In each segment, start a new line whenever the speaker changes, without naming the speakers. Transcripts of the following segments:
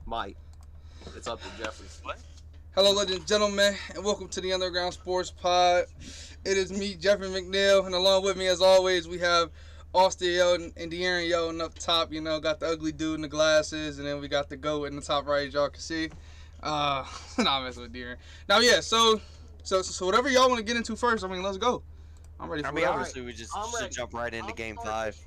Might. It's up to Jeffrey.
What?
Hello, ladies and gentlemen, and welcome to the Underground Sports Pod. It is me, Jeffrey McNeil, and along with me, as always, we have Austin Yo and De'Aaron Yo, and up top, got the ugly dude in the glasses, and then we got the goat in the top right, as y'all can see. Nah, I'm messing with De'Aaron. Now, yeah, so whatever y'all want to get into first, let's go. I'm ready for whatever.
Obviously, we just should jump right into Game 5.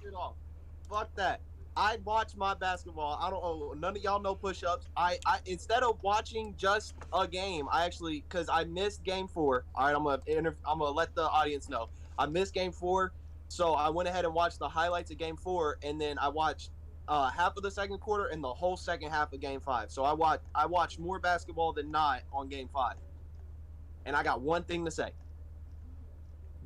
Fuck that. I watch my basketball. I don't know. None of y'all know push-ups. I instead of watching just a game, I actually, because I missed Game 4. All right, I'm gonna let the audience know. I missed Game 4, so I went ahead and watched the highlights of Game 4, and then I watched half of the second quarter and the whole second half of Game 5. So I watched more basketball than not on Game 5. And I got one thing to say.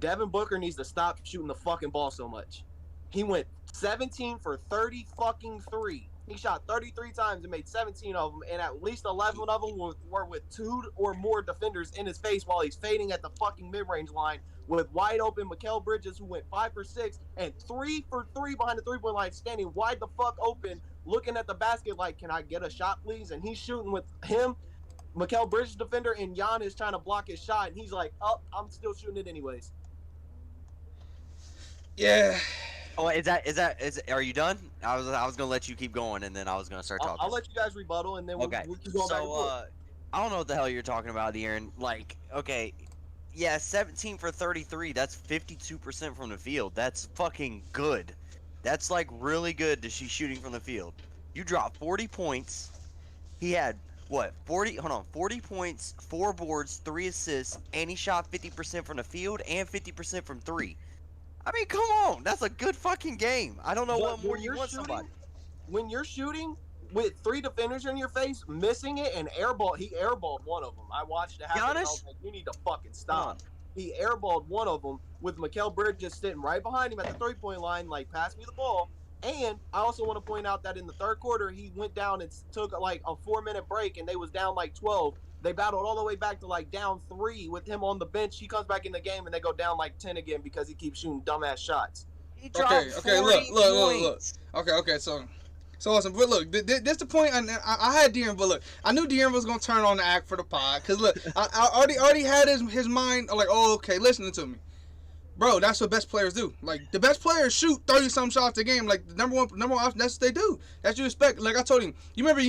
Devin Booker needs to stop shooting the fucking ball so much. He went 17 for 30 fucking 3. He shot 33 times and made 17 of them, and at least 11 of them were with 2 or more defenders in his face while he's fading at the fucking mid-range line with wide open Mikal Bridges, who went 5 for 6 and 3 for 3 behind the three-point line, standing wide the fuck open, looking at the basket like, can I get a shot, please? And he's shooting with him, Mikal Bridges defender, and Giannis trying to block his shot, and he's like, oh, I'm still shooting it anyways.
Yeah.
Oh, are you done? I was gonna let you keep going, and then I was gonna start talking.
I'll let you guys rebuttal, and then we'll keep going back and forth.
I don't know what the hell you're talking about, Aaron. Like, okay, yeah, 17 for 33. That's 52% from the field. That's fucking good. That's like really good to see shooting from the field. You dropped 40 points. He had what? 40 points, 4 boards, 3 assists, and he shot 50% from the field and 50% from 3. I mean, come on. That's a good fucking game. I don't know what more you want somebody.
When you're shooting with 3 defenders in your face, missing it, and he airballed one of them. I watched it happen. I was like, you need to fucking stop. He airballed one of them with Mikal Bridges sitting right behind him at the 3-point line, like, pass me the ball. And I also want to point out that in the third quarter, he went down and took like a 4-minute break, and they was down like 12. They battled all the way back to like down 3 with him on the bench. He comes back in the game and they go down like 10 again because he keeps shooting dumbass shots.
He dropped
look. Okay, so awesome. But look, this the point. I had De'Aaron, but look, I knew De'Aaron was gonna turn on the act for the pod. Cause look, I already had his mind like, oh, okay, listening to me. Bro, that's what best players do. Like, the best players shoot 30-some shots a game. Like, the number one option, that's what they do. That's what you expect. Like I told him, you remember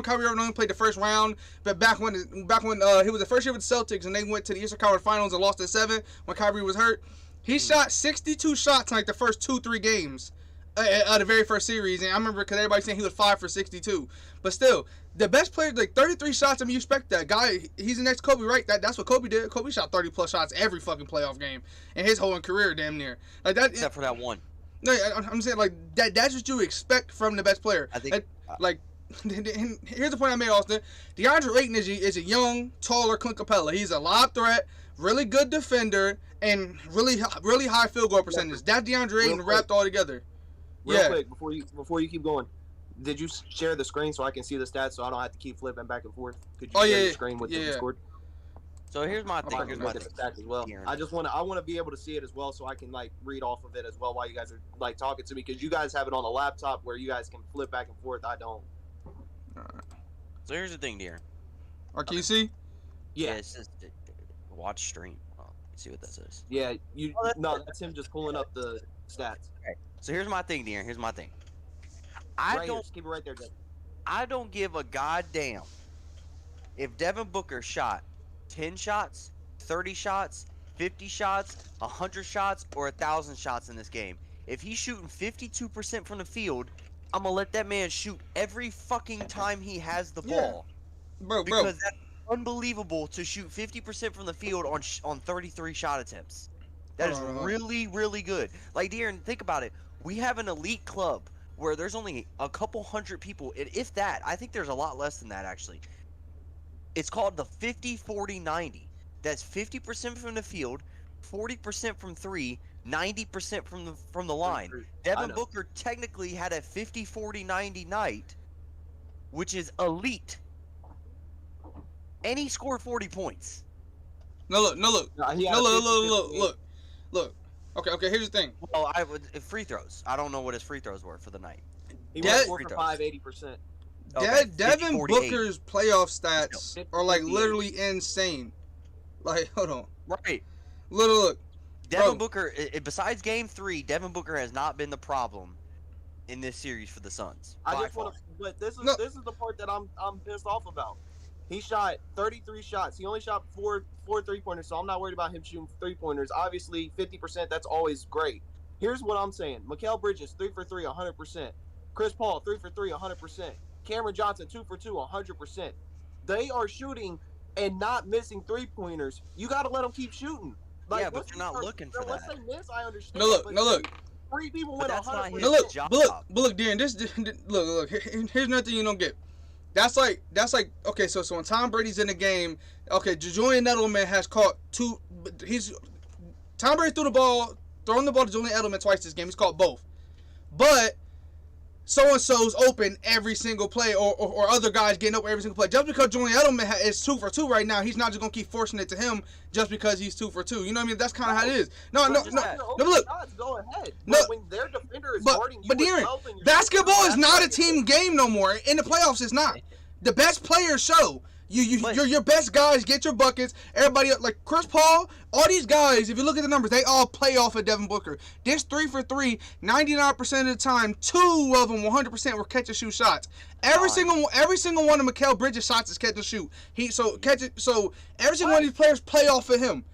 Kyrie Irving only played the first round, but back when he was the first year with the Celtics and they went to the Eastern Conference Finals and lost at 7 when Kyrie was hurt. He shot 62 shots in like the first 2-3 games of the very first series, and I remember because everybody saying he was 5 for 62. But still, the best player, like 33 shots. I mean, you expect that guy. He's the next Kobe, right? That's what Kobe did. Kobe shot 30+ shots every fucking playoff game in his whole career, damn near. Like that,
except for that one.
No, I'm saying like that. That's what you expect from the best player.
I think.
Here's the point I made, Austin. DeAndre Ayton is a young, taller Clint Capella. He's a lob threat, really good defender, and really high field goal percentage. That's DeAndre Ayton wrapped all together.
Real quick, before you keep going, did you share the screen so I can see the stats so I don't have to keep flipping back and forth? Could you share the screen with the Discord?
So here's my thing. Here's my thing.
As well. I want to be able to see it as well so I can like read off of it as well while you guys are like talking to me because you guys have it on a laptop where you guys can flip back and forth. I don't.
So here's the thing, dear.
Can you see?
Yeah.
It says watch stream. Let's see what that says.
Yeah, that's him just pulling up the stats.
Okay. So here's my thing, dear. Here's my thing.
Just keep it right there, Devin.
I don't give a goddamn if Devin Booker shot 10 shots, 30 shots, 50 shots, 100 shots, or 1,000 shots in this game. If he's shooting 52% from the field, I'm gonna let that man shoot every fucking time he has the ball.
Bro.
Because that's unbelievable to shoot 50% from the field on 33 shot attempts. That is really, really good. Like, De'Aaron, think about it. We have an elite club where there's only a couple hundred people, if that. I think there's a lot less than that, actually. It's called the 50-40-90. That's 50% from the field, 40% from 3, 90% from the line. Devin Booker technically had a 50-40-90 night, which is elite. And he scored 40 points.
Look. Okay, here's the thing.
Well, free throws. I don't know what his free throws were for the night.
He went 4 for 5, 80%.
Okay,
Devin
50-48.
Booker's playoff stats
Still,
are like
50-48.
literally insane. Like, hold on.
Right.
Look.
Devin
Bro.
Booker, besides Game 3, Devin Booker has not been the problem in this series for the Suns.
I
by
just want
far.
to, but this is
No.
this is the part that I'm pissed off about. He shot 33 shots. He only shot four 3-pointers, so I'm not worried about him shooting 3-pointers. Obviously, 50%, that's always great. Here's what I'm saying. Mikal Bridges, 3 for 3, 100%. Chris Paul, 3 for 3, 100%. Cameron Johnson, 2 for 2, 100%. They are shooting and not missing 3-pointers. You got to let them keep shooting.
Yeah, but
once
you're
you
not
start-
looking for
Let's
that.
say miss, I understand.
No, look.
but
No, look.
3 people
But
win
that's not
100%.
his
No, look.
job.
But look, Darren. Look. Here's another thing you don't get. That's like okay. So when Tom Brady's in the game, okay, Julian Edelman has caught two. Tom Brady throwing the ball to Julian Edelman twice this game. He's caught both, but so and so's open every single play, or other guys getting open every single play. Just because Julian Edelman is 2 for 2 right now, he's not just gonna keep forcing it to him just because he's 2 for 2. You know what I mean? That's kind of how it is. No.
But just have your open
Look.
shots, go ahead.
No.
But when their defender is
But
guarding you
but
with
Darren,
12 and you're
basketball is
shooting,
not a
that's
team game no more. In the playoffs, it's not. The best players show.
But-
Your best guys get your buckets. Everybody like Chris Paul, all these guys. If you look at the numbers, they all play off of Devin Booker. This 3 for 3, 99% of the time, 2 of them 100% were catch and shoot shots. Every single one of Mikal Bridges' shots is catch and shoot. So every single one of these players play off of him.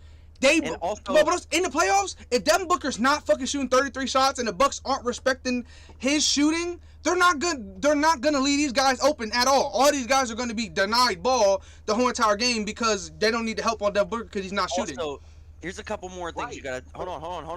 And also-
But in the playoffs, if Devin Booker's not fucking shooting 33 shots and the Bucks aren't respecting his shooting, they're not good. They're not gonna leave these guys open at all. All these guys are gonna be denied ball the whole entire game because they don't need the help on Devin Booker because he's not shooting.
Also, here's a couple more things you
Right.
gotta hold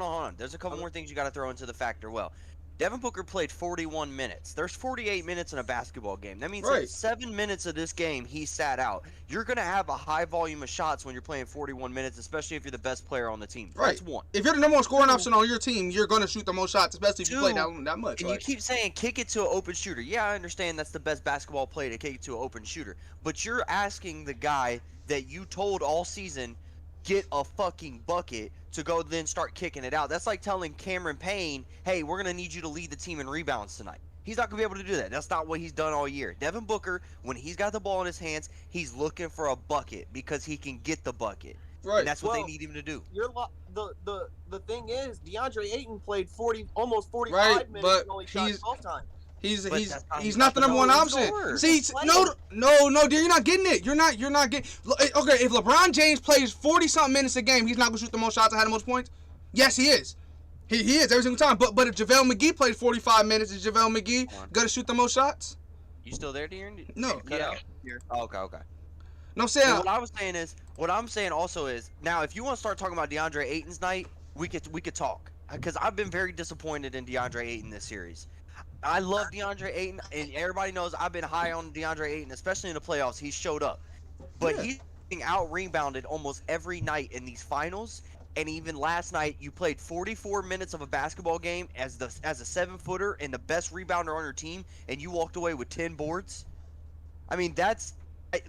on. There's a couple more things you gotta throw into the factor. Well, Devin Booker played 41 minutes. There's 48 minutes in a basketball game. That means
Right.
that 7 minutes of this game he sat out. You're gonna have a high volume of shots when you're playing 41 minutes, especially if you're the best player on the team.
Right.
That's one.
If you're the number one scoring option on your team, you're gonna shoot the most shots, especially if you play
Two,
that much.
And
Like,
you keep saying kick it to an open shooter. Yeah, I understand that's the best basketball play to kick it to an open shooter. But you're asking the guy that you told all season, get a fucking bucket, to go then start kicking it out. That's like telling Cameron Payne, hey, we're going to need you to lead the team in rebounds tonight. He's not going to be able to do that. That's not what he's done all year. Devin Booker, when he's got the ball in his hands, he's looking for a bucket because he can get the bucket.
right.
And that's what they
Well,
need him to do.
The thing is, DeAndre Ayton played almost 45
Right,
minutes
but
and only shot
he's-
12 times.
He's
But that's not-
he's not the number one
no
option.
scorer.
See, no, dude, you're not getting it. You're not getting. Okay, if LeBron James plays 40-something minutes a game, he's not gonna shoot the most shots and have the most points. Yes, he is. He is every single time. But if JaVale McGee plays 45 minutes, is JaVale McGee gonna shoot the most shots?
You still there, De'Aaron?
No.
You cut out? Oh, okay.
No, I'm saying.
Well, what I'm saying also is, now if you want to start talking about DeAndre Ayton's night, we could talk, because I've been very disappointed in DeAndre Ayton this series. I love DeAndre Ayton, and everybody knows I've been high on DeAndre Ayton, especially in the playoffs. He's showed up, but
Yeah.
he's getting out rebounded almost every night in these finals. And even last night, you played 44 minutes of a basketball game as a 7-footer and the best rebounder on your team, and you walked away with 10 boards. I mean,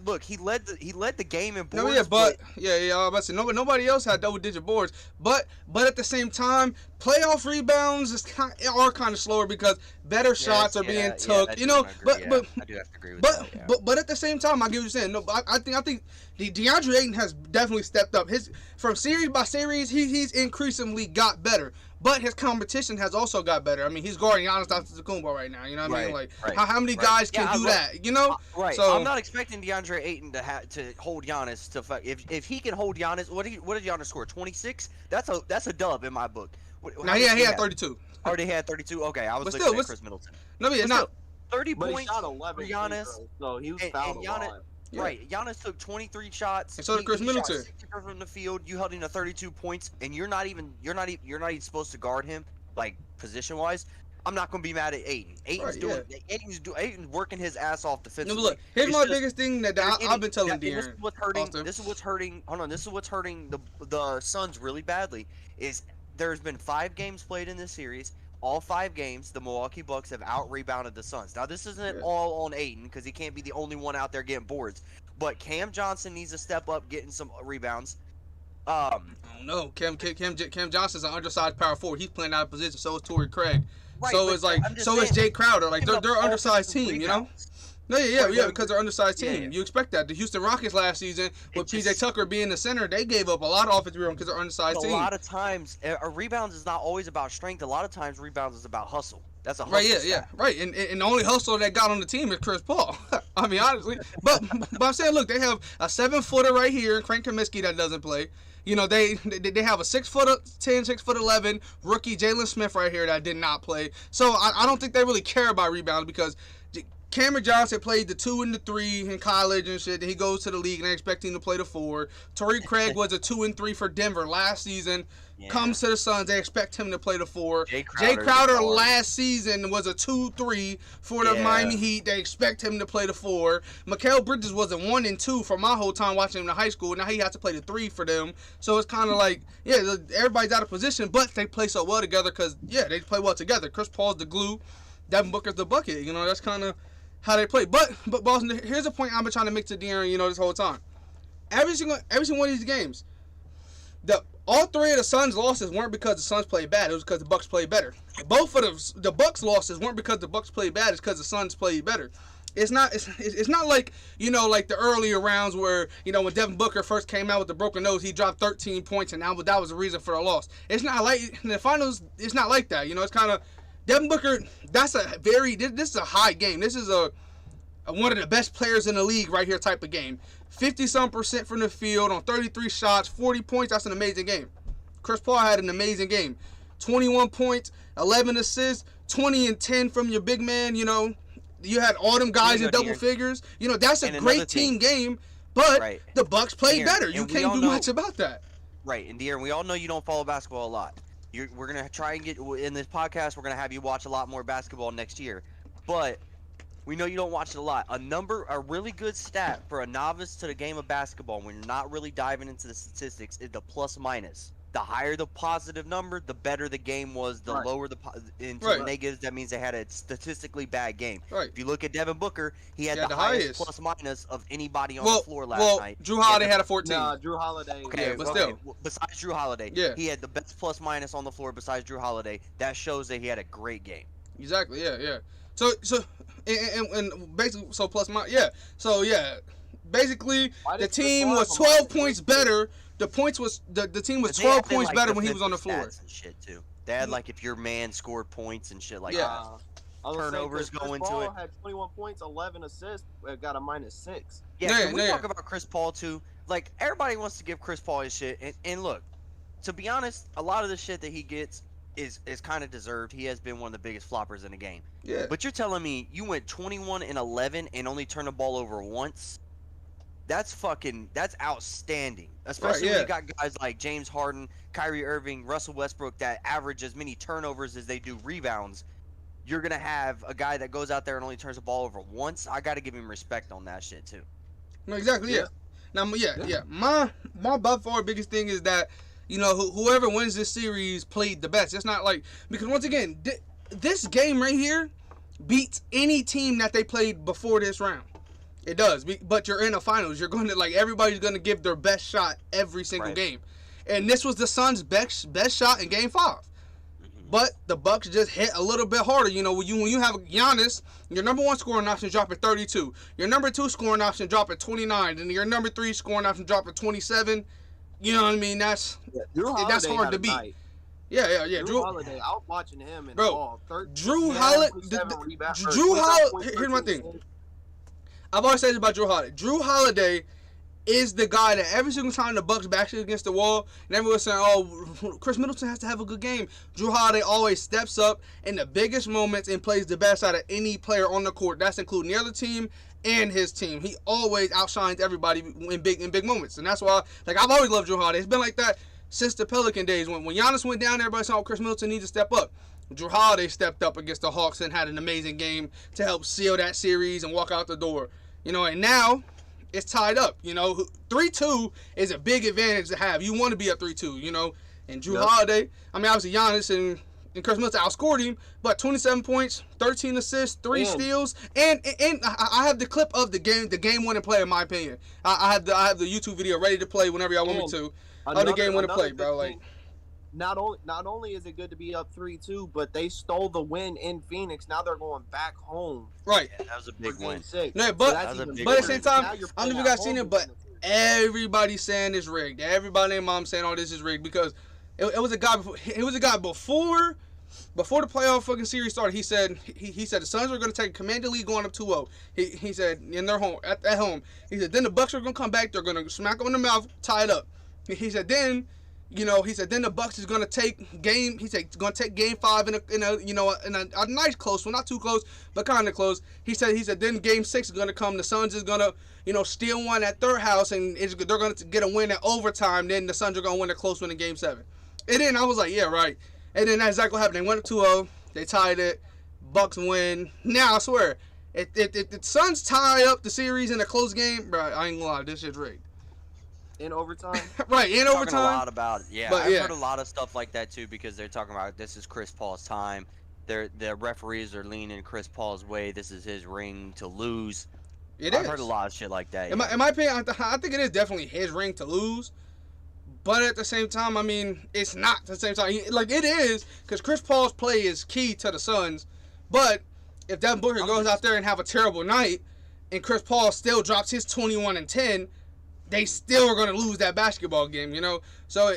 look. He led the game in boards.
No, yeah, but I was about to say nobody else had double-digit boards. But at the same time, playoff rebounds are kind of slower because better shots are being took. You know,
I do have to agree with that. Yeah.
But at the same time, I get what you're saying. No, I think the DeAndre Ayton has definitely stepped up. From series by series, he's increasingly got better. But his competition has also got better. I mean, he's guarding Giannis Antetokounmpo right now. You know what I mean? Like, how many guys can do that? You know?
Right.
So,
I'm not expecting DeAndre Ayton to hold Giannis to if he can hold Giannis. What did Giannis score? 26. That's a dub in my book.
Now he had 32.
Already had 32. Okay, I was
But
looking
still,
at Chris Middleton.
No, yeah,
But
not.
still, 30
But he
points
shot 11
for Giannis.
free throws, so he was
and
fouled a
Giannis,
lot.
Yeah.
Right, Giannis took 23 shots.
And so did Chris
he shot
Middleton.
60% from the field. You held him to 32 points, and you're not even supposed to guard him, like position wise. I'm not gonna be mad at Ayton. Ayton's working his ass off
No,
defensively.
but look, here's
It's
my
just-
biggest thing that I've been telling
This is
De'Aaron.
what's hurting.
Austin.
This is what's hurting. Hold on. This is what's hurting the Suns really badly. Is there's been 5 games played in this series. All 5 games, the Milwaukee Bucks have out-rebounded the Suns. Now, this isn't all on Ayton because he can't be the only one out there getting boards. But Cam Johnson needs to step up getting some rebounds.
I don't know. Cam Johnson's an undersized power forward. He's playing out of position. So is Torrey Craig.
Right,
so
but
is
I'm just
so is
saying,
Jay Crowder. Like
giving
they're
up
undersized
offensive
team. You know.
rebounds.
No, yeah,
Point guard.
because they're undersized team.
Yeah.
You expect that. The Houston Rockets last season, with PJ Tucker being the center, they gave up a lot of offensive rebounds because they're undersized
But
team.
a lot of times, rebounds is not always about strength. A lot of times, rebounds is about hustle. That's a hustle
Right, yeah,
stat.
right. And the only hustle that got on the team is Chris Paul. I mean, honestly. But I'm saying, look, they have a 7-footer right here, Frank Kaminsky, that doesn't play. You know, they have a 6'10", 6'11" rookie Jalen Smith right here that did not play. So I don't think they really care about rebounds because Cameron Johnson played the 2 and the 3 in college and shit. Then he goes to the league and they expect him to play the 4. Torrey Craig was a 2 and 3 for Denver last season.
Yeah.
Comes to the Suns, they expect him to play the 4.
Jay
Jay Crowder
the
last season was a 2-3 for the
Yeah.
Miami Heat. They expect him to play the 4. Mikal Bridges was a 1 and 2 for my whole time watching him in high school. Now he has to play the 3 for them. So it's kind of like, yeah, everybody's out of position, but they play so well together because, yeah, they play well together. Chris Paul's the glue. Devin Booker's the bucket. You know, that's kind of how they play. But Boston, here's a point I've been trying to make to De'Aaron, you know, this whole time. Every single one of these games, all 3 of the Suns' losses weren't because the Suns played bad. It was because the Bucks played better. Both of the Bucks' losses weren't because the Bucks played bad. It's because the Suns played better. It's not like, you know, like the earlier rounds where, you know, when Devin Booker first came out with the broken nose, he dropped 13 points and that was the reason for the loss. It's not like in the finals. It's not like that. You know, it's kind of Devin Booker. This is a high game. This is a one of the best players in the league right here type of game. 50-some% from the field on 33 shots, 40 points. That's an amazing game. Chris Paul had an amazing game. 21 points, 11 assists, 20 and 10 from your big man. You know, you had all them guys in double figures. You know, that's a great team game, but the Bucks played better. You can't do much about that.
Right, and De'Aaron, we all know you don't follow basketball a lot. We're going to try and get, in this podcast, we're going to have you watch a lot more basketball next year. But we know you don't watch it a lot. A really good stat for a novice to the game of basketball when you're not really diving into the statistics is the plus minus. The higher the positive number, the better the game was. The lower the into negatives, that means they had a statistically bad game.
Right.
If you look at Devin Booker, he had the highest plus minus of anybody on the floor last night.
Drew Holiday had a 14.
Nah, Drew Holiday.
Okay, but still.
Besides Drew Holiday, he had the best plus minus on the floor besides Drew Holiday. That shows that he had a great game.
Exactly. Yeah. So and basically, so plus my So basically the team was 12 points better. The team was 12 points better when he was on the floor.
And shit too. They had like if your man scored points and shit like
that.
Turnovers go into
Paul
it.
Had 21 points, 11 assists, got a -6.
Yeah, can we talk about Chris Paul too? Like everybody wants to give Chris Paul his shit, and look, to be honest, a lot of the shit that he gets is kind of deserved. He has been one of the biggest floppers in the game.
Yeah.
But you're telling me you went 21 and 11 and only turned the ball over once? That's outstanding. Especially when you got guys like James Harden, Kyrie Irving, Russell Westbrook that average as many turnovers as they do rebounds. You're going to have a guy that goes out there and only turns the ball over once. I got to give him respect on that shit too.
No, exactly, yeah. Now, my by far biggest thing is that, you know, whoever wins this series played the best. It's not like, because once again, this game right here beats any team that they played before this round. It does, but you're in the finals. You're going to, like, everybody's going to give their best shot every single game. And this was the Suns' best shot in Game 5. But the Bucks just hit a little bit harder. You know, when you have Giannis, your number 1 scoring option drop at 32. Your number 2 scoring option drop at 29. And your number 3 scoring option drop at 27. You know what I mean? That's hard to beat. Yeah.
Drew Holiday, I was watching him in
ball. Drew Holiday. Here's my thing. I've always said this about Drew Holiday. Drew Holiday is the guy that every single time the Bucks back against the wall, and everyone's saying, "Oh, Chris Middleton has to have a good game." Drew Holiday always steps up in the biggest moments and plays the best out of any player on the court. That's including the other team and his team. He always outshines everybody in big moments, and that's why, like, I've always loved Drew Holiday. It's been like that since the Pelican days when Giannis went down. Everybody said, "Oh, Chris Middleton needs to step up." Drew Holiday stepped up against the Hawks and had an amazing game to help seal that series and walk out the door. You know, and now it's tied up. You know, 3-2 is a big advantage to have. You want to be up 3-2, you know. And Drew Holiday, I mean, obviously Giannis and Chris Middleton outscored him, but 27 points, 13 assists, 3 steals, and I have the clip of the game-winning play, in my opinion. I have the YouTube video ready to play whenever y'all want me to. Of the game-winning play, bro. Like,
not only is it good to be up 3-2, but they stole the win in Phoenix. Now they're going back home.
Right.
Yeah, that was a big
for Game
win.
6.
No,
So
but
that's
That was a
even
big
but at
better.
the same time,
Now you're
I don't know if
playing
you guys
at
seen
home
it, but
in the series.
everybody's saying it's rigged. Everybody and mom saying, "Oh, this is rigged," because it was a guy. It was a guy before the playoff fucking series started. He said he said the Suns were going to take command the lead going up 2-0. He said in their home at home. He said then the Bucks are going to come back. They're going to smack them in the mouth, tie it up. He said then. He said then the Bucks is gonna take game. He said gonna take game 5 in a nice close one, not too close, but kind of close. He said then game 6 is gonna come. The Suns is gonna steal one at their house, and they're gonna get a win at overtime. Then the Suns are gonna win a close one in game 7. And then I was like, yeah, right. And then that's exactly what happened. They went up 2-0. They tied it. Bucks win. Now I swear, if the Suns tie up the series in a close game, bro, I ain't gonna lie, this shit's rigged.
In overtime.
Right, in
Talking
overtime.
a lot about it. Yeah,
But
I've
yeah.
heard a lot of stuff like that too because they're talking about this is Chris Paul's time. The referees are leaning Chris Paul's way. This is his ring to lose. I've heard a lot of shit like that.
In my opinion, I think it is definitely his ring to lose. But at the same time, I mean, it's not at the same time. Like, it is, because Chris Paul's play is key to the Suns. But if Devin Booker goes out there and have a terrible night, and Chris Paul still drops his 21 and 10, they still are going to lose that basketball game, So,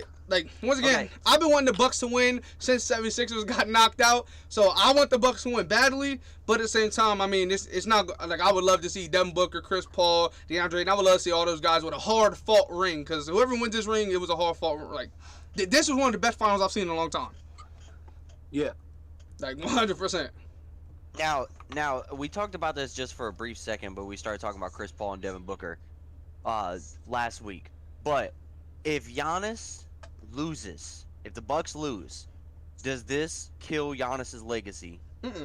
once again,
Okay.
I've been wanting the Bucks to win since 76ers got knocked out. So, I want the Bucks to win badly. But at the same time, I mean, it's not, like, I would love to see Devin Booker, Chris Paul, DeAndre, and I would love to see all those guys with a hard-fought ring. Because whoever wins this ring, it was a hard-fought ring. Like, this was one of the best finals I've seen in a long time.
Yeah.
Like, 100%.
Now, we talked about this just for a brief second, but we started talking about Chris Paul and Devin Booker last week. But if Giannis loses, if the Bucks lose, does this kill Giannis's legacy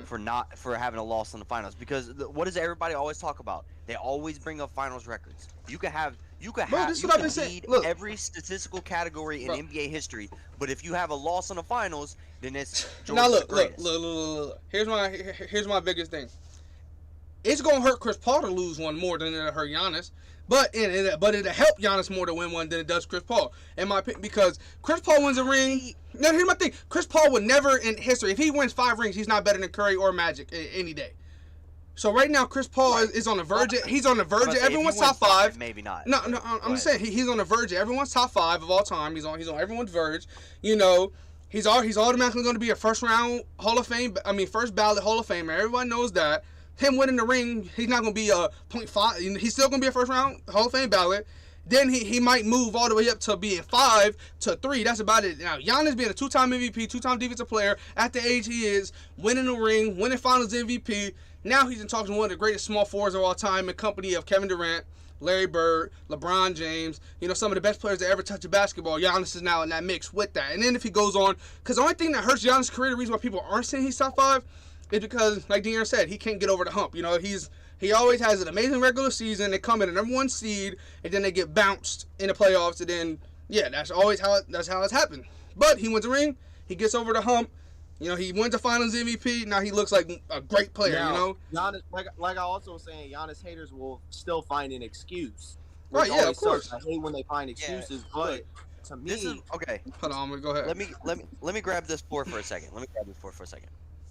for having a loss in the finals? Because what does everybody always talk about? They always bring up finals records. You could lead
Look.
every statistical category in
Bro.
NBA history, but if you have a loss in the finals, then it's
Now
Jordan's the
look.
greatest.
Here's my biggest thing. It's gonna hurt Chris Paul to lose one more than it'll hurt Giannis, but it'll help Giannis more to win one than it does Chris Paul. In my opinion, because Chris Paul wins a ring. Now here's my thing: Chris Paul would never in history, if he wins 5 rings, he's not better than Curry or Magic any day. So right now, Chris Paul is on the verge. He's on the verge of everyone's top 5.
Maybe not.
No, I'm just saying he's on the verge of everyone's top 5 of all time. He's on everyone's verge. He's automatically going to be a first ballot Hall of Famer. Everyone knows that. Him winning the ring, he's not going to be a .5. He's still going to be a first round Hall of Fame ballot. Then he might move all the way up to being 5 to 3. That's about it. Now, Giannis being a 2-time MVP, 2-time defensive player at the age he is, winning the ring, winning Finals MVP. Now he's in talks with one of the greatest small forwards of all time in company of Kevin Durant, Larry Bird, LeBron James, some of the best players to ever touch a basketball. Giannis is now in that mix with that. And then if he goes on, because the only thing that hurts Giannis' career, the reason why people aren't saying he's top 5, is because, like De'Aaron said, he can't get over the hump. He always has an amazing regular season. They come in at number 1 seed, and then they get bounced in the playoffs. And then, yeah, that's how it's happened. But he wins a ring. He gets over the hump. He wins the Finals MVP. Now he looks like a great player.
Giannis, like I also was saying, Giannis haters will still find an excuse.
Right? Yeah, of course.
I hate when they find excuses, but to me,
This is okay.
Hold on, I'm gonna go ahead.
Let me grab this board for a second.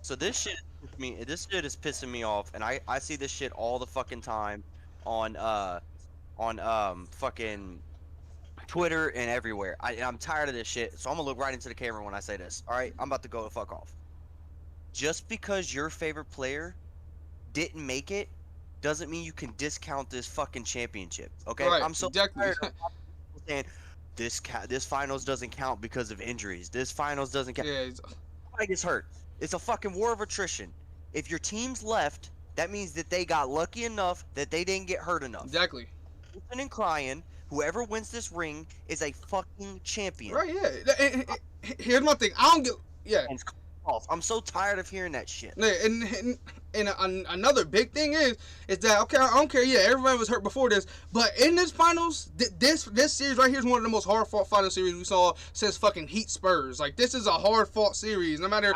So this shit is pissing me off, and I see this shit all the fucking time on fucking Twitter and everywhere. I'm tired of this shit, so I'm gonna look right into the camera when I say this. All right, I'm about to go the fuck off. Just because your favorite player didn't make it doesn't mean you can discount this fucking championship. Okay,
Right,
I'm so
exactly.
tired of saying this finals doesn't count because of injuries. This finals doesn't count.
Yeah,
Nobody gets hurt. It's a fucking war of attrition. If your team's left, that means that they got lucky enough that they didn't get hurt enough.
exactly.
Open and crying. Whoever wins this ring is a fucking champion.
Right? Yeah. And here's my thing. I don't get. Yeah.
And off. I'm so tired of hearing that shit.
And another big thing is that, okay, I don't care. Yeah, everybody was hurt before this, but in this finals, this series right here is one of the most hard fought final series we saw since fucking Heat Spurs. Like, this is a hard fought series. No matter,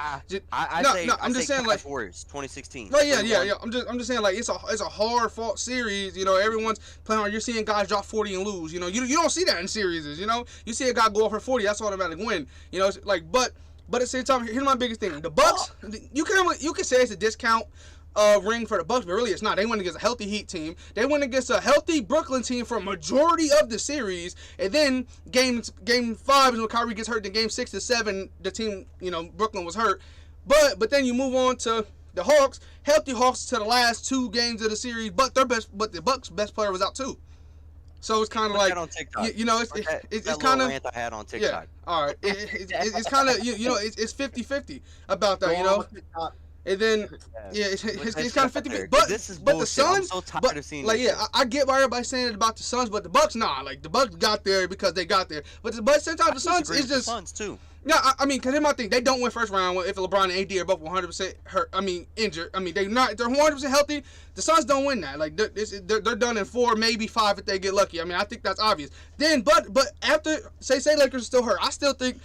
I'm just saying like Warriors 2016.
Right, yeah. I'm just saying like it's a hard fought series. You know, everyone's playing hard. You're seeing guys drop 40 and lose. You know, you don't see that in series. You know, you see a guy go off for 40, that's automatic win. You know, it's like but at the same time, here's my biggest thing: the Bucks. You can say it's a discount ring for the Bucks, but really it's not. They went against a healthy Heat team. They went against a healthy Brooklyn team for a majority of the series. And then game 5 is when Kyrie gets hurt. Then game 6 to 7, the team, you know, Brooklyn was hurt. But then you move on to the Hawks, healthy Hawks to the last 2 games of the series. But the Bucks' best player was out too. So it's kind of like, you know, it's kind of
rant I had on TikTok.
Yeah, all right. It's kind of you know it's 50-50 about that, you know. And then it's kind of 50-50. But the Suns,
I'm so tired of seeing
like I get why everybody's saying it about the Suns, but the Bucks nah. Like the Bucks got there because they got there. But sometimes the Suns is just
Suns too.
No, I mean, because here's my thing. They don't win first round if LeBron and AD are both 100% hurt. I mean, injured. I mean, they're 100% healthy. The Suns don't win that. Like, they're done in 4, maybe 5 if they get lucky. I mean, I think that's obvious. Then, but after, say Lakers are still hurt, I still think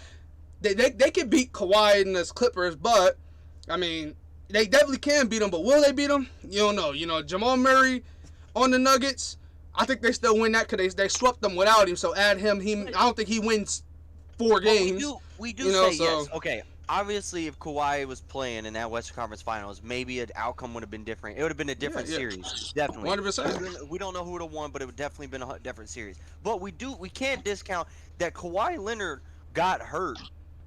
they can beat Kawhi and the Clippers, but, I mean, they definitely can beat them, but will they beat them? You don't know. You know, Jamal Murray on the Nuggets, I think they still win that because they swept them without him, so add him. I don't think he wins 4 games.
We do say yes. Okay, obviously, if Kawhi was playing in that Western Conference Finals, maybe an outcome would have been different. It would have been a different series, definitely.
100%.
We don't know who would have won, but it would definitely been a different series. But we can't discount that Kawhi Leonard got hurt,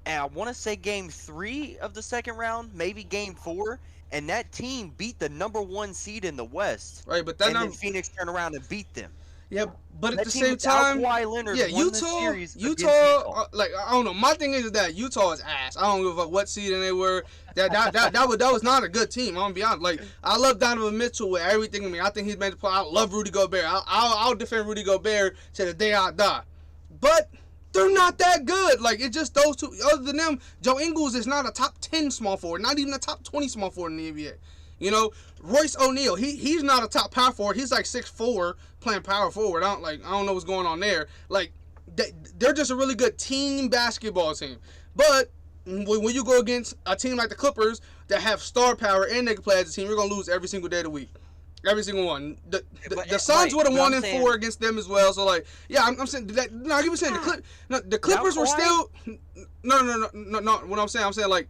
and I want to say Game 3 of the second round, maybe Game 4, and that team beat the number 1 seed in the West.
Right, but
then Phoenix turned around and beat them.
Yeah, but at the same time, Utah, like I don't know. My thing is that Utah is ass. I don't give a fuck what seed they were. That was not a good team. I'm gonna be honest. Like I love Donovan Mitchell with everything in me. I think he's made the play. I love Rudy Gobert. I'll defend Rudy Gobert to the day I die. But they're not that good. Like it's just those two. Other than them, Joe Ingles is not a top 10 small forward. Not even a top 20 small forward in the NBA. You know, Royce O'Neal, he's not a top power forward. He's like 6'4", playing power forward. I don't know what's going on there. Like they're just a really good team basketball team. But when you go against a team like the Clippers that have star power and they can play as a team, you're gonna lose every single day of the week. Every single one. The Suns would have won in 4 against them as well. So like, yeah, I'm saying that. No, I keep saying the Clippers were still. No. What I'm saying like,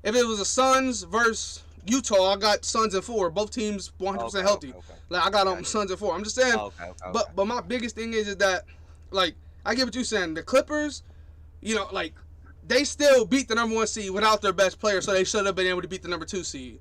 if it was the Suns versus Utah, I got Suns in 4. Both teams 100% healthy. Okay. Like I got them Suns in 4. I'm just saying. Okay. But my biggest thing is that, like, I get what you're saying. The Clippers, you know, like they still beat the number 1 seed without their best player, so they should have been able to beat the number 2 seed.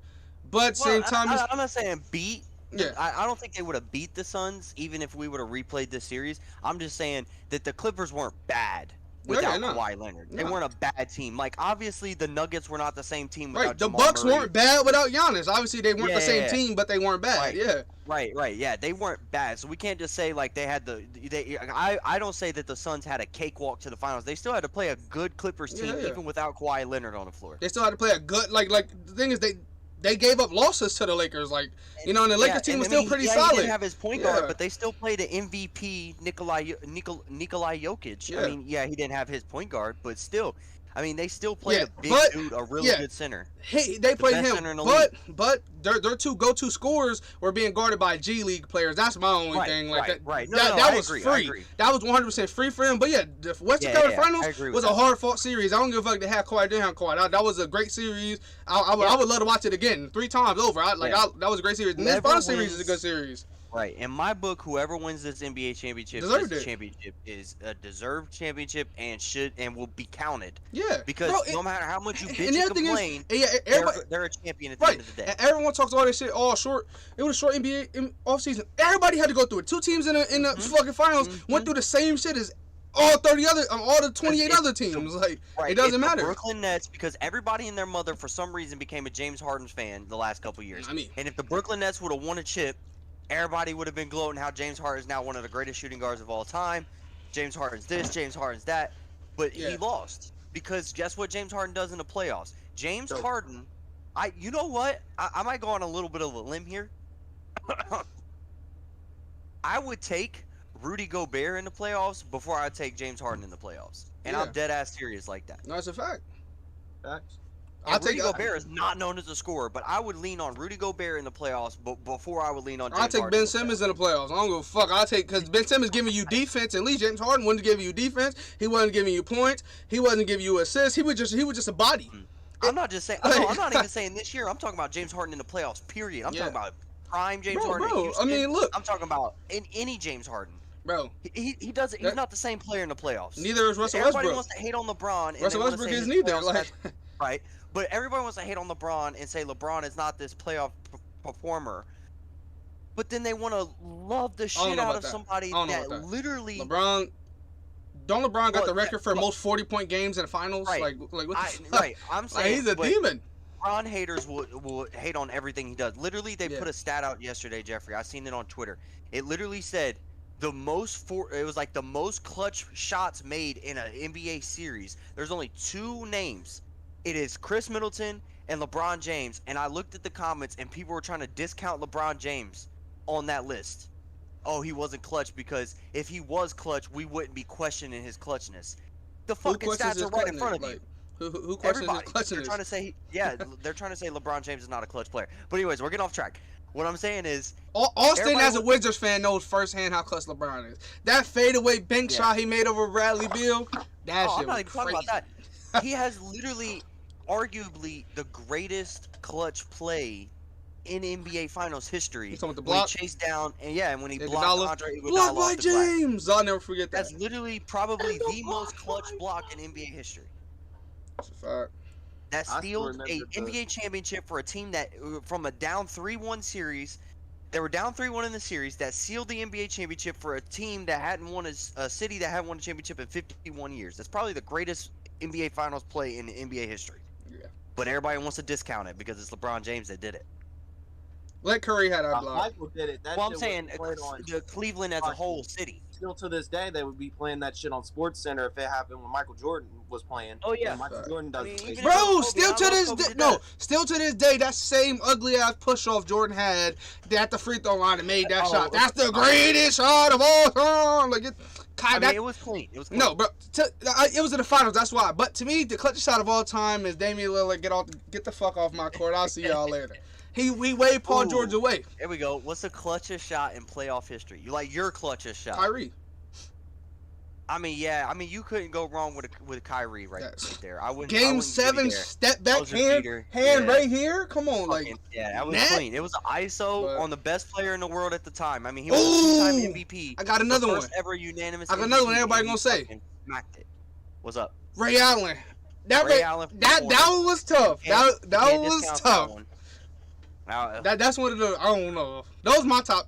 But same time,
I'm not saying beat. Yeah. I don't think they would have beat the Suns even if we would have replayed this series. I'm just saying that the Clippers weren't bad without Kawhi Leonard. They weren't a bad team. Like, obviously, the Nuggets were not the same team without Jamal
The Bucks
Murray.
weren't bad without Giannis. Obviously, they weren't the same team, but they weren't bad.
Right. Yeah, they weren't bad. So we can't just say, like, they had I don't say that the Suns had a cakewalk to the finals. They still had to play a good Clippers team even without Kawhi Leonard on the floor.
They still had to play a good, like the thing is, they gave up losses to the Lakers, like, you know, and the Lakers team was still pretty solid.
He didn't have his point guard, but they still played an MVP Nikolai Jokic. Yeah. I mean, he didn't have his point guard, but still, I mean, they still played a big dude, a really good center.
They played him, but their 2 go-to scorers were being guarded by G League players. That's my only thing. Like that was free. That was 100% free for him. But yeah, the Western Conference Finals was a hard-fought series. I don't give a fuck they had Kawhi, didn't have Kawhi. That was a great series. I would love to watch it again 3 times over. That was a great series. And this final series is a good series.
Right. In my book, whoever wins this NBA championship is a deserved championship and will be counted.
Yeah.
Because no matter how much you bitch and complain, they're a champion at the end of the day.
And everyone talks all this shit all short. It was a short NBA offseason. Everybody had to go through it. 2 teams in the fucking finals went through the same shit as all the 28 other teams. Like, it doesn't matter.
The Brooklyn Nets, because everybody and their mother for some reason became a James Harden fan the last couple years.
I mean,
and if the Brooklyn Nets would have won a chip, everybody would have been gloating how James Harden is now one of the greatest shooting guards of all time. James Harden's this, James Harden's that. But he lost. Because guess what James Harden does in the playoffs? James Harden You know what? I might go on a little bit of a limb here. I would take Rudy Gobert in the playoffs before I take James Harden in the playoffs, and I'm dead ass serious like that.
No, it's a fact.
Facts.
Rudy Gobert is not known as a scorer, but I would lean on Rudy Gobert in the playoffs before I would lean on James
I'll take
Harden
Ben Simmons in the playoffs. I don't give a fuck. I'll take, because Ben Simmons giving you defense. At least James Harden wasn't giving you defense. He wasn't giving you points. He wasn't giving you assists. He was just a body.
I'm not just saying. I'm not even saying this year. I'm talking about James Harden in the playoffs. Period. I'm talking about prime James Harden. In Houston.
I mean, look.
I'm talking about in any James Harden.
Bro,
he doesn't. He's not the same player in the playoffs.
Neither is Russell
Everybody
Westbrook.
wants to hate on LeBron. And
Russell Westbrook is neither. Like,
right. But everybody wants to hate on LeBron and say LeBron is not this playoff performer. But then they want to love the shit out of somebody that literally.
LeBron got the record for most 40-point games in the finals.
Right.
Like what the fuck?
Right. I'm saying
he's a demon.
LeBron haters will hate on everything he does. Literally, they put a stat out yesterday, Jeffrey. I seen it on Twitter. It literally said it was like the most clutch shots made in an NBA series. There's only 2 names. It is Chris Middleton and LeBron James. And I looked at the comments, and people were trying to discount LeBron James on that list. Oh, he wasn't clutch because if he was clutch, we wouldn't be questioning his clutchness. The fucking stats are right in front of you.
Who questions his clutchness?
They're trying to say, they're trying to say LeBron James is not a clutch player. But anyways, we're getting off track. What I'm saying is,
Austin, as a Wizards fan, knows firsthand how clutch LeBron is. That fadeaway bank shot he made over Bradley Beal, that shit
I'm not
was
even talking
crazy.
about that. He has literally, arguably, the greatest clutch play in NBA Finals history.
He's talking about the
when
block?
he chased down, and when he blocked Andre Iguodala
blocked by
off the glass.
James. I'll never forget that.
That's literally probably the most clutch block in NBA history.
That's a fact.
That sealed a NBA championship for a team that, from a down 3-1 series, they were down 3-1 in the series. That sealed the NBA championship for a team that hadn't won a city that hadn't won a championship in 51 years. That's probably the greatest NBA Finals play in NBA history. Yeah. But everybody wants to discount it because it's LeBron James that did it.
Let Curry had our block.
Michael did it.
Well, I'm saying the Cleveland as a whole city.
Still to this day, they would be playing that shit on Sports Center if it happened when Michael Jordan was playing.
Oh yeah,
Michael Jordan does.
Bro, still to this day, that same ugly ass push off Jordan had at the free throw line and made that shot. That's the greatest shot of all time. Like
it was clean. It was clean.
No, bro, it was in the finals. That's why. But to me, the clutchest shot of all time is Damian Lillard. Get the fuck off my court. I'll see y'all later. He waved Paul George away.
There we go. What's the clutchest shot in playoff history? You like your clutchest shot?
Kyrie.
I mean, you couldn't go wrong with Kyrie right there. I wouldn't.
Game 7, step back, hand right here. Come on,
that was clean. It was an ISO on the best player in the world at the time. I mean, he was a 2-time MVP.
I got another one.
First ever unanimous.
I got another one. Everybody gonna say.
Smacked it. What's up?
Ray Allen. That one was tough. That was tough. That's one of the, I don't know. Those my top.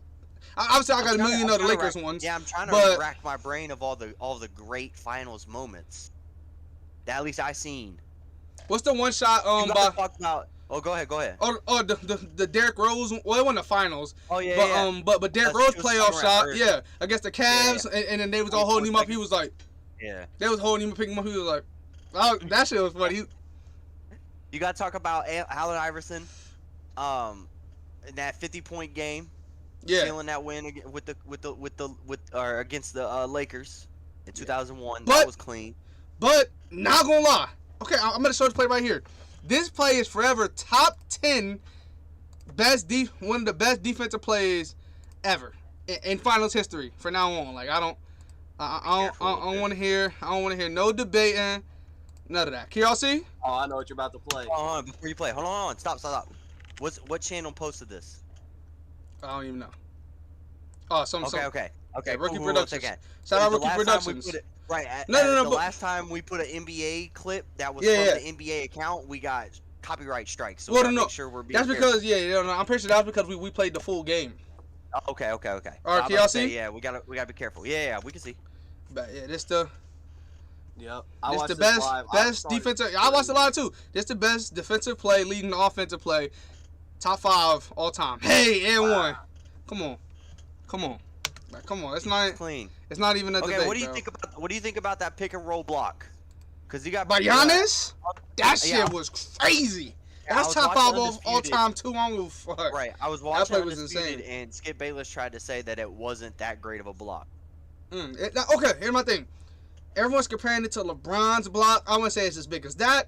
Obviously, I got a million of the Lakers ones.
Yeah, I'm trying to rack my brain of all the great finals moments that at least I seen.
What's the one shot?
Go ahead.
Oh, the Derrick Rose. Well, it wasn't the finals.
Oh yeah.
But Derrick Rose playoff shot. Yeah, against the Cavs, and then they was all holding him up. He was like, they was holding him up, picking him up. He was like, oh, that shit was funny.
You gotta talk about Allen Iverson. In that 50-point game, stealing that win against the Lakers in 2001. That was clean.
But not gonna lie. Okay, I'm gonna show this play right here. This play is forever top 10 one of the best defensive plays ever in finals history. From now on, like I don't want to hear no debating, none of that. Can y'all see?
Oh, I know what you're about to play.
Hold on, before you play, hold on, stop. What channel posted this?
I don't even know. Oh,
Okay.
Rookie Productions. Shout out Rookie Productions.
The last time we put an NBA clip that was from the NBA account, we got copyright strikes. So make sure we're being
That's because I'm pretty sure that's because we played the full game.
Okay. All right,
can y'all see?
Yeah, we gotta be careful. Yeah, we can see.
But yeah, this the.
Yep.
This the best defensive. I watched a lot too. This the best defensive play leading the offensive play. Top 5 all time. Hey, and one. Come on. It's not
clean.
It's not even a debate.
Okay, what do you think about that pick and roll block? Because you got
by Giannis. That shit was crazy. That's top 5 of all time too. I don't give a fuck.
Right, I was watching
play was
Undisputed,
insane.
and Skip Bayless tried to say that it wasn't that great of a block.
Okay, here's my thing. Everyone's comparing it to LeBron's block. I wouldn't say it's as big as that,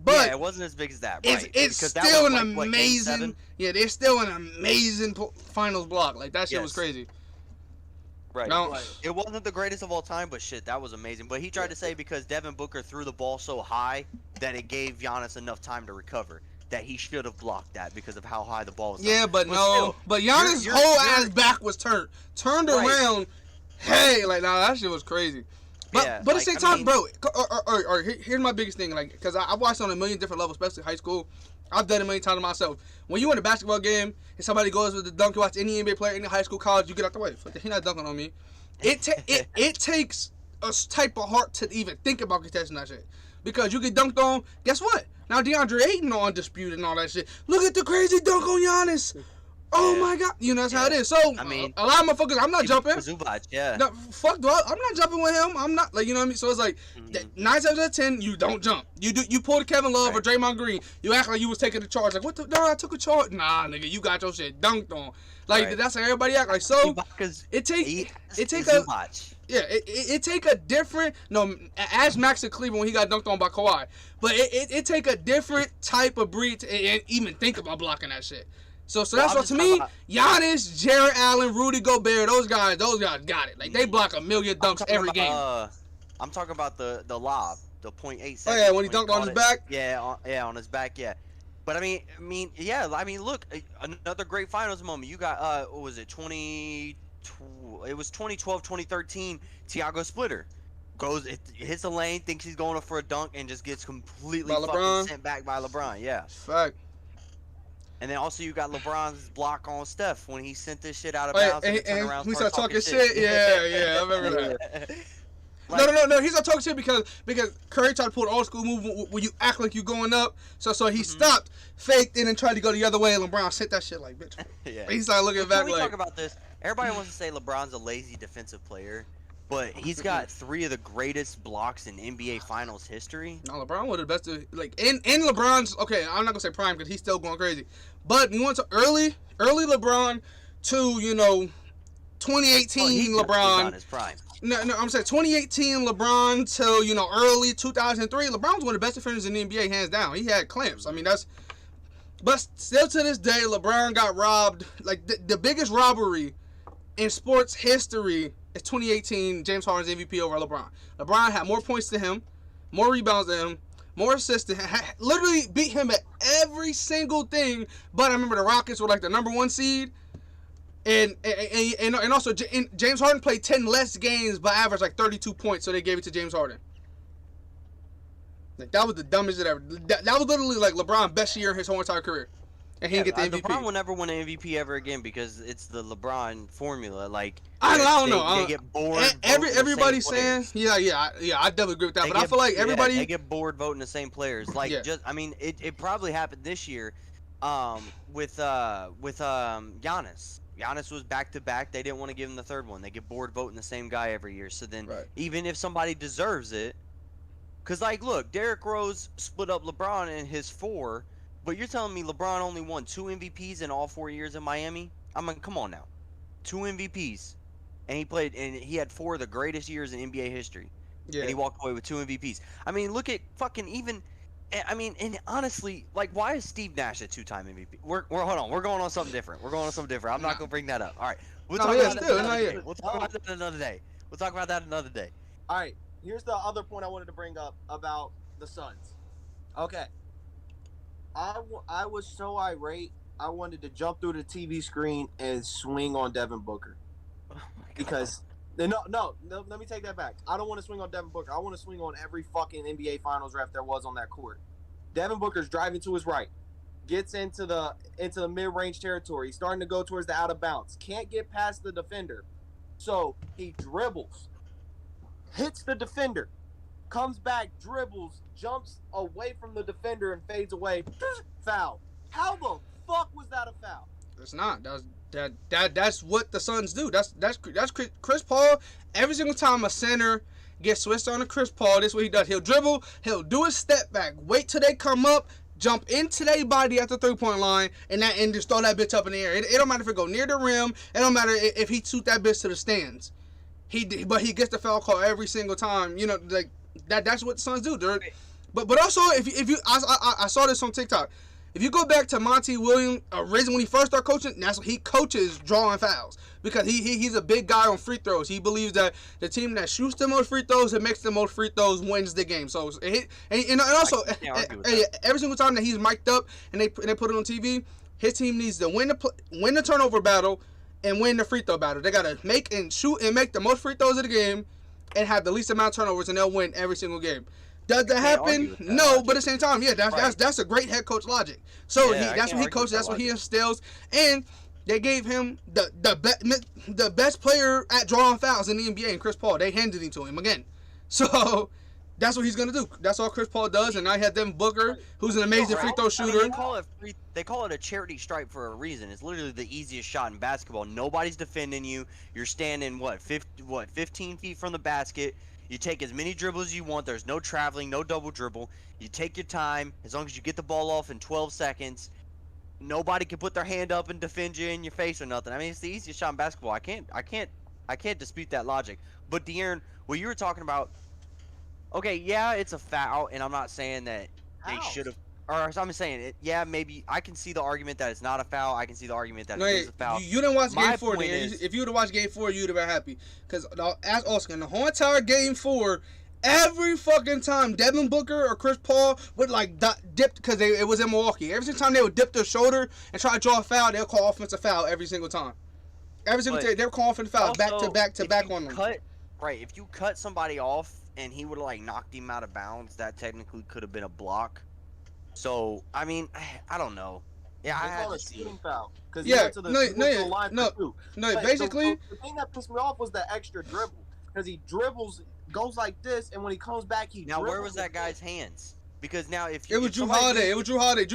but
yeah, it wasn't as big as that. Right?
It's still an amazing. Yeah, there's still an amazing finals block. Like that shit was crazy.
Right.
No.
It wasn't the greatest of all time, but shit, that was amazing. But he tried to say because Devin Booker threw the ball so high that it gave Giannis enough time to recover, that he should have blocked that because of how high the ball was.
Yeah, but no. But Giannis' whole ass back was turned around. Hey, like, nah, that shit was crazy. But
yeah,
at the same time, bro, here's my biggest thing, like, because I watched on a million different levels, especially high school. I've done it a million times myself. When you in a basketball game and somebody goes with the dunk, you watch any NBA player, any high school, college, you get out the way. He's not dunking on me. It takes a type of heart to even think about contesting that shit. Because you get dunked on, guess what? Now DeAndre Ayton on Undisputed and all that shit. Look at the crazy dunk on Giannis. Oh my God, you know that's how it is. So
I mean,
a lot of motherfuckers, I'm not jumping.
Zubac, yeah.
No, fuck, dog. I'm not jumping with him. I'm not, like, you know what I mean. So it's like 9 times out of 10, you don't jump. You pull the Kevin Love or Draymond Green. You act like you was taking the charge. Like, what the? No, I took a charge. Nah, nigga, you got your shit dunked on. Like that's how everybody act. Like so, it take a different. No, ask Max in Cleveland when he got dunked on by Kawhi. But it take a different type of breed to even think about blocking that shit. So that's what to me, Giannis, Jared Allen, Rudy Gobert, those guys got it. Like they block a million dunks every game.
I'm talking about the lob, the 0.8 seconds.
Oh yeah, when he dunked on his back.
Yeah, on his back. Yeah, but I mean, look, another great finals moment. You got what was it, 2012, 2013, Thiago Splitter. Hits the lane, thinks he's going for a dunk, and just gets completely fucking sent back by LeBron. Yeah.
Fact.
And then also you got LeBron's block on Steph when he sent this shit out of bounds and turned around.
We started talking shit. Yeah, I remember that. No. He started talking shit because Curry tried to pull the old school move where you act like you going up. So he stopped, faked, and then tried to go the other way, and LeBron sent that shit like, bitch.
Yeah.
He started looking back
like.
When
we talk about this, everybody wants to say LeBron's a lazy defensive player. But he's got 3 of the greatest blocks in NBA Finals history.
No, LeBron was the best. Like in LeBron's. Okay, I'm not gonna say prime because he's still going crazy. But you want to early LeBron to 2018 LeBron.
His prime.
No, I'm saying 2018 LeBron till early 2003. LeBron was one of the best defenders in the NBA, hands down. He had clamps. I mean that's. But still to this day, LeBron got robbed. Like the biggest robbery in sports history. It's 2018 James Harden's MVP over LeBron. LeBron had more points than him, more rebounds than him, more assists than him, literally beat him at every single thing. But I remember the Rockets were like the number 1 seed. And also James Harden played 10 less games but averaged like 32 points, so they gave it to James Harden. Like that was the dumbest shit ever. That was literally like LeBron's best year in his whole entire career. And he didn't get the MVP.
LeBron will never win an MVP ever again because it's the LeBron formula. Like
I don't know.
They get bored.
Everybody's saying, I definitely agree with that. But I feel like everybody
they get bored voting the same players. Like it probably happened this year, with Giannis. Giannis was back to back. They didn't want to give him the third one. They get bored voting the same guy every year. So then even if somebody deserves it, because like look, Derrick Rose split up LeBron in his 4. But you're telling me LeBron only won 2 MVPs in all 4 years in Miami? I mean, come on now. 2 MVPs. And he had 4 of the greatest years in NBA history. Yeah. And he walked away with 2 MVPs. I mean, look at and honestly, like, why is Steve Nash a 2-time MVP? Hold on. We're going on something different. I'm not going to bring that up. All right. We'll talk about that another day.
All right. Here's the other point I wanted to bring up about the Suns. Okay. I was so irate, I wanted to jump through the TV screen and swing on Devin Booker.
Oh my God.
Because, no, let me take that back. I don't want to swing on Devin Booker. I want to swing on every fucking NBA Finals ref there was on that court. Devin Booker's driving to his right. Gets into the mid-range territory. He's starting to go towards the out of bounds. Can't get past the defender. So, he dribbles. Hits the defender. Comes back, dribbles, jumps away from the defender and fades away. Foul. How the fuck was that a foul?
It's not. That's what the Suns do. That's Chris Paul. Every single time a center gets switched on to Chris Paul, this is what he does. He'll dribble, he'll do a step back, wait till they come up, jump into their body at the 3-point line and just throw that bitch up in the air. It don't matter if it go near the rim. It don't matter if he shoot that bitch to the stands. But he gets the foul call every single time. You know, like that's what the Suns do. But also if you I saw this on TikTok. If you go back to Monty Williams, originally when he first started coaching, that's what he coaches drawing fouls because he's a big guy on free throws. He believes that the team that shoots the most free throws and makes the most free throws wins the game. So and also every single time that he's mic'd up and they put it on TV, his team needs to win the turnover battle and win the free throw battle. They gotta make and shoot and make the most free throws of the game and have the least amount of turnovers, and they'll win every single game. Does that happen? No, but at the same time, yeah, that's a great head coach logic. So that's what he coaches. That's what he instills. And they gave him the best player at drawing fouls in the NBA, and Chris Paul. They handed him to him again. So that's what he's gonna do. That's all Chris Paul does. And now you have Devin Booker, who's an amazing free throw shooter.
I mean, they call it a charity stripe for a reason. It's literally the easiest shot in basketball. Nobody's defending you. You're standing 15 feet from the basket. You take as many dribbles as you want. There's no traveling, no double dribble. You take your time. As long as you get the ball off in 12 seconds, nobody can put their hand up and defend you in your face or nothing. I mean, it's the easiest shot in basketball. I can't dispute that logic. But De'Aaron, what you were talking about, okay, yeah, it's a foul, and I'm not saying that they should have. Or I'm saying, yeah, maybe I can see the argument that it's not a foul. I can see the argument that it is a foul.
You didn't watch Game 4, Dan. If you would have watched Game 4, you would have been happy. Because, as Oscar, in the whole entire Game 4, every fucking time Devin Booker or Chris Paul would, dip, because it was in Milwaukee. Every single time they would dip their shoulder and try to draw a foul, they'll call offensive foul every single time. Every single time, they'll call offensive foul back to back on them.
Right, if you cut somebody off and he would have, knocked him out of bounds, that technically could have been a block. So, I mean, I don't know. Yeah, I had to see.
Foul,
basically.
The thing that pissed me off was the extra dribble. Because he goes like this, and when he comes back,
Now, where was that guy's hands? Because now if
it was Drew Holiday. Drew Holiday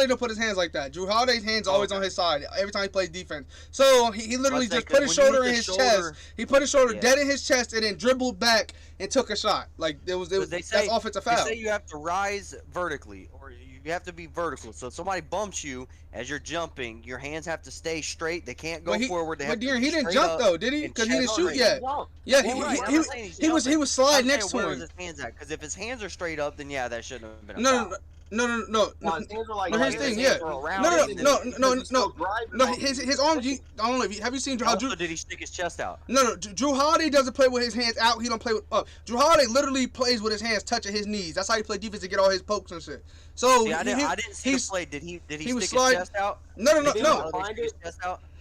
don't put his hands like that. Drew Holiday's hands always on his side every time he plays defense. So he literally just put his shoulder in his chest. He put his shoulder dead in his chest and then dribbled back and took a shot. That's offensive foul.
They say you have to rise vertically, or you have to be vertical. So if somebody bumps you as you're jumping, your hands have to stay straight. They can't go forward.
But De'Aaron, he didn't jump though, did he? Because he didn't shoot yet. Yeah, he was sliding next to him.
Where was his hands at? Because if his hands are straight up, then yeah, that shouldn't have been a
foul. No. Here's the thing, yeah. No. His arms. I don't know. Have you seen how Drew?
Did he stick his chest out?
No. Drew Holiday doesn't play with his hands out. He don't play with up. Drew Holiday literally plays with his hands touching his knees. That's how he plays defense to get all his pokes and shit. So
I didn't see him play. Did he stick his chest out?
No.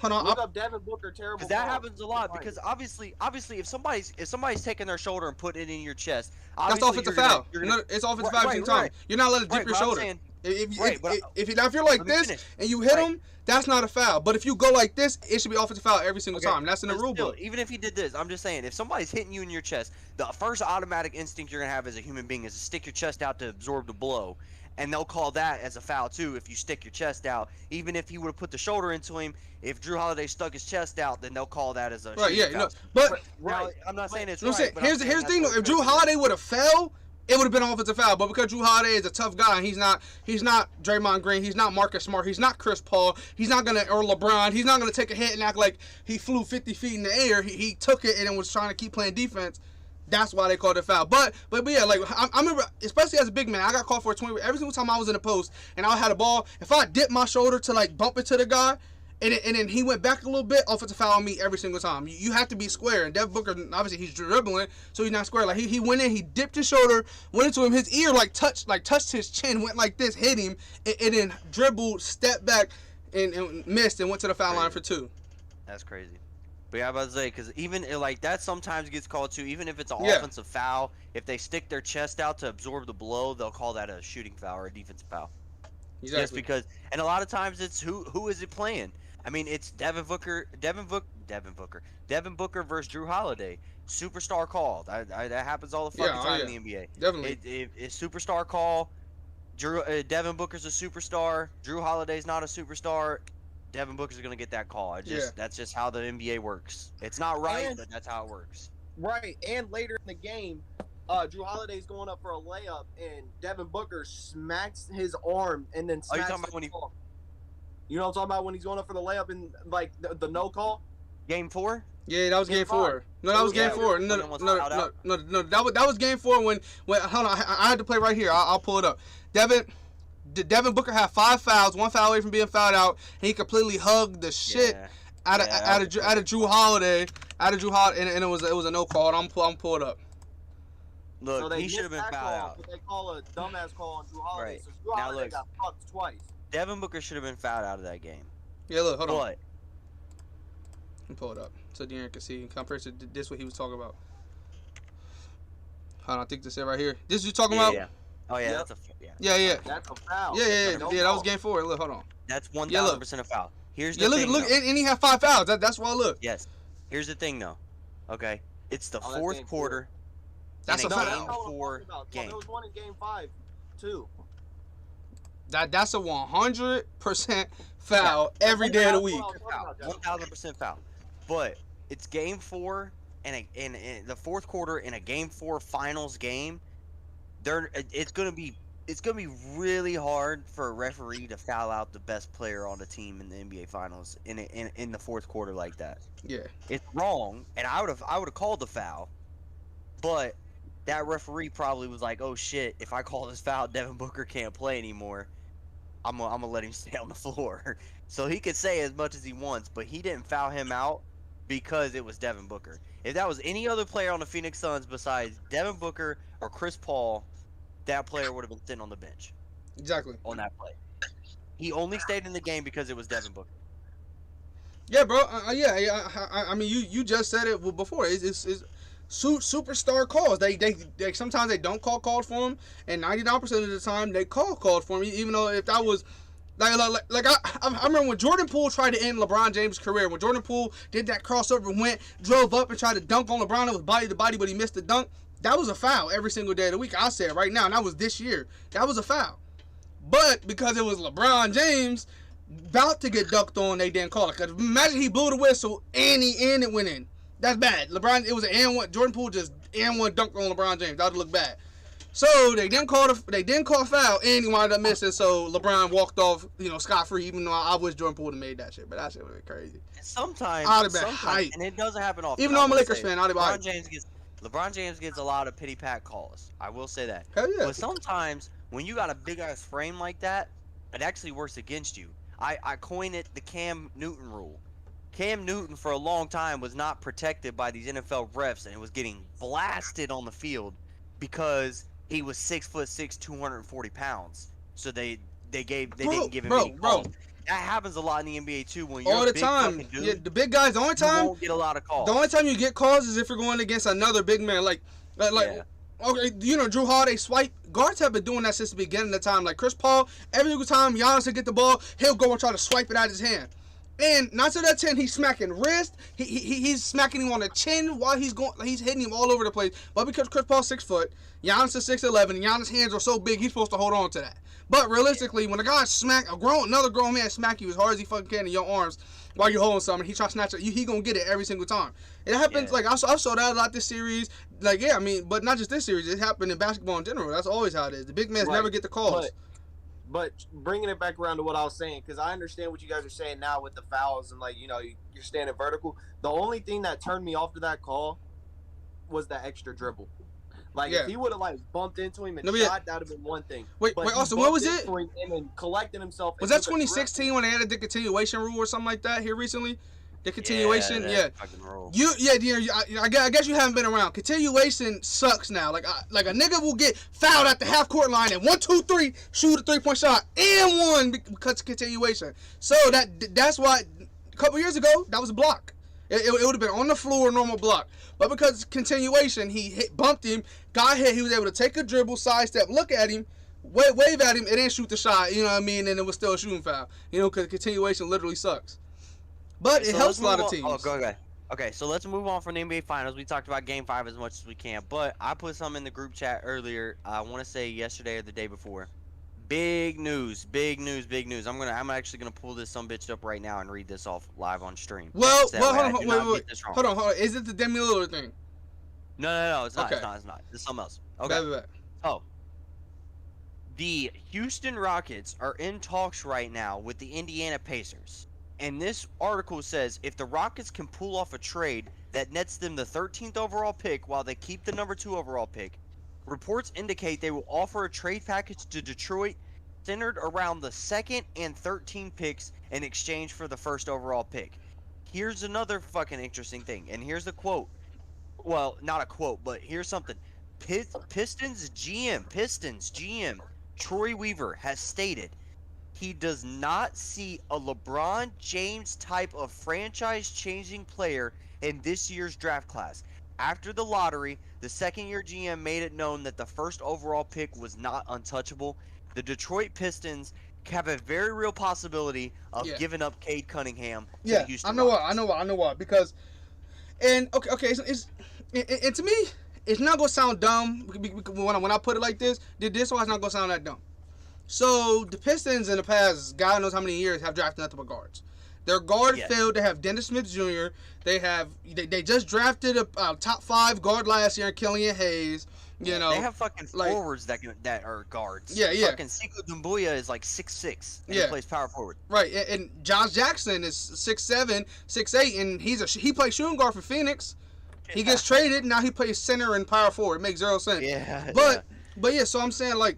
Hold on. Look up Devin Booker terrible.
Because that happens a lot. Because obviously, if somebody's taking their shoulder and putting it in your chest,
that's offensive foul. It's offensive foul every time. You're not allowed to dip your shoulder. If you're like this and you hit him, that's not a foul. But if you go like this, it should be offensive foul every single time. That's in the rule book.
Even if he did this, I'm just saying, if somebody's hitting you in your chest, the first automatic instinct you're gonna have as a human being is to stick your chest out to absorb the blow. And they'll call that as a foul too if you stick your chest out. Even if he would have put the shoulder into him, if Drew Holiday stuck his chest out, then they'll call that as a foul.
But
now, I'm not saying it's right.
Here's the thing though. If Drew Holiday would have fell, it would have been offensive foul. But because Drew Holiday is a tough guy, and he's not Draymond Green, he's not Marcus Smart, he's not Chris Paul, or LeBron, he's not gonna take a hit and act like he flew 50 feet in the air. He took it and then was trying to keep playing defense. That's why they called it foul. But yeah, I remember, especially as a big man, I got called for a 20 every single time I was in the post and I had a ball. If I dipped my shoulder to bump it to the guy, and then he went back a little bit, offensive foul on me every single time. You have to be square. And Devin Booker, obviously he's dribbling, so he's not square. He went in, he dipped his shoulder, went into him, his ear touched his chin, went like this, hit him, and then dribbled, stepped back, and missed and went to the foul line for 2.
That's crazy. But yeah, I was about to say, because even that sometimes gets called too. Even if it's an offensive foul, if they stick their chest out to absorb the blow, they'll call that a shooting foul or a defensive foul.
Exactly.
Just because, and a lot of times it's who is it playing? I mean, it's Devin Booker versus Drew Holiday. Superstar call. That happens all the fucking time in the NBA.
Definitely.
It's superstar call. Devin Booker's a superstar. Drew Holiday's not a superstar. Devin Booker's gonna get that call. That's just how the NBA works. It's not right, but that's how it works.
Right, and later in the game, Drew Holiday's going up for a layup, and Devin Booker smacks his arm and then
Are you
smacks
talking about when he
You know what I'm talking about when he's going up for the layup and like the no call?
game 4?
Yeah, that was game 4. No, that was game 4. No, that was game 4 when hold on, I had to play right here. I'll pull it up. Devin Booker had 5 fouls, 1 foul away from being fouled out, and he completely hugged the shit out of Drew Holiday, and it was a no call. I'm pull it up.
Look,
so
he should have been fouled out.
But they call a dumbass call on Drew Holiday.
Right.
So Drew Holiday got fucked twice.
Devin Booker should have been fouled out of that game.
Yeah, look, hold on.
But
Let me pull it up so De'Aaron can see. Compared to this, what he was talking about. Hold on, I think this is right here. This you talking about?
Yeah. Oh yeah,
Yep.
that's a
Yeah.
That's a foul.
Yeah. That was game 4. Look, hold on.
That's 1000% a foul. Here's the
look,
thing.
Look, and he had 5 fouls. That's why I look.
Yes. Here's the thing, though. Okay, it's the
that's
fourth
game
quarter.
That's
in
a
a
foul.
game 4 game.
There was one in game 5, too.
That's a 100% foul every day of the week.
1000% foul. But it's game 4 and in the fourth quarter in a game 4 finals game. It's gonna be really hard for a referee to foul out the best player on the team in the NBA Finals in the fourth quarter like that.
Yeah,
it's wrong, and I would have called the foul, but that referee probably was like, "Oh shit! If I call this foul, Devin Booker can't play anymore. I'm gonna let him stay on the floor." So he could say as much as he wants, but he didn't foul him out because it was Devin Booker. If that was any other player on the Phoenix Suns besides Devin Booker or Chris Paul, that player would have been sitting on the bench.
Exactly.
On that play. He only stayed in the game because it was Devin Booker.
Yeah, bro. I mean, you just said it before. It's superstar calls. They sometimes they don't called for him, and 99% of the time they called for him. Even though if that was I remember when Jordan Poole tried to end LeBron James' career. When Jordan Poole did that crossover, drove up and tried to dunk on LeBron. It was body to body, but he missed the dunk. That was a foul every single day of the week. I'll say it right now, and that was this year. That was a foul. But because it was LeBron James about to get dunked on, they didn't call it. Because imagine he blew the whistle and it went in. That's bad. LeBron, it was an and one. Jordan Poole just and one dunked on LeBron James. That would look bad. So they didn't call a foul, and he wound up missing. So LeBron walked off, scot free. Even though I wish Jordan Poole would have made that shit, but that shit would have been crazy.
Sometimes
I'd have been hyped,
and it doesn't happen often.
Even though I'm a Lakers fan, I'd have been hyped.
LeBron James gets a lot of pity pat calls. I will say that.
Hell yeah.
But sometimes when you got a big ass frame like that, it actually works against you. I coined it the Cam Newton rule. Cam Newton for a long time was not protected by these NFL refs, and it was getting blasted on the field because he was 6'6", 240 pounds. So they didn't give him any calls. That happens a lot in the NBA too. When you're
all the
big
time,
dude,
the big guys. The only time
you won't get a lot of calls.
The only time you get calls is if you're going against another big man, okay, Drew Holiday swipe. Guards have been doing that since the beginning of the time. Like Chris Paul, every single time Giannis will get the ball, he'll go and try to swipe it out of his hand. And not to that 10, he's smacking wrist. He's smacking him on the chin while he's hitting him all over the place. But because Chris Paul's 6 foot, Giannis is 6'11", and Giannis' hands are so big, he's supposed to hold on to that. But realistically, when a guy another grown man smack you as hard as he fucking can in your arms while you're holding something, he tries to snatch it, he gonna get it every single time. It happens, I saw that a lot this series. But not just this series. It happened in basketball in general. That's always how it is. The big men never get the calls.
But bringing it back around to what I was saying, because I understand what you guys are saying now with the fouls and you're standing vertical. The only thing that turned me off to that call was the extra dribble. If he would have bumped into him and shot, that would have been one thing.
Wait, Austin, what was it?
And then collecting himself.
Was that 2016 when they added the continuation rule or something like that here recently? The continuation,
yeah.
I guess you haven't been around. Continuation sucks now. Like a nigga will get fouled at the half court line and 1, 2, 3 shoot a 3-point shot and one because of continuation. So that's why a couple years ago that was a block. It would have been on the floor, normal block. But because continuation, bumped him, got hit. He was able to take a dribble, sidestep, look at him, wave at him, and then shoot the shot. You know what I mean? And it was still a shooting foul. Because continuation literally sucks. But it helps a lot of teams.
Oh, go ahead. Okay, so let's move on from the NBA Finals. We talked about Game 5 as much as we can, but I put some in the group chat earlier. I want to say yesterday or the day before. Big news. I'm actually gonna pull this bitch up right now and read this off live on stream.
Hold on. Is it the Demi Lillard thing?
No, it's not.
Okay.
It's not. It's something else. Okay.
Bet.
Oh. The Houston Rockets are in talks right now with the Indiana Pacers. And this article says if the Rockets can pull off a trade that nets them the 13th overall pick while they keep the number 2 overall pick, reports indicate they will offer a trade package to Detroit centered around the 2nd and 13 picks in exchange for the 1st overall pick. Here's another fucking interesting thing, and here's the quote. Well, not a quote, but here's something. Pistons GM Troy Weaver has stated he does not see a LeBron James type of franchise-changing player in this year's draft class. After the lottery, the second-year GM made it known that the 1st overall pick was not untouchable. The Detroit Pistons have a very real possibility of giving up Cade Cunningham to the Houston Rockets.
I know why. Because, and okay, and to me, it's not gonna sound dumb when I put it like this. This why it's not gonna sound that dumb. So the Pistons in the past, God knows how many years, have drafted nothing but guards. Their guard field. They have Dennis Smith Jr. They just drafted a top 5 guard last year, Killian Hayes. You know,
they have fucking forwards that are guards.
Yeah.
Fucking Sekou Doumbouya is like 6'6", and he plays power forward.
Right, and Josh Jackson is 6'7", 6'8", and he plays shooting guard for Phoenix. He gets traded, now he plays center and power forward. It makes 0 sense.
Yeah.
But so I'm saying, like,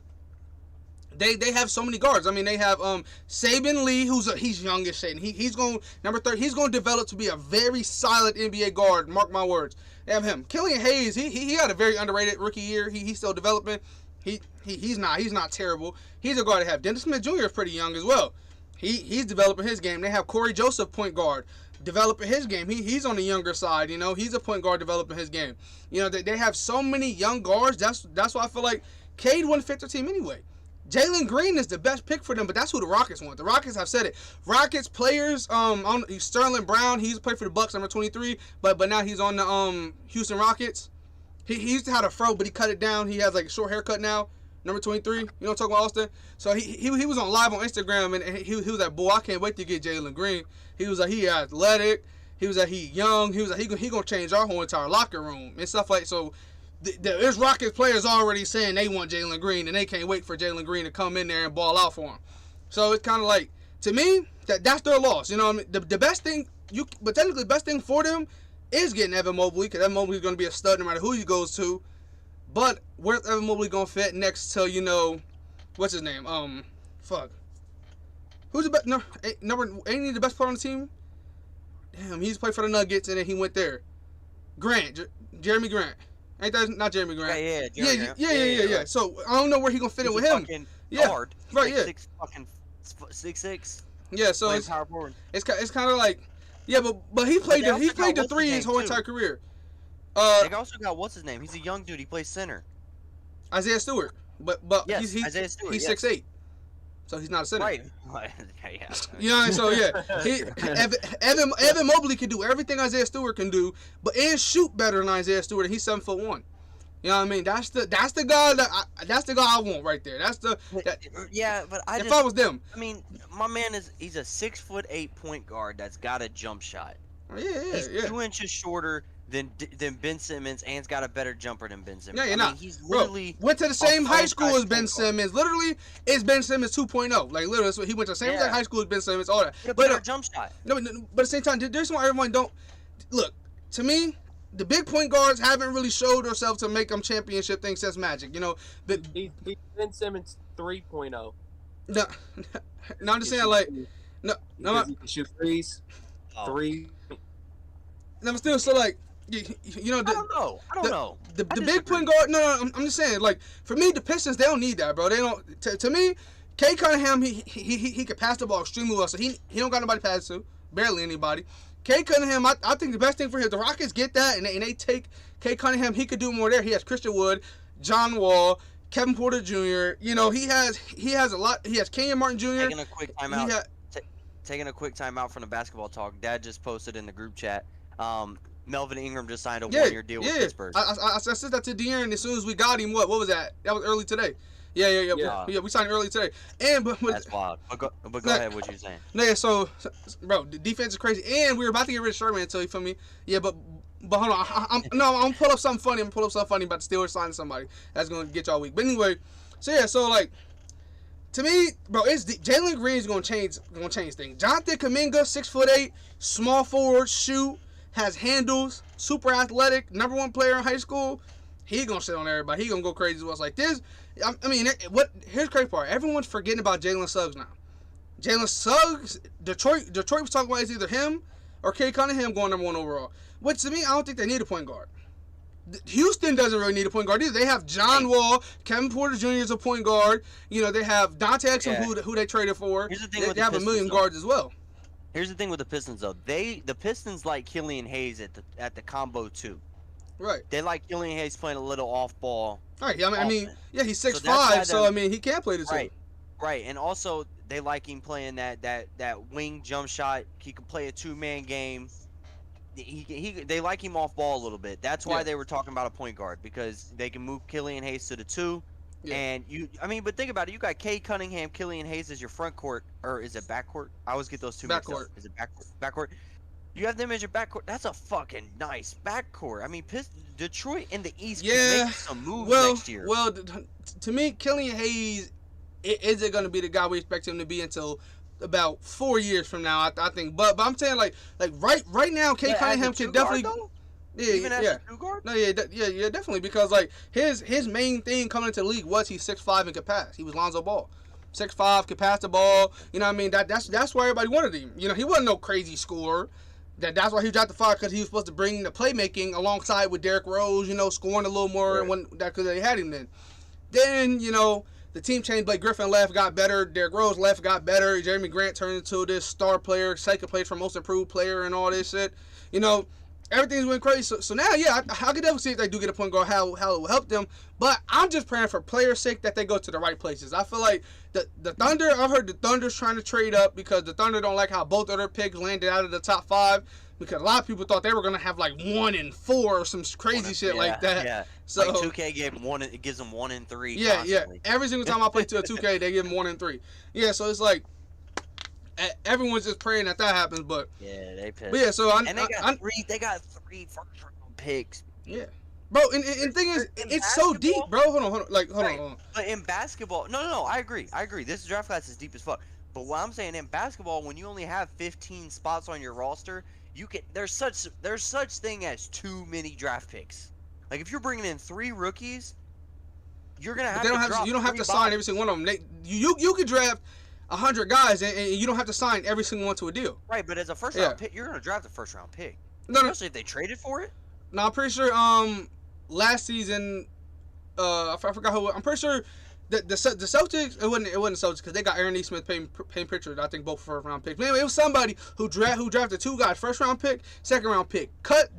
they have so many guards. I mean, they have Saban Lee, he's young as shit, and he's going number 30. He's going to develop to be a very solid NBA guard. Mark my words. They have him. Killian Hayes, he had a very underrated rookie year. He's still developing. He's not terrible. He's a guard to have. Dennis Smith Jr. is pretty young as well. He's developing his game. They have Corey Joseph, point guard, developing his game. He's on the younger side. You know, he's a point guard developing his game. You know, they have so many young guards. That's why I feel like Cade wouldn't fit their team anyway. Jalen Green is the best pick for them, but that's who the Rockets want. The Rockets have said it. Rockets players, Sterling Brown, he used to play for the Bucks, number 23, but now he's on the Houston Rockets. He used to have a fro, but he cut it down. He has like a short haircut now, number 23. You know what I'm talking about, Austin? So he was on live on Instagram, and he was like, boy, I can't wait to get Jalen Green. He was like, he athletic. He was like, he young. He was like, he gonna change our whole entire locker room and stuff like so. There's Rockets players already saying they want Jalen Green, and they can't wait for Jalen Green to come in there and ball out for them. So it's kind of like, to me, that's their loss. You know what I mean? The best thing, but technically the best thing for them is getting Evan Mobley, because Evan Mobley is going to be a stud no matter who he goes to. But where's Evan Mobley going to fit next to, you know, what's his name? Who's the best? No, ain't he the best player on the team? Damn, he's played for the Nuggets, and then he went there. Jeremy Grant. Ain't that not Jeremy Grant? Yeah. So I don't know where he gonna fit in with him.
Guard.
Right.
Like 6'6".
Yeah. So it's kind of like, but he played the three his whole entire career.
They also got what's his name? He's a young dude. He plays center.
Isaiah Stewart. But
yes, Isaiah Stewart.
He's 6'8". So he's not a center.
Right.
Yeah. You know what I mean? So Evan Mobley can do everything Isaiah Stewart can do, and shoot better than Isaiah Stewart. And he's 7'1". You know what I mean? That's the guy that's the guy I want right there. If I was them.
I mean, my man he's a 6'8" point guard that's got a jump shot.
He's
2 inches shorter than Ben Simmons, and he's got a better jumper than Ben Simmons.
Yeah, you're not.
He's literally
went to the same high school as Ben Simmons. Literally, it's Ben Simmons 2.0. Like literally, that's what he went to the same exact high school as Ben Simmons. All that.
But jump shot.
No, but at the same time, there's why everyone don't look. To me, the big point guards haven't really showed themselves to make them championship things since Magic. You know, but
he's Ben Simmons 3.0.
No, I'm just saying like no.
He can shoot threes. No,
I'm still so like. You know,
I don't know.
The big point guard. No, I'm just saying. Like for me, the Pistons they don't need that, bro. They don't. To me, Cade Cunningham he could pass the ball extremely well. So he don't got nobody to pass to, barely anybody. Cade Cunningham, I think the best thing for him, the Rockets get that and they take Cade Cunningham. He could do more there. He has Christian Wood, John Wall, Kevin Porter Jr. You know he has a lot. He has Kenyon Martin Jr.
Taking a quick timeout. Taking a quick timeout from the basketball talk. Dad just posted in the group chat. Melvin Ingram just signed a 1-year deal with Pittsburgh.
I said that to De'Aaron as soon as we got him. What was that? That was early today. Yeah. We signed early today. But
that's wild. But go ahead. What you saying?
Yeah. So, bro, the defense is crazy, and we were about to get rid of Sherman until you feel me. Yeah, but But hold on, I'm gonna pull up something funny. I'm gonna pull up something funny about the Steelers signing somebody that's gonna get y'all weak. But anyway, so like to me, bro, it's Jalen Green's gonna change things. Jonathan Kuminga, 6'8", small forward, shoot, has handles, super athletic, #1 player in high school. He gonna sit on everybody. He gonna go crazy. What's like this? I mean, here's the crazy part. Everyone's forgetting about Jalen Suggs now. Jalen Suggs, Detroit was talking about it's either him or Kay Cunningham going #1 overall. Which to me, I don't think they need a point guard. Houston doesn't really need a point guard either. They have John Wall, Kevin Porter Jr. is a point guard. You know, they have Dante Exum, who they traded for.
Here's the thing
they have a million guards as well.
Here's the thing with the Pistons though. The Pistons like Killian Hayes at the combo too.
Right.
They like Killian Hayes playing a little off ball.
Right. I mean, yeah, he's 6'5", so I mean, he can play the two.
Right, and also they like him playing that wing jump shot. He can play a 2-man game. They like him off ball a little bit. That's why they were talking about a point guard, because they can move Killian Hayes to the 2. Yeah. And but think about it. You got Kay Cunningham, Killian Hayes as your front court, or is it backcourt? I always get those two mixed up. Is it backcourt? You have them as your backcourt. That's a fucking nice backcourt. I mean, Detroit in the East can make some moves next year.
Well, to me, Killian Hayes isn't going to be the guy we expect him to be until about 4 years from now, I think. But I'm saying like right now, Kay Cunningham can definitely.
Even as a two guard?
No, yeah, definitely, because like his main thing coming into the league was he's 6'5" and could pass. He was Lonzo Ball. 6'5", could pass the ball. You know what I mean? That's why everybody wanted him. You know, he wasn't no crazy scorer. That's why he dropped the 5, because he was supposed to bring the playmaking alongside with Derrick Rose, you know, scoring a little more because they had him then. Then, you know, the team changed. Blake Griffin left, got better. Derrick Rose left, got better. Jeremy Grant turned into this star player, second place for most improved player and all this shit. You know, everything's went crazy. So now, yeah, I could definitely see if they do get a point guard, how it will help them. But I'm just praying for players' sake that they go to the right places. I feel like the Thunder, I've heard the Thunder's trying to trade up because the Thunder don't like how both of their picks landed out of the top 5. Because a lot of people thought they were gonna have like 1 and 4 or some crazy shit like that.
Yeah.
So
like 2K gives them 1 and 3.
Yeah,
constantly.
yeah. Every single time I play to a 2K, they give them 1 and 3. Yeah, so it's like everyone's just praying that happens. But
yeah, they pissed.
But yeah, so
they got three first-round picks.
Yeah. Bro, and the thing is, it's so deep, bro. Hold on.
But in basketball, no, I agree. This draft class is deep as fuck. But what I'm saying, in basketball, when you only have 15 spots on your roster, there's such thing as too many draft picks. Like if you're bringing in 3 rookies, you're gonna have
you don't have to sign every single one of them. You could draft 100 guys and you don't have to sign every single one to a deal.
Right, but as a first round pick, you're gonna draft a first round pick. Especially if they traded for it.
No, I'm pretty sure. Last season, I forgot who. I'm pretty sure the Celtics. It wasn't the Celtics because they got Aaron Nesmith, Payne Pritchard. I think both first round picks. But anyway, it was somebody who drafted 2 guys, first round pick, second round pick.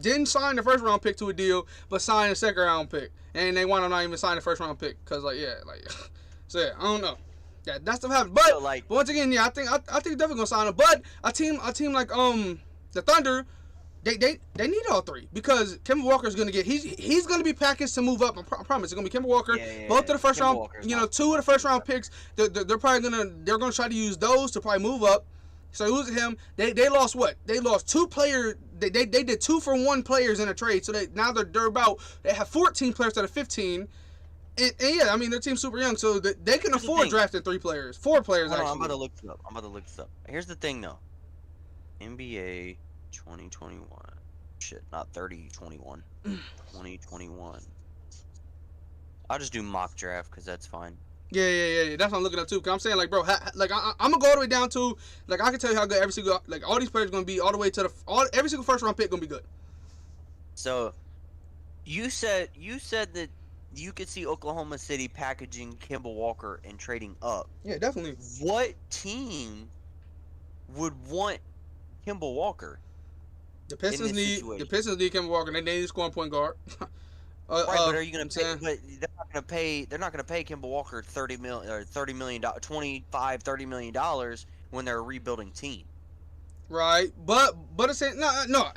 Didn't sign the first round pick to a deal, but signed a second round pick, and they wound up not even signing the first round pick because so yeah, I don't know. Yeah, that stuff happens. But, but once again, yeah, I think definitely gonna sign him. But a team like the Thunder. They need all 3 because Kemba Walker's gonna get he's gonna be packaged to move up. I promise it's gonna be Kemba Walker. Both of the first round, you know, 2 of the first round picks. They're probably gonna try to use those to probably move up. So losing him, they lost what? They lost 2 players. They did 2-for-1 players in a trade. So they have 14 players instead of 15. And yeah, I mean their team's super young, so they can afford drafting 4 players actually.
I'm about to look this up. Here's the thing though, NBA. 2021. Shit, not 2021. 2021. I'll just do mock draft because that's fine.
Yeah. That's what I'm looking at too. Cause I'm saying bro, I'm gonna go all the way down to I can tell you how good every single all these players are gonna be all the way to every single first round pick gonna be good.
So, you said that you could see Oklahoma City packaging Kemba Walker and trading up.
Yeah, definitely.
What team would want Kemba Walker?
The Pistons need Kemba Walker. They need a scoring point guard.
Right, but are you going to pay? But they're not going to pay. They're not going to pay Kemba Walker $30 million, $25-30 million when they're a rebuilding team.
Right, but it's no.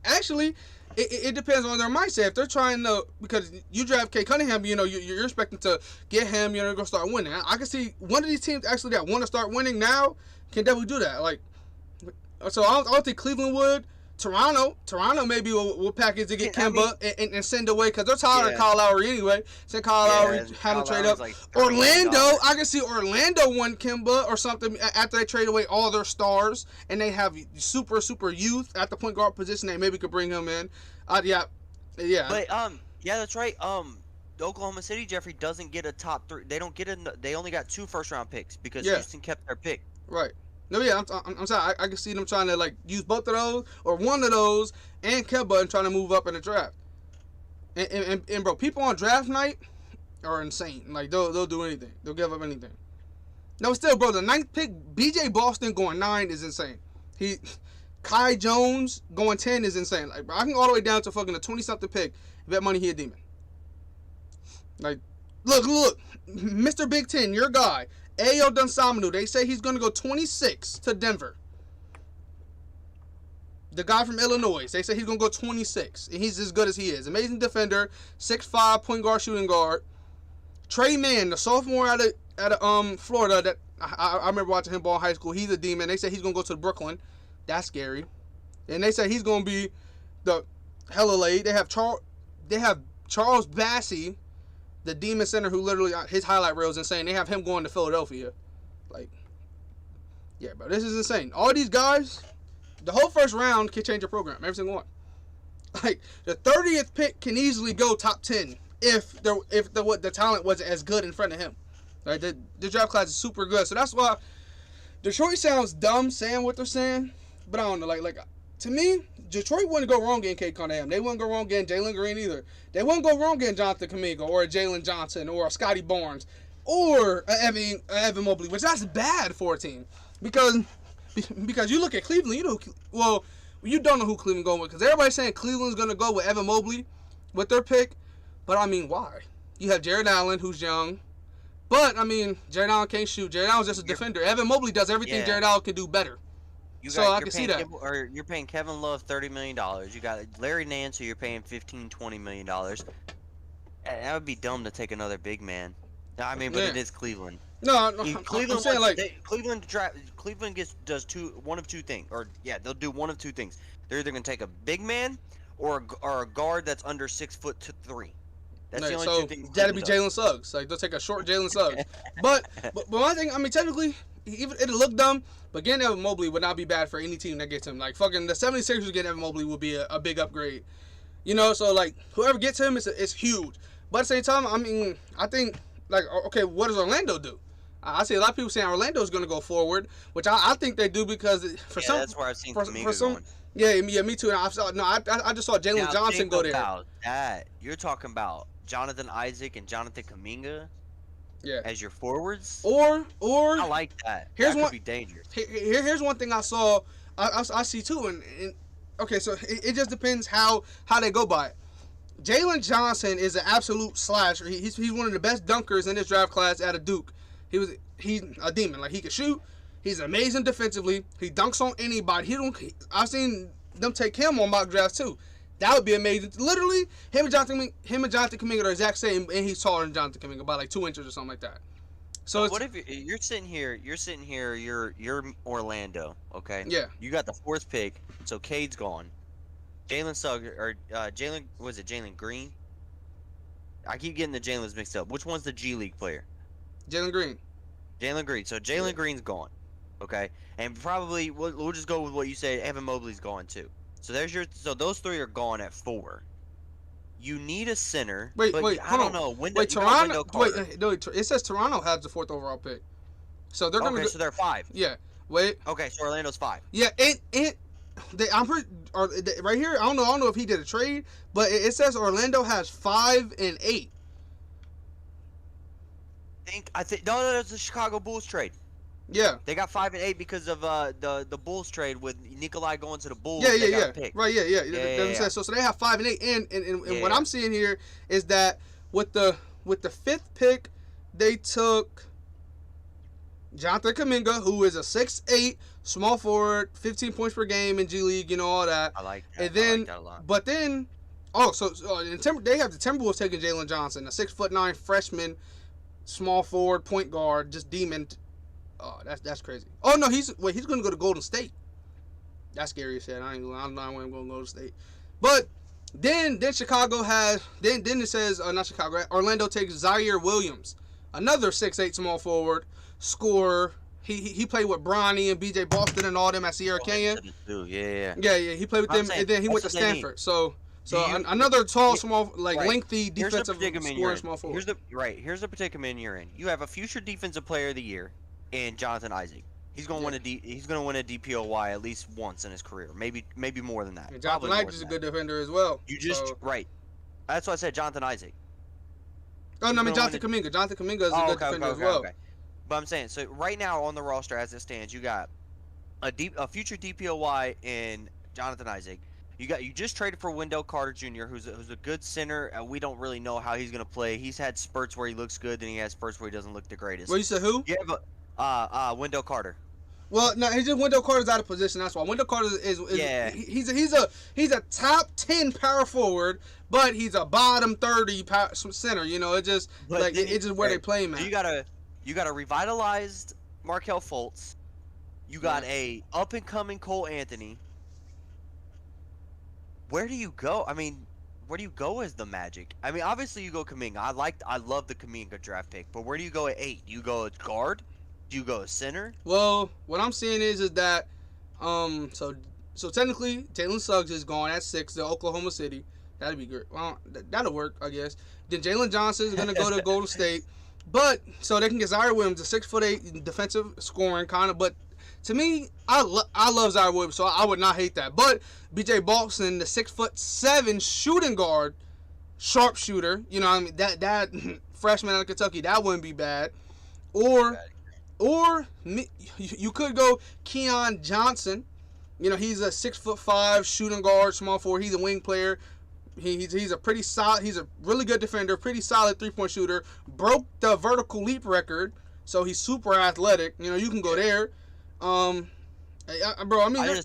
Actually, it depends on their mindset. If they're trying to, because you draft Kay Cunningham, you know you're expecting to get him. You're going to start winning. I can see one of these teams actually that want to start winning now can definitely do that. So I don't think Cleveland would. Toronto maybe will package to get
I mean-
Kemba and send away because they're tired of Kyle Lowry anyway. Send Kyle Lowry, have him trade up.
Like
Orlando, I can see Orlando won Kemba or something after they trade away all their stars and they have super youth at the point guard position. They maybe could bring him in. Yeah.
But yeah, that's right. The Oklahoma City Jeffrey doesn't get a top 3. They don't get They only got 2 first-round picks because Houston kept their pick.
Right. No, yeah, I'm sorry. I can see them trying to like use both of those or one of those and Kemba and trying to move up in the draft. And bro, people on draft night are insane. Like they'll do anything. They'll give up anything. No, still, bro, the 9th pick, BJ Boston going 9 is insane. Kai Jones going 10 is insane. Like, bro, I can go all the way down to fucking a 20-something pick. Bet money he a demon. Like, look, Mr. Big Ten, your guy. Ayo Dunsamanu, they say he's going to go 26 to Denver. The guy from Illinois, they say he's going to go 26. And he's as good as he is. Amazing defender, 6'5", point guard, shooting guard. Trey Mann, the sophomore out of Florida, that I remember watching him ball in high school. He's a demon. They say he's going to go to Brooklyn. That's scary. And they say he's going to be the hella late. They have Charles Bassey, the demon center who literally, his highlight reel is insane. They have him going to Philadelphia. Like, yeah, bro, this is insane. All these guys, the whole first round can change your program. Every single one. Like, the 30th pick can easily go top 10 if the talent wasn't as good in front of him. Right? The draft class is super good. So that's why Detroit sounds dumb saying what they're saying. But I don't know. Like to me, Detroit wouldn't go wrong getting Kate Cunningham. They wouldn't go wrong getting Jalen Green either. They wouldn't go wrong getting Jonathan Kuminga or Jalen Johnson or Scotty Barnes or Evan Mobley, which that's bad for a team because you look at Cleveland, you don't know who Cleveland going with because everybody's saying Cleveland's going to go with Evan Mobley with their pick, but I mean why? You have Jared Allen who's young, but I mean Jared Allen can't shoot. Jared Allen's just a defender. Evan Mobley does everything Jared Allen can do better. I can see that.
You're paying Kevin Love $30 million. You got Larry Nance, who you're paying $15-20 million. That would be dumb to take another big man. I mean, but it is Cleveland.
No,
Cleveland.
I'm saying
Cleveland does one of two things, they'll do one of two things. They're either gonna take a big man or a guard that's under 6'3". That's the only two things.
That'd be Jalen Suggs. Like they'll take a short Jalen Suggs. but one thing, I mean, technically, even it'll look dumb. But getting Evan Mobley would not be bad for any team that gets him. Like, fucking the 76ers getting Evan Mobley would be a big upgrade. You know, so, like, whoever gets him is huge. But at the same time, I mean, I think, like, okay, what does Orlando do? I see a lot of people saying Orlando's going to go forward, which I think they do because
that's where I've seen Kuminga going.
Yeah, me too. And I just saw Jalen Johnson go there.
That. You're talking about Jonathan Isaac and Jonathan Kuminga?
Yeah.
As your forwards?
Or
I like that. That could be dangerous.
Here's one thing I saw. I see too. And okay, so it just depends how they go by it. Jalen Johnson is an absolute slasher. He's one of the best dunkers in this draft class out of Duke. He's a demon. Like he can shoot. He's amazing defensively. He dunks on anybody. I've seen them take him on mock drafts too. That would be amazing. Literally, him and Jonathan Kuminga are the exact same, and he's taller than Jonathan Kuminga by like 2 inches or something like that. So
what if you're sitting here? You're Orlando, okay?
Yeah.
You got the 4th pick, so Cade's gone. Jalen Suggs or Jalen was it Jalen Green? I keep getting the Jalen's mixed up. Which one's the G League player?
Jalen Green.
Jalen Green. So Jalen Green's gone, okay? And probably we'll just go with what you say. Evan Mobley's gone too. So those 3 are gone at 4. You need a center.
Wait,
I don't know.
Toronto. It says Toronto has the 4th overall pick. So they're gonna.
So they're 5.
Yeah. Wait.
Okay, so Orlando's 5.
Yeah, I'm pretty. Right here, I don't know if he did a trade, but it says Orlando has 5 and 8.
I think no, that's the Chicago Bulls trade.
Yeah.
They got 5 and 8 because of the Bulls trade with Nikolai going to the Bulls.
Yeah.
Picked.
Right, yeah. So they have 5 and 8, and what I'm seeing here is that with the 5th pick, they took Jonathan Kuminga, who is a 6'8" small forward, 15 points per game in G League, all that.
I like that.
And then,
I like that a lot.
But then, they have the Timberwolves taking Jalen Johnson, a 6'9" freshman, small forward, point guard, just demon. Oh, that's crazy. Oh no, he's going to go to Golden State. That's scary as shit. I don't know when I'm going to Golden State. But then Chicago has then it says not Chicago. Orlando takes Zaire Williams, another 6'8" small forward, scorer. He played with Bronny and B.J. Boston and all them at Sierra Canyon.
Yeah.
Yeah. He played with them, and then he went to Stanford. So another tall, small, lengthy defensive scorer, small forward.
Here's the predicament you're in. You have a future defensive player of the year in Jonathan Isaac. He's gonna win a DPOY at least once in his career, maybe more than that.
And Jonathan Isaac is a good defender as well.
That's why I said Jonathan Isaac.
Oh no, I mean Jonathan Kuminga. Jonathan Kuminga is a good defender as well. Okay.
But I'm saying, so right now on the roster as it stands, you got a future DPOY in Jonathan Isaac. You just traded for Wendell Carter Jr., who's a good center. We don't really know how he's gonna play. He's had spurts where he looks good, then he has spurts where he doesn't look the greatest.
Well, you said who?
You have Wendell Carter.
Well, no, Wendell Carter's out of position. That's why Wendell Carter is he's a top 10 power forward, but he's a bottom 30 center. You know, it's just where they play him at.
You got a revitalized Markelle Fultz. You got a up and coming Cole Anthony. Where do you go? I mean, where do you go as the Magic? I mean, obviously you go Kuminga. I love the Kuminga draft pick, but where do you go at 8? Do you go at guard? Do you go center?
Well, what I'm seeing is that so technically Jalen Suggs is gone at 6 to Oklahoma City. That'd be great. Well, that'll work, I guess. Then Jalen Johnson is gonna go to Golden State, but so they can get Zaire Williams, a 6'8" defensive scoring kind of. But to me, I love Zaire Williams, so I would not hate that. But B.J. Boston, the 6'7" shooting guard, sharpshooter. You know, what I mean that freshman out of Kentucky, that wouldn't be bad. Or you could go Keon Johnson. You know, he's a 6'5" shooting guard, small forward. He's a wing player. He's a pretty solid. He's a really good defender. Pretty solid 3-point shooter. Broke the vertical leap record, so he's super athletic. You know, you can go there. Bro, I mean,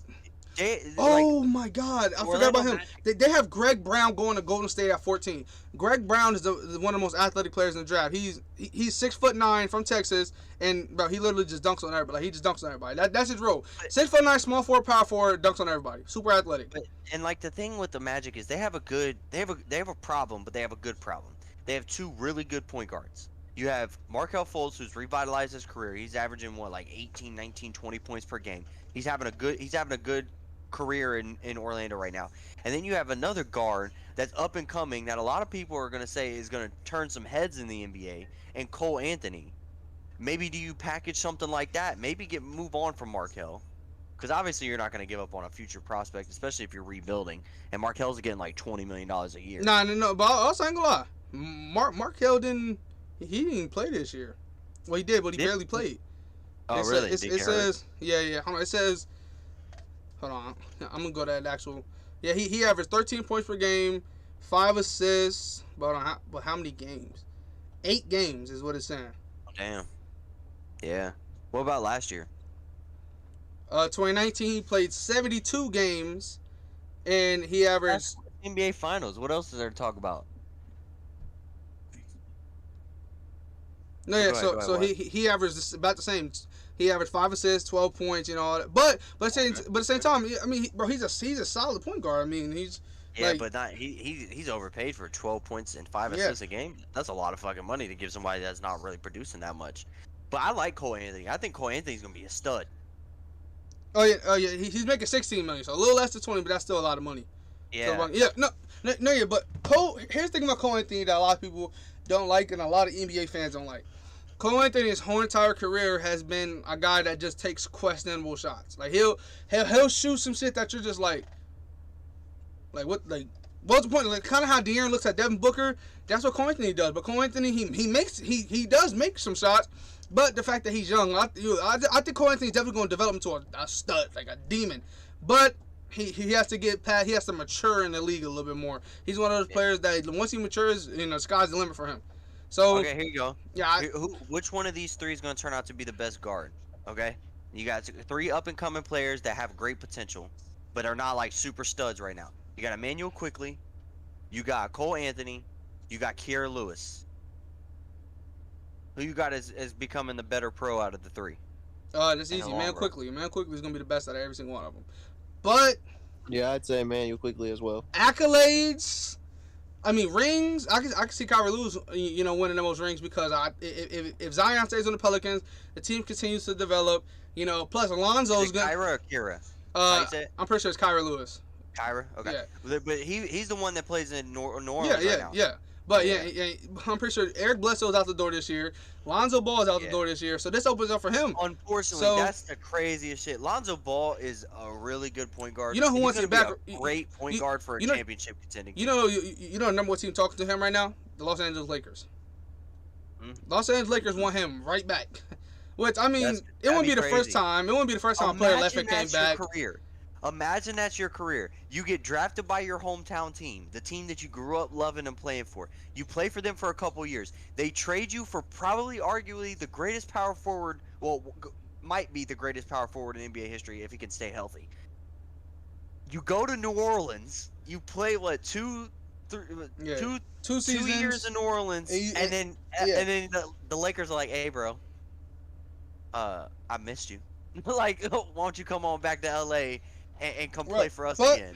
my God, I forgot about him. They have Greg Brown going to Golden State at 14. Greg Brown is one of the most athletic players in the draft. He's 6'9" from Texas, and bro, he literally just dunks on everybody. He just dunks on everybody. That's his role. 6'9", small forward, power forward, dunks on everybody. Super athletic.
And like the thing with the Magic is they have a problem, but they have a good problem. They have 2 really good point guards. You have Markelle Fultz, who's revitalized his career. He's averaging 18, 19, 20 points per game. He's having a good career in Orlando right now. And then you have another guard that's up and coming that a lot of people are going to say is going to turn some heads in the NBA, and Cole Anthony. Maybe do you package something like that? Maybe move on from Markelle. Because obviously you're not going to give up on a future prospect, especially if you're rebuilding. And Markelle's getting like $20 million a year.
No. But I also ain't going to lie. Markelle didn't play this year. Well, he did, but he barely played.
Oh, really?
It says, yeah. Hold on. It says, hold on. I'm going to go to that actual. Yeah, he averaged 13 points per game, 5 assists. But how many games? 8 games is what it's saying.
Damn. Yeah. What about last year?
2019, he played 72 games, and he averaged.
That's NBA Finals. What else is there to talk about?
No, yeah. So he averaged about the same. He averaged 5 assists, 12 points, you know. All that. But at the same time, I mean, bro, he's a solid point guard. I mean, he's.
Yeah, like, but he's overpaid for 12 points and 5 assists a game. That's a lot of fucking money to give somebody that's not really producing that much. But I like Cole Anthony. I think Cole Anthony's gonna be a stud.
Oh yeah. He's making 16 million, so a little less than 20, but that's still a lot of money.
Yeah.
So, yeah. But Cole. Here's the thing about Cole Anthony that a lot of people don't like, and a lot of NBA fans don't like. Cole Anthony, his whole entire career has been a guy that just takes questionable shots. Like he'll shoot some shit that you're just like what's the point? Like kind of how De'Aaron looks at Devin Booker. That's what Cole Anthony does. But Cole Anthony, he does make some shots. But the fact that he's young, I think Cole Anthony's definitely going to develop into a stud, like a demon. But he has to get past. He has to mature in the league a little bit more. He's one of those players that once he matures, sky's the limit for him. So
okay, here you go.
Yeah.
Which one of these 3 is going to turn out to be the best guard? Okay, you got 3 up and coming players that have great potential, but are not like super studs right now. You got Emmanuel Quickly, you got Cole Anthony, you got Kira Lewis. Who you got as becoming the better pro out of the 3?
That's easy. Man Quickly is gonna be the best out of every single one of them. But
Yeah, I'd say Emmanuel quickly as well.
accolades. I mean, rings. I can see Kyrie Lewis, winning the most rings because if Zion stays on the Pelicans, the team continues to develop. Plus Alonzo's gonna.
Kyra or Kira? How you say it?
I'm pretty sure it's Kyrie Lewis.
Kyra? Okay.
Yeah.
But he's the one that plays in New Orleans right now.
Yeah. But yeah, I'm pretty sure Eric Bledsoe's out the door this year. Lonzo Ball is out the door this year, so this opens up for him.
Unfortunately, that's the craziest shit. Lonzo Ball is a really good point guard.
You know who wants to back?
A great point guard for a championship contending.
You know the number one team talking to him right now? The Los Angeles Lakers. Los Angeles Lakers want him right back. Which it wouldn't be the first time. It wouldn't be the first time a player left and came back.
Imagine that's your career. You get drafted by your hometown team, the team that you grew up loving and playing for. You play for them for a couple years. They trade you for probably, arguably, the greatest power forward. Well, might be the greatest power forward in NBA history if he can stay healthy. You go to New Orleans. You play two seasons, 2 years in New Orleans, and then the Lakers are like, "Hey, bro, I missed you. Like, why don't you come on back to LA?" And come play for us again.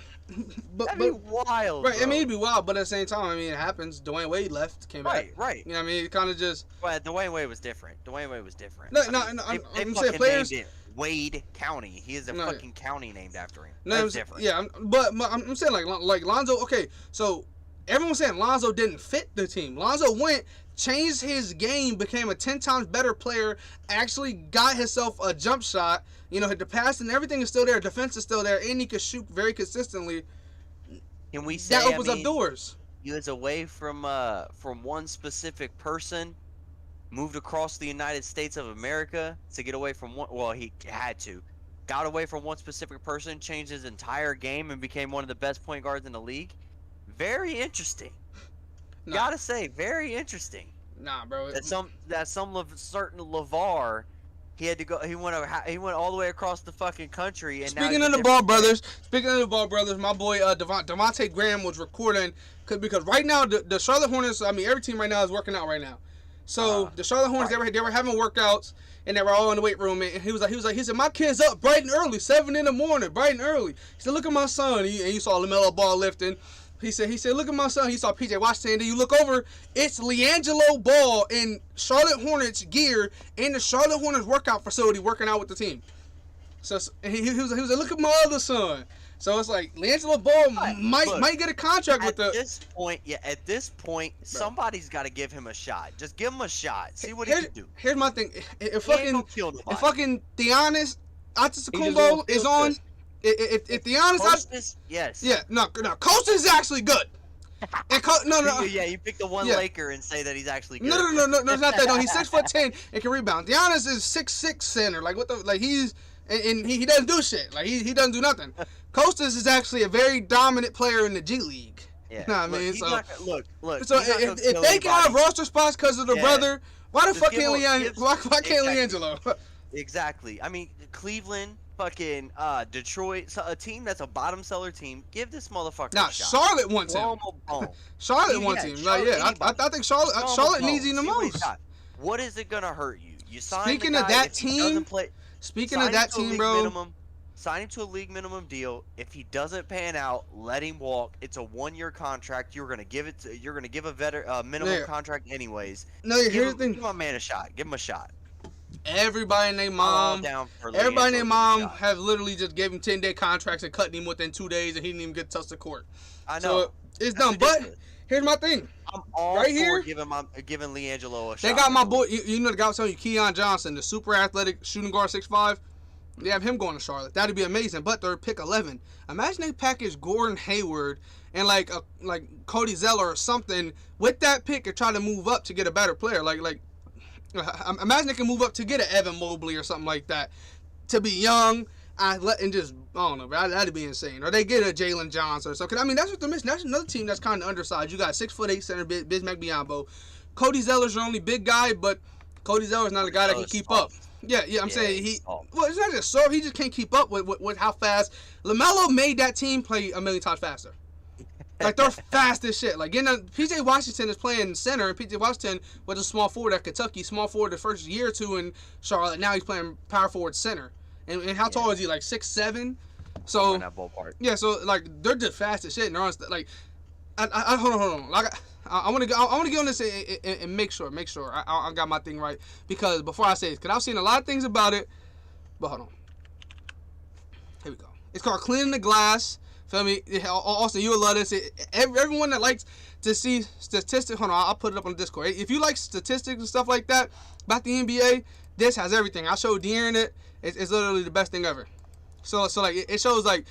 That'd be wild.
Right,
bro.
It'd be wild, but at the same time, it happens. Dwayne Wade left, came back.
Right.
It kind of just.
But Dwayne Wade was different.
No,
I'm saying players. Wade County. He is a fucking county named after him. That's different.
Yeah, but I'm saying like Lonzo. Okay, so everyone's saying Lonzo didn't fit the team. Lonzo changed his game, became a 10 times better player, actually got himself a jump shot. The pass and everything is still there, defense is still there, and he could shoot very consistently.
Can we say
that opens up doors?
He was away from one specific person, moved across the United States of America to get away from one. Well, he had to. Got away from one specific person, changed his entire game, and became one of the best point guards in the league. Very interesting. Gotta say, very interesting.
Nah, bro.
Certain LeVar, he had to go. He went all the way across the fucking country. And
speaking of the Ball brothers, my boy Devontae Graham was recording because right now the Charlotte Hornets. Every team right now is working out right now. So the Charlotte Hornets, they were having workouts and they were all in the weight room. And he said, my kid's up bright and early, 7 in the morning, bright and early. He said, look at my son. And you saw LaMelo Ball lifting. He said, look at my son. He saw PJ Washington. Then you look over, it's LiAngelo Ball in Charlotte Hornets gear in the Charlotte Hornets workout facility working out with the team. So he was like, look at my other son. So it's like LiAngelo Ball might get a contract with the.
At this point, somebody's got to give him a shot. Just give him a shot. See what he can do.
Here's my thing. If fucking Giannis Antetokounmpo is on. If the honest,
yes.
Yeah, no, Costa is actually good. And
Yeah, you pick the one Laker and say that he's actually good.
No, it's not that. No, he's 6'10" and can rebound. Giannis is 6'6" center. Like what the he's and he doesn't do shit. Like he doesn't do nothing. Costas is actually a very dominant player in the G League.
Yeah.
You know what I mean?
Look.
So if they can have roster spots because of the brother, why the fuck can't LiAngelo?
Exactly. Cleveland. Fucking Detroit, a team that's a bottom seller team. Give this motherfucker a shot.
Charlotte wants him. Charlotte wants him. I think Charlotte needs him the most.
What is it gonna hurt you? You sign
Speaking
the guy,
of that team, bro.
Sign him to a league minimum deal. If he doesn't pan out, let him walk. It's a 1-year contract. You're gonna give a minimum contract anyways.
No, here's the thing.
Give my man a shot. Give him a shot.
Everybody and their mom have literally just gave him 10-day contracts and cutting him within 2 days, and he didn't even get touched the court.
I know.
So it's done. Ridiculous. But here's my thing.
I'm all
right
for
here,
giving LiAngelo a shot.
They got my boy. You know the guy I was telling you, Keon Johnson, the super athletic shooting guard, 6'5". They have him going to Charlotte. That'd be amazing. But they're pick 11. Imagine they package Gordon Hayward and like Cody Zeller or something with that pick and try to move up to get a better player. Imagine they can move up to get an Evan Mobley or something like that. To be young, I don't know, bro. That'd be insane. Or they get a Jalen Johnson or something. That's what they're missing. That's another team that's kind of undersized. You got 6'8" center Bismack Biyombo. Cody Zeller's your only big guy, but Cody Zeller's not a guy that can keep up. Yeah, I'm saying well, it's not just soft. He just can't keep up with how fast. LaMelo made that team play a million times faster. Like, they're fast as shit. Like, PJ Washington is playing center, and PJ Washington was a small forward at Kentucky, small forward the first year or two in Charlotte. Now he's playing power forward center. And how tall is he? Like 6'7"? So
in that ballpark.
yeah, so like they're just fast as shit, and they're on like, I hold on. Like I want to get on this and make sure I got my thing right, because before I say this, because I've seen a lot of things about it, but hold on. Here we go. It's called cleaning the glass. Feel me? Austin, you will love this. Everyone that likes to see statistics, hold on, I'll put it up on Discord. If you like statistics and stuff like that about the NBA, this has everything. I showed De'Aaron it. It's literally the best thing ever. So like it shows like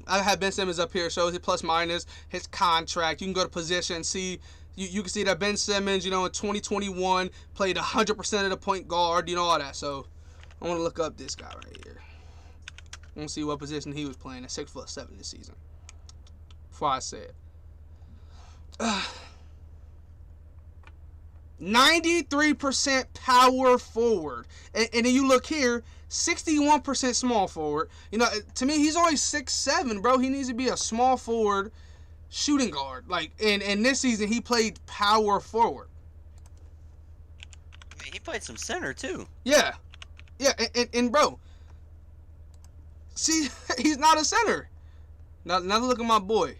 I have Ben Simmons up here. It shows his plus minus, his contract. You can go to position and see. You can see that Ben Simmons, in 2021 played 100% of the point guard. All that. So I want to look up this guy right here. I want to see what position he was playing at 6'7" this season. Before I say it. 93% power forward. And then you look here, 61% small forward. To me, he's only 6'7", bro. He needs to be a small forward shooting guard. And this season, he played power forward.
I mean, he played some center, too.
Yeah. Yeah, and bro, see, he's not a center. Now look at my boy.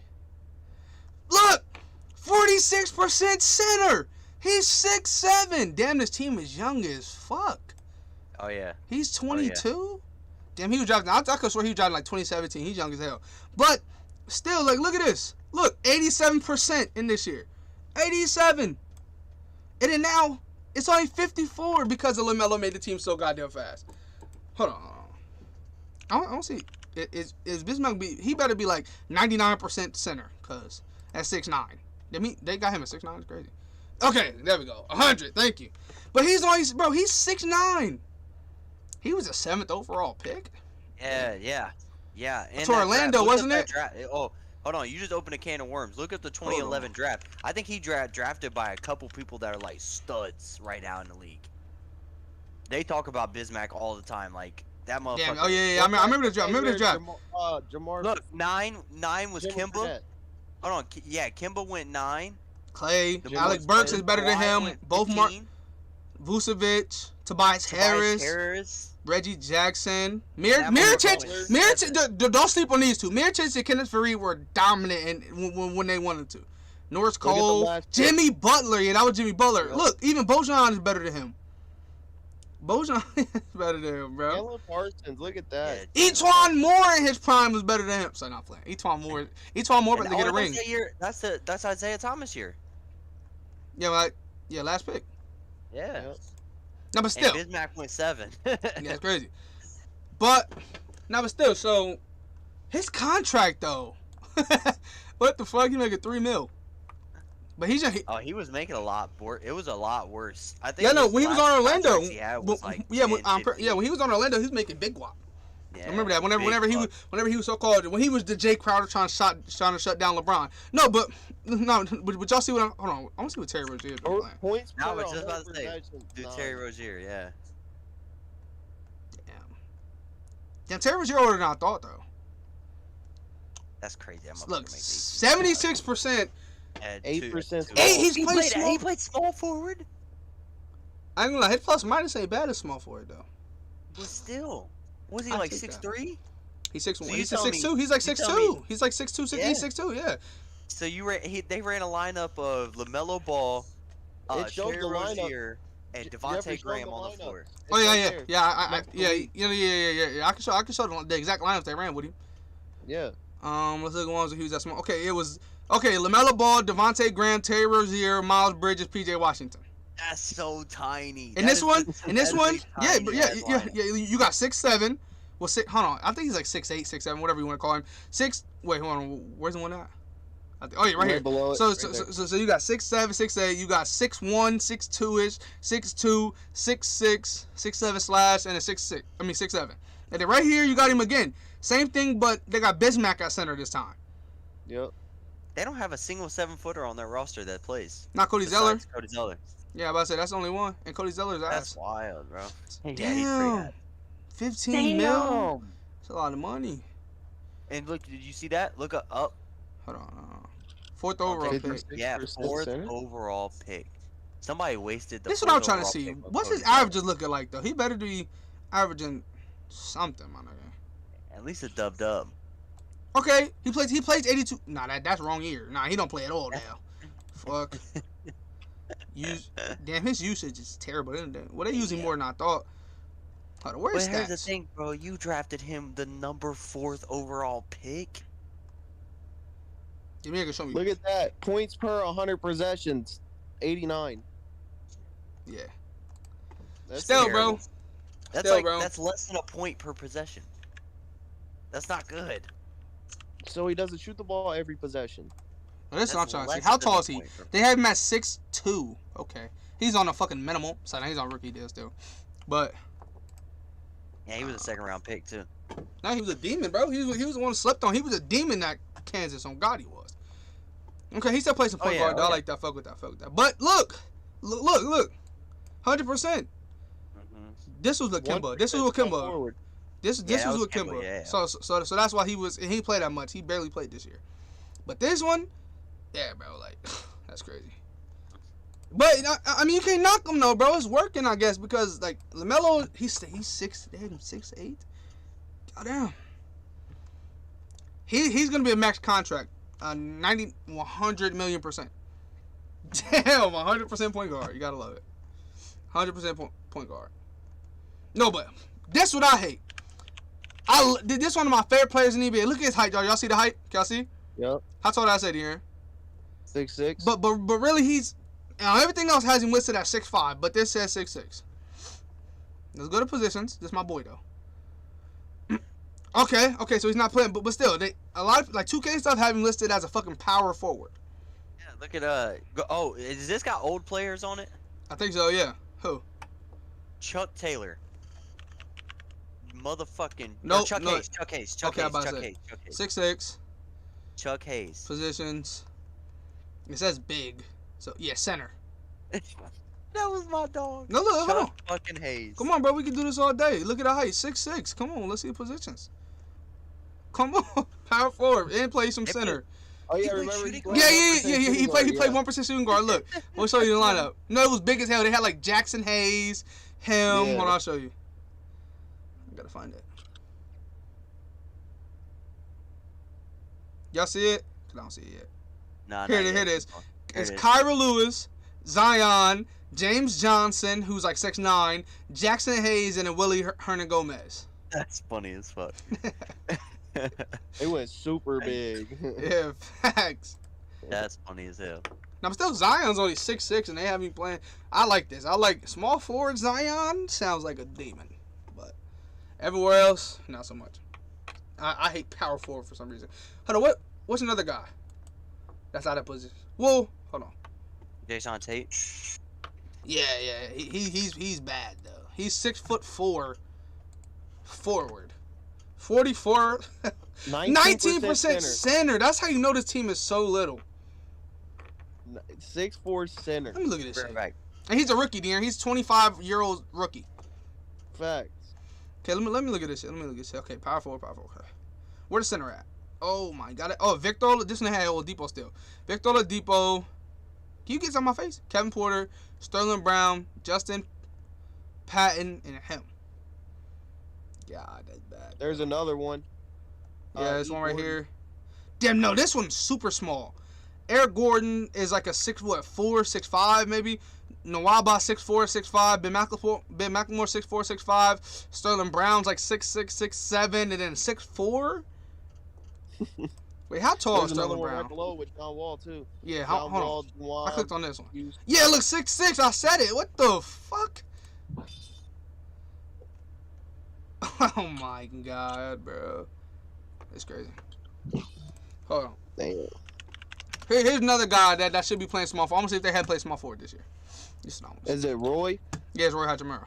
Look! 46% center! He's 6'7". Damn, this team is young as fuck.
Oh, yeah.
He's 22? Oh, yeah. Damn, he was drafting. I could swear he was drafting like 2017. He's young as hell. But still, look at this. Look, 87% in this year. 87. And then now, it's only 54 because of LaMelo made the team so goddamn fast. Hold on. I don't see. Is Bismack he better be like 99% center, because at 6'9". They got him at 6'9". It's crazy. Okay, there we go. 100. Thank you. But he's 6'9". He was a 7th overall pick.
Yeah. And
to Orlando, wasn't it?
Oh, hold on. You just opened a can of worms. Look at the 2011 draft. I think he drafted by a couple people that are like studs right now in the league. They talk about Bismack all the time. Like, that motherfucker.
Damn. Oh, yeah. I remember this draft.
Jamar.
Look, 9 was Kimba. Hold on. Yeah, Kimba went 9.
Clay. Alec Burks is better than him. Both Mark. Vucevic. Tobias Harris. Reggie Jackson. Mirotic. Don't sleep on these two. Mirotic and Kenneth Faried were dominant when they wanted to. Norris Cole. Jimmy Butler. Yeah, that was Jimmy Butler. Yep. Look, even Bojan is better than him. Bojan is better than him, bro.
Alan Parsons, look at that.
Etuan Moore in his prime was better than him. So not playing. Etuan Moore about to get a ring.
That's Isaiah Thomas year.
Yeah, last pick.
Yeah.
Yep.
No, but still.
And Bismack went 7.
Yeah, it's crazy. But still. So his contract though. What the fuck? He making $3 million. But
he was making a lot more. It was a lot worse. I think.
Yeah, no. When he was on Orlando, when he was on Orlando, he was making big guap. Yeah, I remember that. Whenever he was so called, when he was the Jay Crowder trying to shut down LeBron. But y'all see what? Hold on, I want to see what Terry Rozier is playing.
Points per
I was just about to say, Terry Rozier, yeah.
Damn, Terry Rozier older than I thought though.
That's crazy.
Look, 76%.
8%.
He played small forward.
I ain't gonna lie, his plus minus ain't bad as small forward though.
But still, was he like 6'3"?
He's 6'1". He's 6'2". He's like 6'2". He's like 6'2". He's 6'2". Yeah.
So they ran a lineup of LaMelo Ball, Terry Rozier, and Devontae Graham on the floor.
Oh yeah. I can show the exact lineup they ran with him.
Yeah.
Let's look at ones he was that small. Okay, it was LaMelo Ball, Devontae Graham, Terry Rozier, Miles Bridges, PJ Washington.
That's so tiny.
And this one, yeah, you got 6'7". Well, hold on, I think he's like 6'8", 6'7", whatever you want to call him. Wait, hold on, where's the one at? Right here.
Below
so you got 6'7", 6'8", you got 6'1", 6'2"-ish, 6'2", 6'6", 6'7" and a 6'6". 6'7". And then right here you got him again. Same thing, but they got Bismack at center this time.
Yep.
They don't have a single 7-footer on their roster that plays.
Not Cody Zeller.
Cody Zeller.
Yeah, I'm about to say that's the only one, and Cody Zeller's ass.
That's wild, bro.
Damn. 15 mil. That's a lot of money.
And look, did you see that? Look up.
Hold on. 4th overall pick.
Yeah, 4th overall pick. Somebody wasted the.
This is what I'm trying to see. What's his averages looking like though? He better be averaging something, my nigga.
At least a dub.
Okay, he plays 82. Nah, that's wrong year. Nah, he don't play at all now. Fuck. Damn, his usage is terrible. Well, they using more than I thought. Hold on, where's
But here's the
stats?
thing, bro. You drafted him the number 4th overall pick.
Give me a show me.
Look at that. Points per 100 possessions. 89.
Yeah.
That's
Still,
terrible.
bro.
That's
Still,
like
bro.
that's less than a point per possession. That's not good.
So he doesn't shoot the ball every possession.
Well, that's what I'm
That's
trying to see.
less
How
than
tall
a
is he?
point per-
They have him at 6'2". Okay. He's on a fucking minimal. So he's on rookie deal still. But
Yeah, he was a 2nd round pick too.
no, he was a demon, bro. He was the one who slept on. He was a demon at Kansas. On God, he was. Okay, he still plays some point guard. Though. I like that. Fuck with that. But look. 100%. This was Lakimba. This was Lakimba. This
Yeah,
was
that was
Kimba.
Kimba, yeah.
So that's why he didn't play that much. He barely played this year. But this one, yeah, bro, like that's crazy. But I mean, you can't knock him though, bro. It's working, I guess, because like LaMelo, he's 6'8". Goddamn. He's gonna be a max contract, 100 million%. Damn, 100% point guard. You gotta love it. 100% point guard. No, but that's what I hate. This one of my favorite players in the NBA. Look at his height, y'all. Y'all see the height? Can y'all see?
Yep.
How tall did I say, De'Aaron?
6'6".
But really, he's everything else has him listed at 6'5", but this says 6'6". Let's go to positions. This is my boy though. Okay, so he's not playing, but still, a lot of like 2K stuff have him listed as a fucking power forward.
Yeah, look at is this got old players on it?
I think so. Yeah. Who?
Chuck Taylor. Motherfucking
Nope,
Chuck
no.
Hayes. Chuck Hayes.
Okay, I'm about to say. 6'6".
Chuck Hayes.
Positions. It says big. So yeah, center.
That was my dog.
No, look, hold on.
Chuck fucking Hayes.
Come on, bro. We can do this all day. Look at the height. 6'6". Come on, let's see the positions. Come on, power forward and play some center.
Oh yeah,
He played
remember?
shooting
Yeah. He played 1% shooting guard. Look, we'll show you the
Yeah.
lineup. No, it was big as hell. They had like Jackson Hayes, him.
Yeah.
Hold on, I'll show you. I gotta find it. Y'all see it? I don't see it yet.
Nah,
Here
not
it
yet.
is.
Here
It's
it is.
Kyra Lewis, Zion, James Johnson, who's like 6'9", Jackson Hayes, and then Willie Hernan Gomez.
That's funny as fuck.
It went super big.
Yeah, facts.
That's funny as hell.
Now, still, Zion's only 6'6", and they have me playing. I like this. I like small forward Zion. Sounds like a demon. But everywhere else, not so much. I hate power forward for some reason. Hold on, what's another guy that's out of position? Whoa, hold on.
Jason Tate.
Yeah, he's bad though. He's 6'4", forward, 44, 19% center. That's how you know this team is so little.
6'4" center.
Let me look at this shit.
Right.
And he's a rookie, dear. He's 25-year-old rookie.
Facts.
Okay, let me look at this shit. Okay, power forward. Okay. Where the center at? Oh my god. Oh, Victor. This one had Oladipo still. Victor Oladipo. Can you get on my face? Kevin Porter, Sterling Brown, Justin Patton, and him. God, that's bad.
There's another one.
Yeah, this one right here. Damn, no, this one's super small. Eric Gordon is like a 6'4", 6'5", maybe. Nwaba 6'4", 6'5". Ben McLemore 6'4", 6'5". Sterling Brown's like 6'6", 6'7", and then 6'4". Wait, how tall
There's
is
another
Sterling
one
Brown?
right below with John Wall too.
Yeah,
John
hold on.
Wall,
I clicked on this one.
Hughes.
Yeah, look, 6'6". I said it. What the fuck? Oh my god, bro. It's crazy. Hold on.
Damn.
Here's another guy that should be playing small forward. I'm gonna see if they had played small forward this year. It's not.
Is it Roy?
Yeah, it's Roy Hachimura.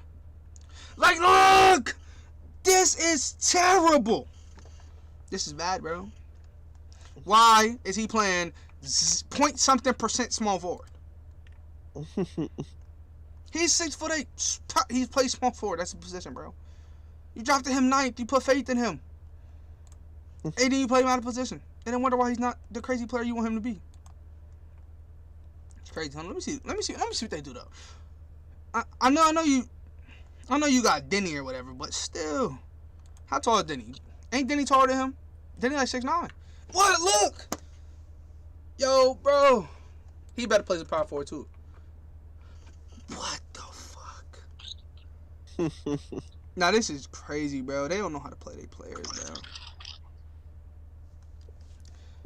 Like, look! This is terrible. This is bad, bro. Why is he playing point something percent small forward? He's 6'8". He plays small forward. That's the position, bro. You drafted him 9th. You put faith in him. And then you play him out of position. And then wonder why he's not the crazy player you want him to be. It's crazy. Let me see what they do though. I know you got Denny or whatever, but still. How tall is Denny? Ain't Denny taller than him? Then he like 6'9". What? Look, yo, bro, he better play as a power forward too. What the fuck? Now this is crazy, bro. They don't know how to play their players, bro.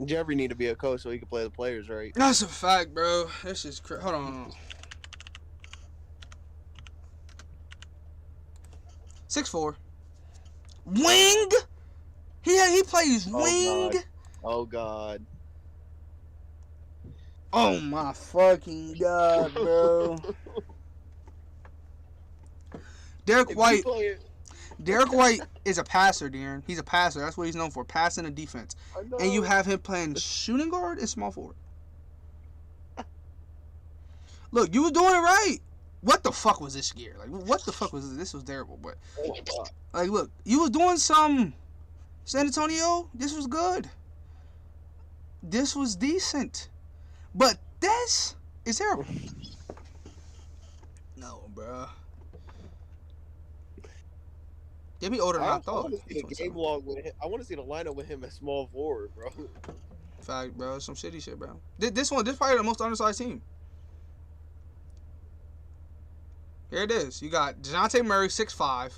Jeffrey need to be a coach so he can play the players, right?
That's a fact, bro. This is crazy. Hold on. 6'4". Wing. He plays wing.
Oh God.
Oh my fucking God, bro. Derek White is a passer, Darren. He's a passer. That's what he's known for, passing and defense. And you have him playing shooting guard and small forward. Look, you were doing it right. What the fuck was this gear? Like, what the fuck was this? This was terrible, but like, look, you was doing some San Antonio. This was good. This was decent, but this is terrible. No, bro. Get me older than I thought.
I want to see a game log with him. I want to see the lineup with him at small forward, bro.
Fact, bro. Some shitty shit, bro. This probably the most undersized team. Here it is. You got DeJounte Murray, 6'5".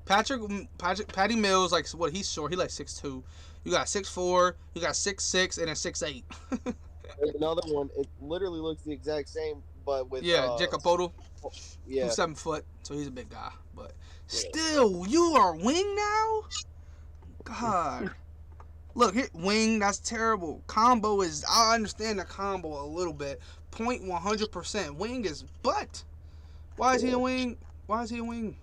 Patty Mills, like, what, he's short. He like 6'2". You got 6'4". You got 6'6", and then 6'8".
There's another one. It literally looks the exact same, but with
Jacob Podol.
Yeah,
Who's 7 foot, so he's a big guy. But still, you are wing now. God. Look, here, wing. That's terrible. Combo is. I understand the combo a little bit. 100%. Wing is butt. Why is he a wing? Why is he a wing?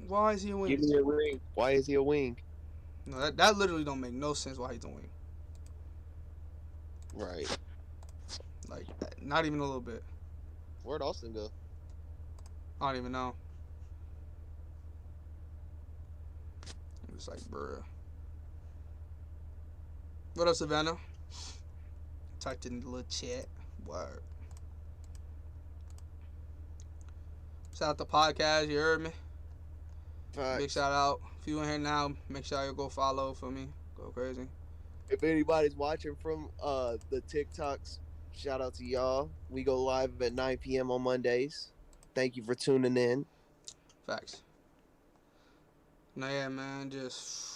Why is he a wing?
Give me a ring. Why is he a wing?
No, that literally don't make no sense why he's a wing.
Right.
Like, not even a little bit.
Where'd Austin go?
I don't even know. It's like, bruh. What up, Savannah? Typed in the little chat. Word. Shout out the podcast, you heard me?
Facts.
Big shout out. If you in here now, make sure you go follow for me. Go crazy.
If anybody's watching from the TikToks, shout out to y'all. We go live at 9 p.m. on Mondays. Thank you for tuning in.
Facts. No, yeah, man, just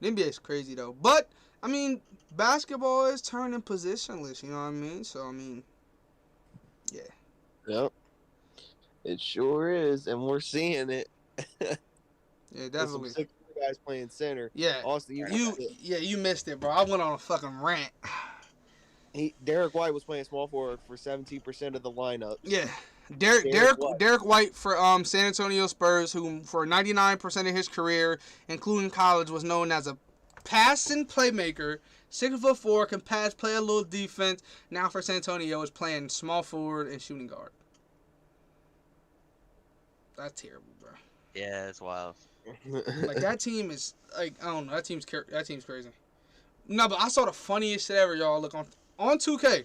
the NBA is crazy though. But I mean, basketball is turning positionless. You know what I mean? So I mean, yeah.
Yep. It sure is, and we're seeing it.
Yeah, definitely.
Some 6 guys playing center.
Yeah,
Austin,
you missed it, bro. I went on a fucking rant.
Derek White was playing small forward for 17% of the lineup.
Yeah, Derek White for San Antonio Spurs, who for 99% of his career, including college, was known as a passing playmaker. 6'4", can pass, play a little defense. Now for San Antonio, is playing small forward and shooting guard. That's terrible, bro.
Yeah, it's wild.
Like, that team is, like, I don't know. That team's crazy. No, but I saw the funniest shit ever, y'all. Look, on 2K,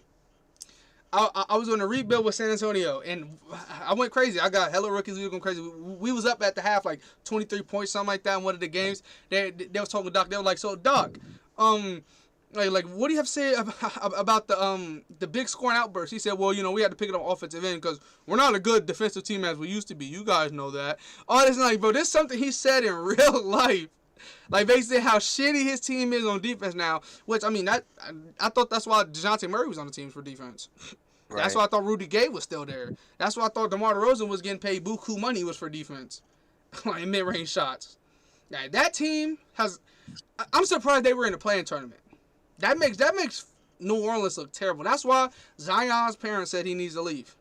I was on a rebuild with San Antonio, and I went crazy. I got hella rookies. We were going crazy. We was up at the half, like, 23 points, something like that in one of the games. They was talking to Doc. They were like, so, Doc, like, what do you have to say about the big scoring outburst? He said, well, you know, we had to pick it up offensive end because we're not a good defensive team as we used to be. You guys know that. Oh, this like, bro, this is something he said in real life. Like, basically how shitty his team is on defense now. Which, I mean, I thought that's why DeJounte Murray was on the team for defense. Right. That's why I thought Rudy Gay was still there. That's why I thought DeMar DeRozan was getting paid buku money was for defense. Like, mid-range shots. Now, that team has... I'm surprised they were in the playing tournament. That makes New Orleans look terrible. That's why Zion's parents said he needs to leave.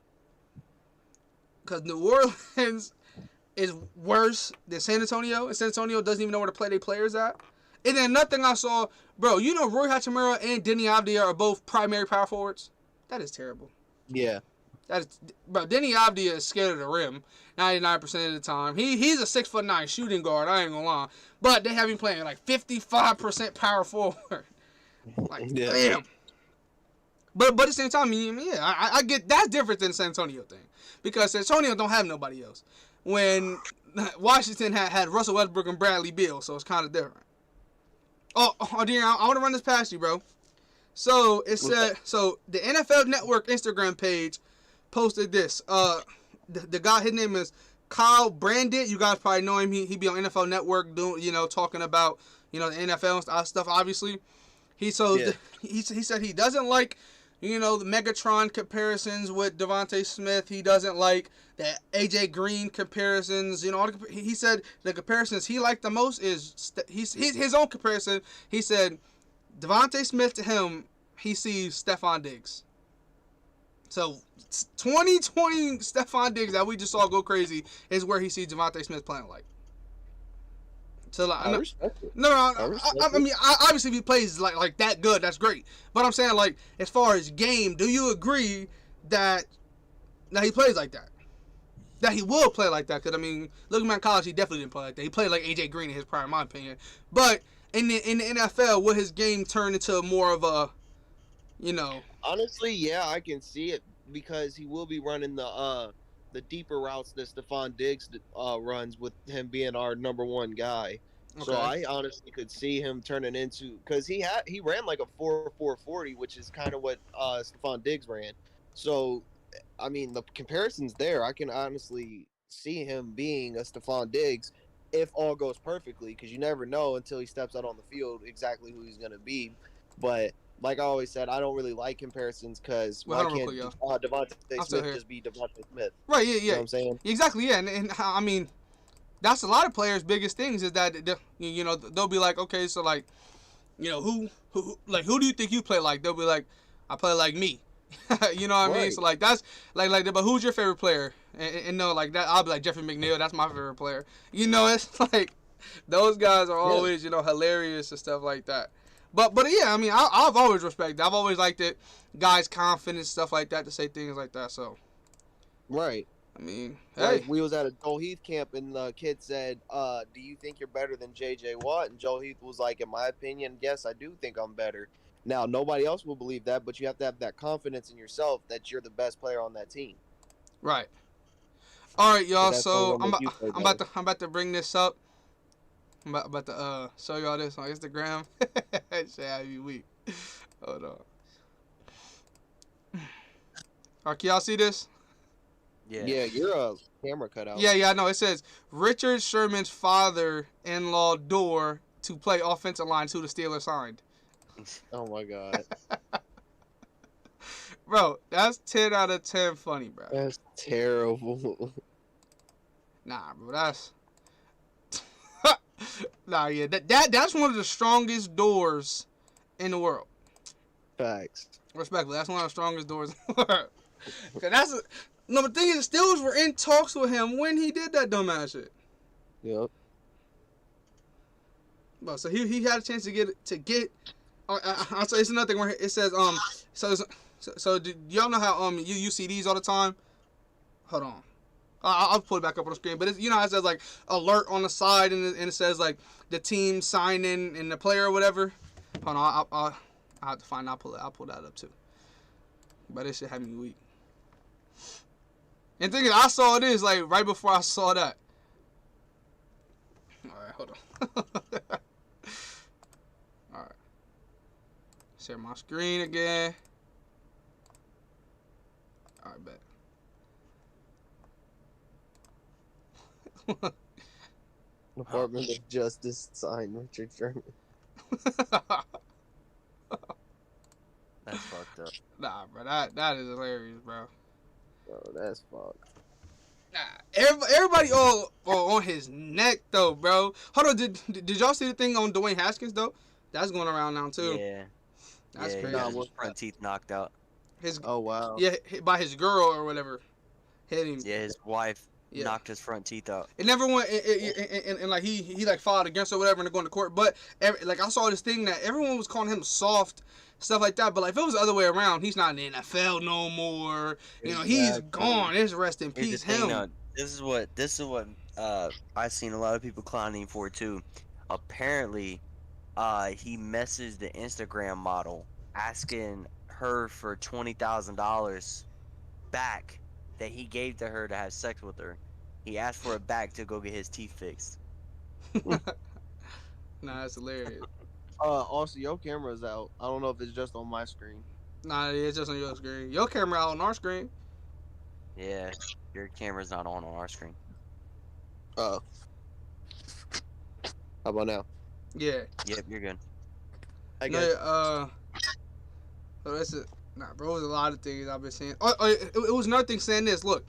Because New Orleans is worse than San Antonio. And San Antonio doesn't even know where to play their players at. And then nothing I saw, bro, you know Rui Hachimura and Denny Avdia are both primary power forwards? That is terrible.
Yeah.
Bro, Denny Avdia is scared of the rim 99% of the time. He's a 6'9" shooting guard, I ain't gonna lie. But they have him playing like 55% power forward. Like, yeah. Damn. But at the same time, I mean, yeah, I get that's different than the San Antonio thing. Because San Antonio don't have nobody else. When Washington had Russell Westbrook and Bradley Beal, so it's kind of different. Dean, I want to run this past you, bro. So it
What's
said, so the NFL Network Instagram page posted this. The guy, his name is Kyle Brandit. You guys probably know him. He be on NFL Network doing, talking about, the NFL and stuff. Obviously, he said he doesn't like, the Megatron comparisons with Devontae Smith. He doesn't like the AJ Green comparisons. He said the comparisons he liked the most is his own comparison. He said Devontae Smith to him, he sees Stephon Diggs. So 2020 Stephon Diggs that we just saw go crazy is where he sees Devontae Smith playing like. So like,
I respect it.
no,
I
mean, obviously if he plays like that good, that's great. But I'm saying like as far as game, do you agree that he plays like that? That he will play like that? Because I mean, looking at college, he definitely didn't play like that. He played like AJ Green in his prime, in my opinion. But in the NFL, will his game turn into more of a,
Honestly, yeah, I can see it because he will be running the deeper routes that Stephon Diggs runs with him being our number one guy.
Okay.
So I honestly could see him turning into because he ran like a 4.40, which is kind of what Stephon Diggs ran. So I mean the comparison's there. I can honestly see him being a Stephon Diggs if all goes perfectly, because you never know until he steps out on the field exactly who he's gonna be. But like I always said, I don't really like comparisons because why can't Devontae Smith just be Devontae Smith?
Right, yeah.
You know what I'm saying?
Exactly, yeah. And I mean, that's a lot of players' biggest things is that, they'll be like, okay, so like, who do you think you play like? They'll be like, I play like me. You know what I mean? So like that's like but who's your favorite player? And no, like that I'll be like Jeffrey McNeil, that's my favorite player. It's like those guys are always, hilarious and stuff like that. But yeah, I mean I've always respected. I've always liked it. Guys' confidence, stuff like that, to say things like that. So
right.
I mean,
like we was at a Joel Heath camp and the kid said, do you think you're better than JJ Watt? And Joel Heath was like, in my opinion, yes, I do think I'm better. Now, nobody else will believe that, but you have to have that confidence in yourself that you're the best player on that team.
Right. All right, y'all.
So
I'm about to bring this up. I'm about to show y'all this on Instagram. Say happy week. Hold on. All right, can y'all see this?
Yeah, you're a camera cutout.
Yeah, I know. It says Richard Sherman's father-in-law door to play offensive line to the Steelers signed.
Oh my god.
Bro, that's 10 out of 10 funny, bro.
That's terrible.
Nah, bro, that's nah, yeah. That's one of the strongest doors in the world.
Facts.
Respectfully, that's one of the strongest doors in the world. No, but the thing is, the Steelers were in talks with him when he did that dumbass shit.
Yep.
Bro, so he had a chance to get. I'll say it's another thing where it says So do y'all know how you see these all the time? Hold on, I'll pull it back up on the screen. But it's, how it says like alert on the side and it says like the team signing and the player or whatever. Hold on, I'll have to find. I'll pull that up too. But this shit had me weak. And thinking I saw this like right before I saw that. All right, hold on. All right, share my screen again. All right, bet.
Department of Justice signed Richard Sherman.
That's fucked up.
Nah, bro, that is hilarious, bro.
Bro, that's fucked.
Nah, everybody all on his neck though, bro. Hold on, did y'all see the thing on Dwayne Haskins though? That's going around now too.
Yeah.
That's crazy.
He got his front teeth knocked out.
Oh wow.
Yeah, by his girl or whatever. Hit him.
Yeah, his wife knocked his front teeth out.
It never went, and like he like filed against or whatever and they're going to court. But like I saw this thing that everyone was calling him soft, stuff like that. But like if it was the other way around, he's not in the NFL no more. He's gone. It's rest in peace him.
This is what I've seen a lot of people clowning for too. Apparently, he messaged the Instagram model asking her for $20,000 back that he gave to her to have sex with her. He asked for it back to go get his teeth fixed.
Nah, that's hilarious.
Also, your camera's out. I don't know if it's just on my screen.
Nah, it's just on your screen. Your camera out on our screen.
Yeah, your camera's not on our screen.
How about now?
Yeah.
Yep, you're good.
I
No,
guess.
so that's it. Nah, bro, there's a lot of things I've been saying. It was another thing saying this. Look,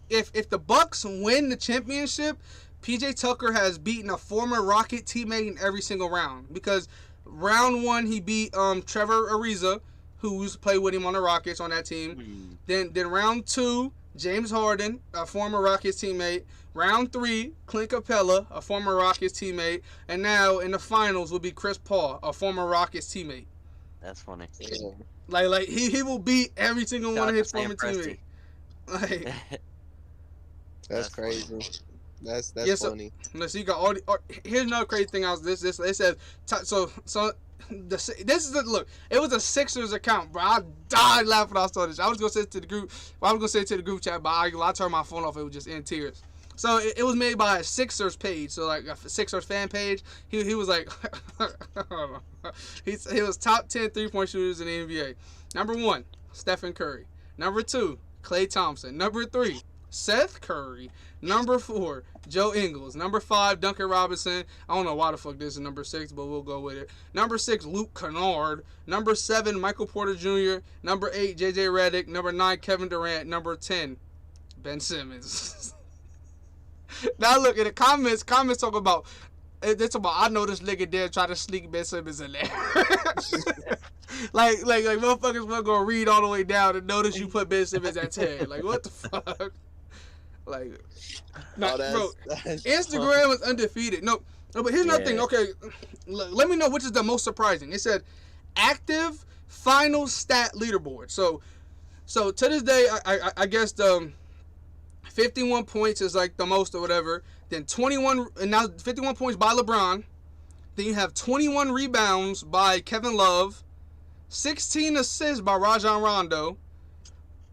if the Bucks win the championship, PJ Tucker has beaten a former Rocket teammate in every single round. Because round 1 he beat Trevor Ariza, who used to play with him on the Rockets on that team. Then round 2, James Harden, a former Rockets teammate. Round 3, Clint Capella, a former Rockets teammate. And now in the finals will be Chris Paul, a former Rockets teammate.
That's funny.
Yeah.
Like he will beat every single
Shout
one of
out
his
to Sam
former teammates. Like,
That's
funny.
crazy. That's
Yeah, so-
funny.
let's see, you got all the. Here's another crazy thing. It says so. This is the look. It was a Sixers account, bro. I died laughing when I saw this. I was gonna say it to the group. I was gonna say it to the group chat, but I turned my phone off. It was just in tears. So it was made by a Sixers page, so like a Sixers fan page. He was like, he was top 10 3-point shooters in the NBA. Number 1, Stephen Curry. Number 2, Klay Thompson. Number 3, Seth Curry. Number 4, Joe Ingles. Number 5, Duncan Robinson. I don't know why the fuck this is number 6, but we'll go with it. Number 6, Luke Kennard. Number 7, Michael Porter Jr. Number 8, JJ Redick. Number 9, Kevin Durant. Number 10, Ben Simmons. Now look at the comments. Comments talk about. It's about. I know this nigga there try to sneak Ben Simmons in there. like motherfuckers weren't gonna read all the way down and notice you put Ben Simmons at 10. Like what the fuck? Like, nah, bro. Instagram is undefeated. No, but here's another thing. Okay, let me know which is the most surprising. It said active final stat leaderboard. So to this day, I guess the 51 points is like the most or whatever. Then 21, and now 51 points by LeBron. Then you have 21 rebounds by Kevin Love, 16 assists by Rajon Rondo,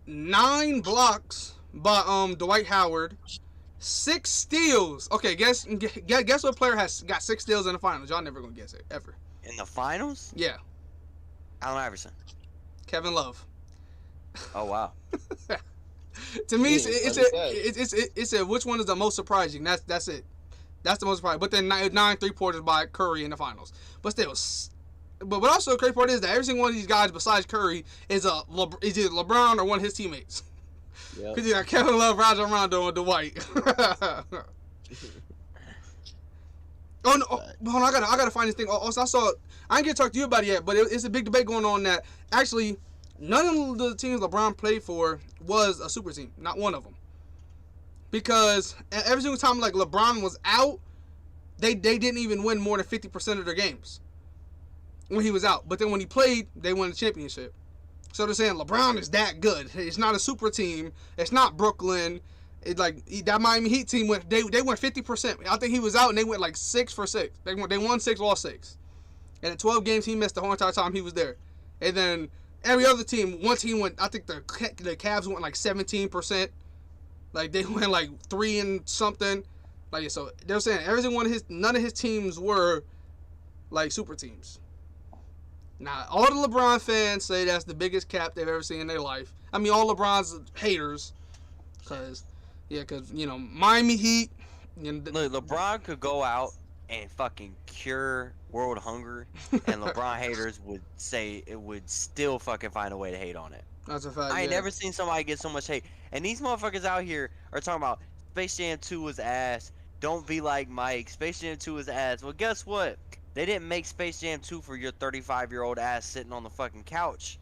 9 blocks by Dwight Howard, 6 steals. Okay, guess what player has got 6 steals in the finals? Y'all never gonna guess it ever.
In the finals?
Yeah,
Allen Iverson.
Kevin Love.
Oh wow.
To me,
Yeah,
it's a which one is the most surprising? That's it. That's the most surprising. But then 9 3-pointers by Curry in the finals. But still, but also the crazy part is that every single one of these guys besides Curry is either LeBron or one of his teammates.
Yep.
Because you got Kevin Love, Rajon Rondo, and Dwight. Oh no! Hold on, I gotta find this thing. Also, I ain't get to talk to you about it yet, but it's a big debate going on that actually none of the teams LeBron played for was a super team. Not one of them. Because every single time like LeBron was out, they didn't even win more than 50% of their games when he was out. But then when he played, they won the championship. So they're saying LeBron is that good. It's not a super team. It's not Brooklyn. It that Miami Heat team went. They went 50%. I think he was out and they went like 6 for 6. They won 6, lost 6. And in 12 games he missed the whole entire time he was there. And then every other team, one team went. I think the Cavs went like 17%. Like they went like 3 and something. Like so they're saying none of his teams were like super teams. Now all the LeBron fans say that's the biggest cap they've ever seen in their life. I mean all LeBron's haters, cause you know Miami Heat. You know,
Look, LeBron could go out and fucking cure world hunger, and LeBron haters would say it would still fucking find a way to hate on it.
That's a fact.
I ain't
yeah.
never seen somebody get so much hate. And these motherfuckers out here are talking about Space Jam 2 was ass. Don't be like Mike. Space Jam 2 was ass. Well, guess what? They didn't make Space Jam 2 for your 35-year-old ass sitting on the fucking couch.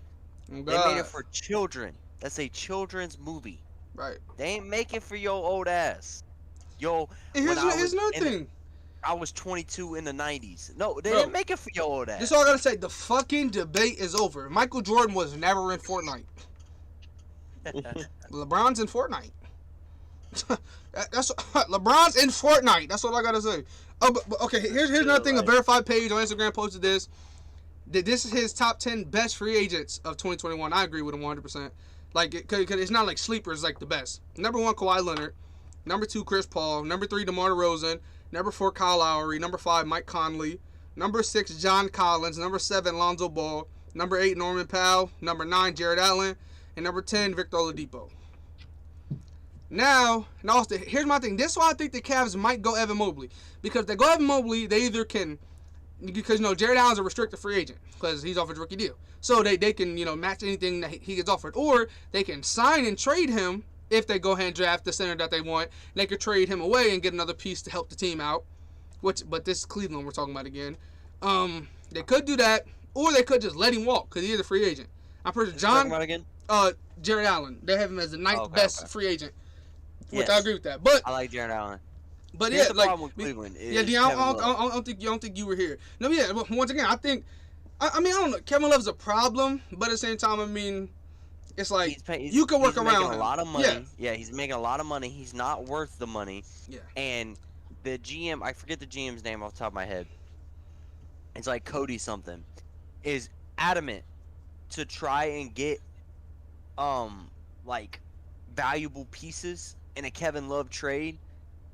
Oh,
They made it for children. That's a children's movie.
Right.
They ain't make it for your old ass. Yo,
And here's another
in the-
thing.
I was 22 in the 90s. No, they
Bro,
didn't make it for your old ass.
This all I gotta say. The fucking debate is over. Michael Jordan was never in Fortnite. LeBron's in Fortnite. That's LeBron's in Fortnite. That's all I gotta say. Oh, but okay. Here's another thing. A verified page on Instagram posted this. This is his top 10 best free agents of 2021. I agree with him 100%. Like, cause it's not like sleepers like the best. Number 1, Kawhi Leonard. Number 2, Chris Paul. Number 3, DeMar DeRozan. Number 4, Kyle Lowry. Number 5, Mike Conley. Number 6, John Collins. Number 7, Lonzo Ball. Number 8, Norman Powell. Number 9, Jared Allen. And number 10, Victor Oladipo. Now, here's my thing. This is why I think the Cavs might go Evan Mobley. Because if they go Evan Mobley, they either can, because, Jared Allen's a restricted free agent because he's off his rookie deal. So they can, match anything that he gets offered. Or they can sign and trade him if they go ahead and draft the center that they want. They could trade him away and get another piece to help the team out. But this is Cleveland we're talking about again. They could do that, or they could just let him walk because he is a free agent. I'm pretty sure
Talking about again?
Jared Allen. They have him as the ninth best free agent. Which
Yes.
I agree with that. But
I like Jared Allen.
But
Here's
yeah,
the
like
problem with Cleveland is
I
Kevin Love.
don't think you were here. No, yeah. But once again, I think I don't know. Kevin Love's a problem, but at the same time, I mean, it's like you can work
he's
around
making
him.
a lot of money.
Yeah.
He's making a lot of money. He's not worth the money.
Yeah.
And the GM, I forget the GM's name off the top of my head. It's like Cody something, is adamant to try and get like valuable pieces in a Kevin Love trade,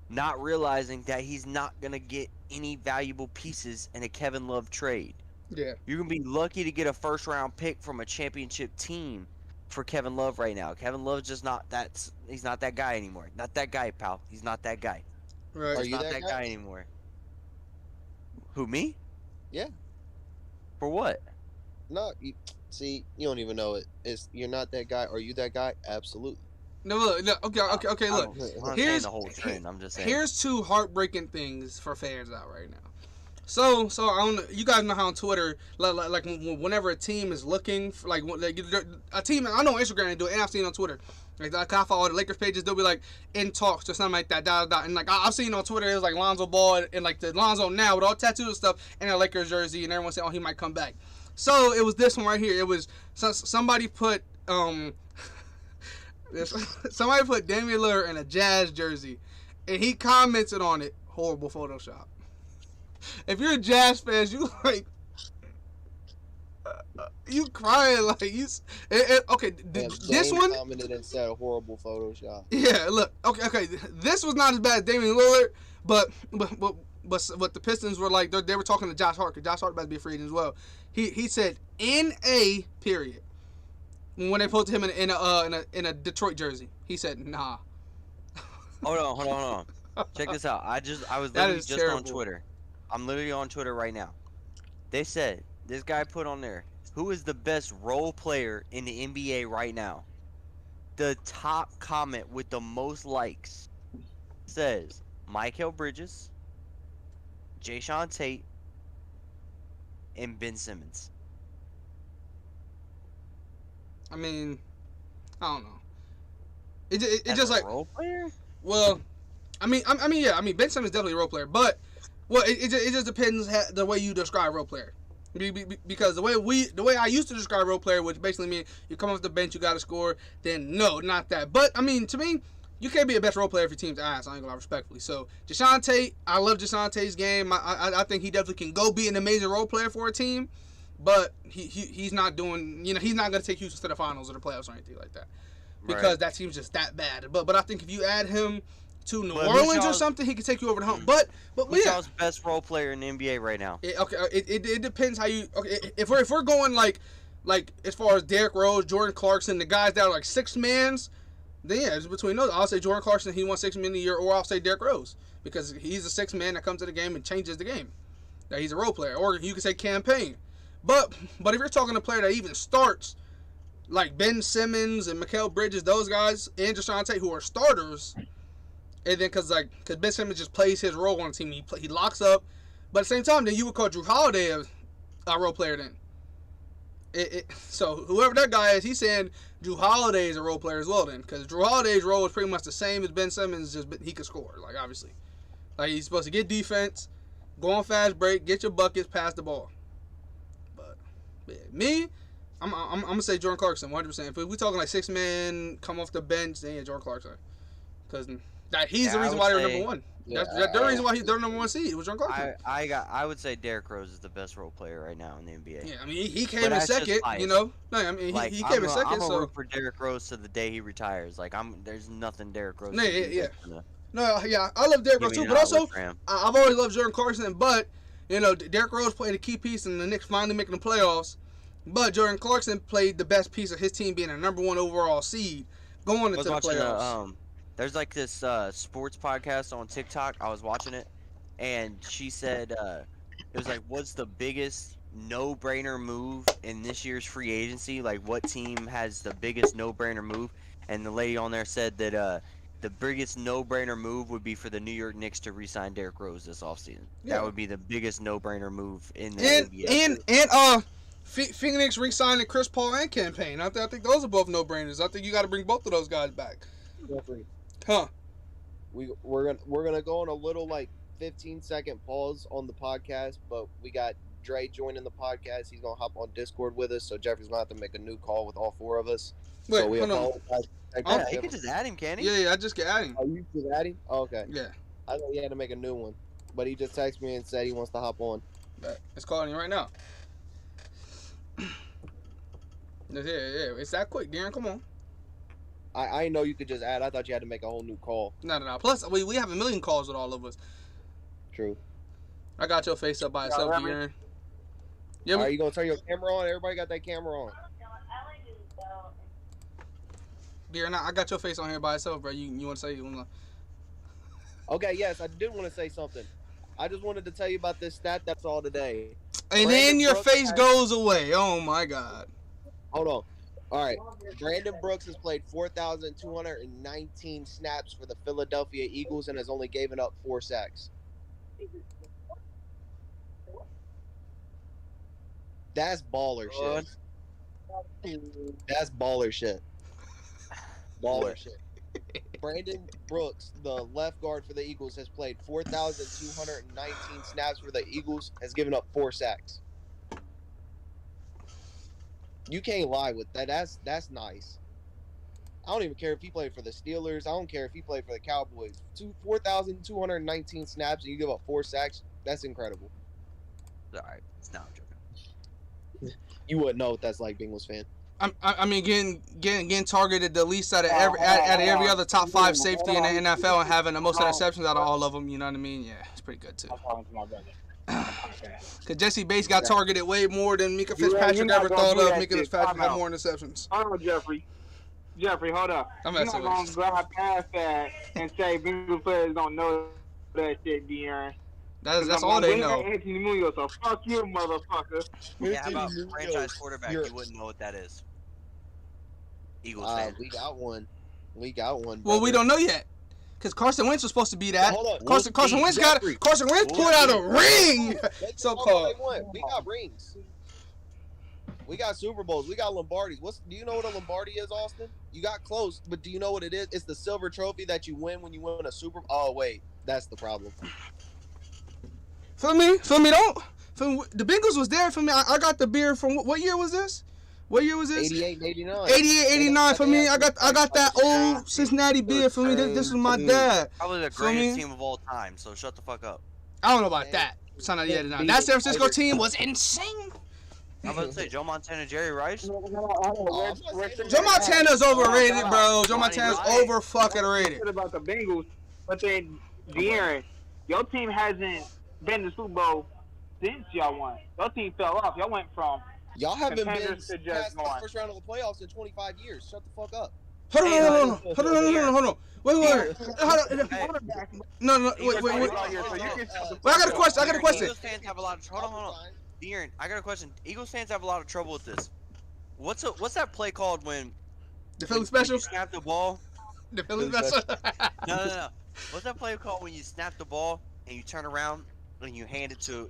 not realizing that he's not gonna get any valuable pieces in a Kevin Love trade.
Yeah.
You're gonna be lucky to get a first round pick from a championship team for Kevin Love right now. Kevin Love's just not that. He's not that guy anymore. Not that guy, pal. He's not that guy.
Right.
Are
He's
you
not
that
that
guy?
guy anymore. Who, me?
Yeah.
For what?
No, see, you don't even know it. You're not that guy. Are you that guy? Absolutely.
No, look. Okay. Look.
I'm not saying
Here's
the whole trend. I'm just saying.
Here's two heartbreaking things for fans out right now. So I don't. You guys know how on Twitter, like whenever a team is looking for, like a team, I know on Instagram they do it, and I've seen it on Twitter. Like I follow the Lakers pages, they'll be like in talks or something like that. And like I've seen on Twitter, it was like Lonzo Ball and like the Lonzo now with all tattoos and stuff, and a Lakers jersey, and everyone saying, oh, he might come back. So it was this one right here. It was somebody put somebody put Damian Lillard in a Jazz jersey, and he commented on it. Horrible Photoshop. If you're a Jazz fan, you like you crying like you. Okay, this one
commented and said horrible Photoshop.
Yeah, look. Okay. This was not as bad as Damian Lillard, but the Pistons were like they were talking to Josh Hart because Josh Hart about to be a free agent as well. He said NA period when they posted him in a Detroit jersey. He said nah.
Hold on. Check this out. I was literally just on Twitter. I'm literally on Twitter right now. They said this guy put on there, who is the best role player in the NBA right now? The top comment with the most likes says Mikal Bridges, Jayshawn Tate, and Ben Simmons.
I mean, I don't know. It
As
just
a
like
role player.
well, I mean Ben Simmons is definitely a role player, but it just depends the way you describe role player. Because the way I used to describe role player, which basically mean you come off the bench, you got to score. Then no, not that. But I mean, to me, you can't be a best role player if your team's ass. I ain't gonna lie, respectfully. So Jayshawn Tate, I love Jayshawn Tate's game. I think he definitely can go be an amazing role player for a team. But he's not doing. He's not gonna take Houston to the finals or the playoffs or anything like that. Because that team's just that bad. But I think if you add him to New Orleans or something, he can take you over the hump. But
who's
yeah,
y'all's best role player in the NBA right now?
It depends how you. Okay, if we're going like as far as Derrick Rose, Jordan Clarkson, the guys that are like six mans, then yeah, it's between those. I'll say Jordan Clarkson, he won $6 million a year, or I'll say Derrick Rose because he's a six man that comes to the game and changes the game. That he's a role player, or you can say campaign. But if you're talking a player that even starts, like Ben Simmons and Mikal Bridges, those guys, and Jayshawn Tate, who are starters. And then, because Ben Simmons just plays his role on the team, he locks up. But at the same time, then you would call Drew Holiday a role player. Then, so whoever that guy is, he's saying Drew Holiday is a role player as well. Then, because Drew Holiday's role is pretty much the same as Ben Simmons, just he can score. Like obviously, like he's supposed to get defense, go on fast break, get your buckets, pass the ball. But yeah, me, I'm gonna say Jordan Clarkson 100%. If we talking like six men come off the bench, then yeah, Jordan Clarkson, because. He's the reason why they're number one.
Yeah,
that's the reason why he's their number one seed. It was Jordan Clarkson.
I would say Derrick Rose is the best role player right now in the NBA.
Yeah, I mean he came in second. No, I mean
like,
he came in second.
I'm
so
root for Derrick Rose to the day he retires. Like there's nothing Derrick Rose.
Yeah. No, yeah, I love Derrick Rose too, but also I've always loved Jordan Clarkson. But You know, Derrick Rose played a key piece in the Knicks finally making the playoffs, but Jordan Clarkson played the best piece of his team being a #1 overall seed going into the playoffs.
There's like this sports podcast on TikTok. I was watching it, and she said it was like, what's the biggest no-brainer move in this year's free agency? Like, what team has the biggest no-brainer move? And the lady on there said that the biggest no-brainer move would be for the New York Knicks to re-sign Derrick Rose this offseason.
Yeah.
That would be the biggest no-brainer move in the
NBA. And Phoenix re-signing Chris Paul and campaign. I think those are both no-brainers. I think you got to bring both of those guys back.
Jeffrey,
Huh?
we're gonna go on a little like 15-second pause on the podcast, but we got Dre joining the podcast. He's gonna hop on Discord with us, so Jeffrey's gonna have to make a new call with all 4 of us.
Wait,
so we
hold on.
apologize.
Yeah, he can just add him, can he?
Yeah, I just get adding.
Oh, you just adding? Oh, okay.
Yeah.
I thought he had to make a new one, but he just texted me and said he wants to hop on.
It's calling you right now. Yeah, it's that quick, Darren. Come on.
I didn't know you could just add. I thought you had to make a whole new call.
No. Plus, we have a million calls with all of us.
True.
I got your face up by itself, Darren. Yeah,
Are you gonna turn your camera on? Everybody got that camera on.
Darren, I got your face on here by itself, bro. You want to say you?
Okay, yes, I did want to say something. I just wanted to tell you about this stat that's all today.
And then your face goes away. Oh my God.
Hold on. All right. Brandon Brooks has played 4,219 snaps for the Philadelphia Eagles and has only given up 4 sacks. That's baller shit. That's baller shit. Baller shit. Brandon Brooks, the left guard for the Eagles, has played 4,219 snaps for the Eagles, has given up 4 sacks. You can't lie with that. That's nice. I don't even care if he played for the Steelers. I don't care if he played for the Cowboys. 4,219 snaps and you give up 4 sacks. That's incredible.
All right, it's not joking.
You wouldn't know what that's like, Bengals fan.
I mean, getting targeted the least out of every other top 5 safety in the NFL and having the most interceptions out of all of them. You know what I mean? Yeah, it's pretty good too. Because Jesse Bates got targeted way more than Mika Fitzpatrick ever thought of. Mika Fitzpatrick had more interceptions.
Hold on, Jeffrey, hold up. You're not going to drive past that and say Bengals players don't know that shit, De'Aaron.
That's all they know.
Anthony Munoz, so fuck you, motherfucker.
Yeah, how about franchise quarterback? You wouldn't know what that is. Eagles fan.
We got one. We got one.
Well, we don't know yet. Because Carson Wentz was supposed to be that. Carson Wentz pulled out a ring. So-called.
We got rings. We got Super Bowls. We got Lombardis. Do you know what a Lombardi is, Austin? You got close, but do you know what it is? It's the silver trophy that you win when you win a Super Bowl. Oh, wait. That's the problem.
Feel me? The Bengals was there for me. I got the beer from, what year was this?
88 and 89.
88, 89 for me. I got that old Cincinnati beer for me. This was my dad.
Probably the greatest team of all time, so shut the fuck up.
I don't know about that. Cincinnati 89. That San Francisco team was insane.
I'm about to say Joe Montana, Jerry Rice.
Joe Montana's overrated, bro. Joe Montana's over fucking rated.
About the Bengals, but then De'Aaron, your team hasn't been to the Super Bowl since y'all won. Your team fell off. Y'all went from
y'all haven't been past the first round of the playoffs in 25 years. Shut the fuck up.
Hold on. Wait. No, wait. Well, I got a question.
Eagles fans have a lot of hold on. De'Aaron, I got a question. Eagles fans have a lot of trouble with this. What's that play called when
the Philly special?
You snap the ball.
The Philly special.
No. What's that play called when you snap the ball and you turn around and you hand it to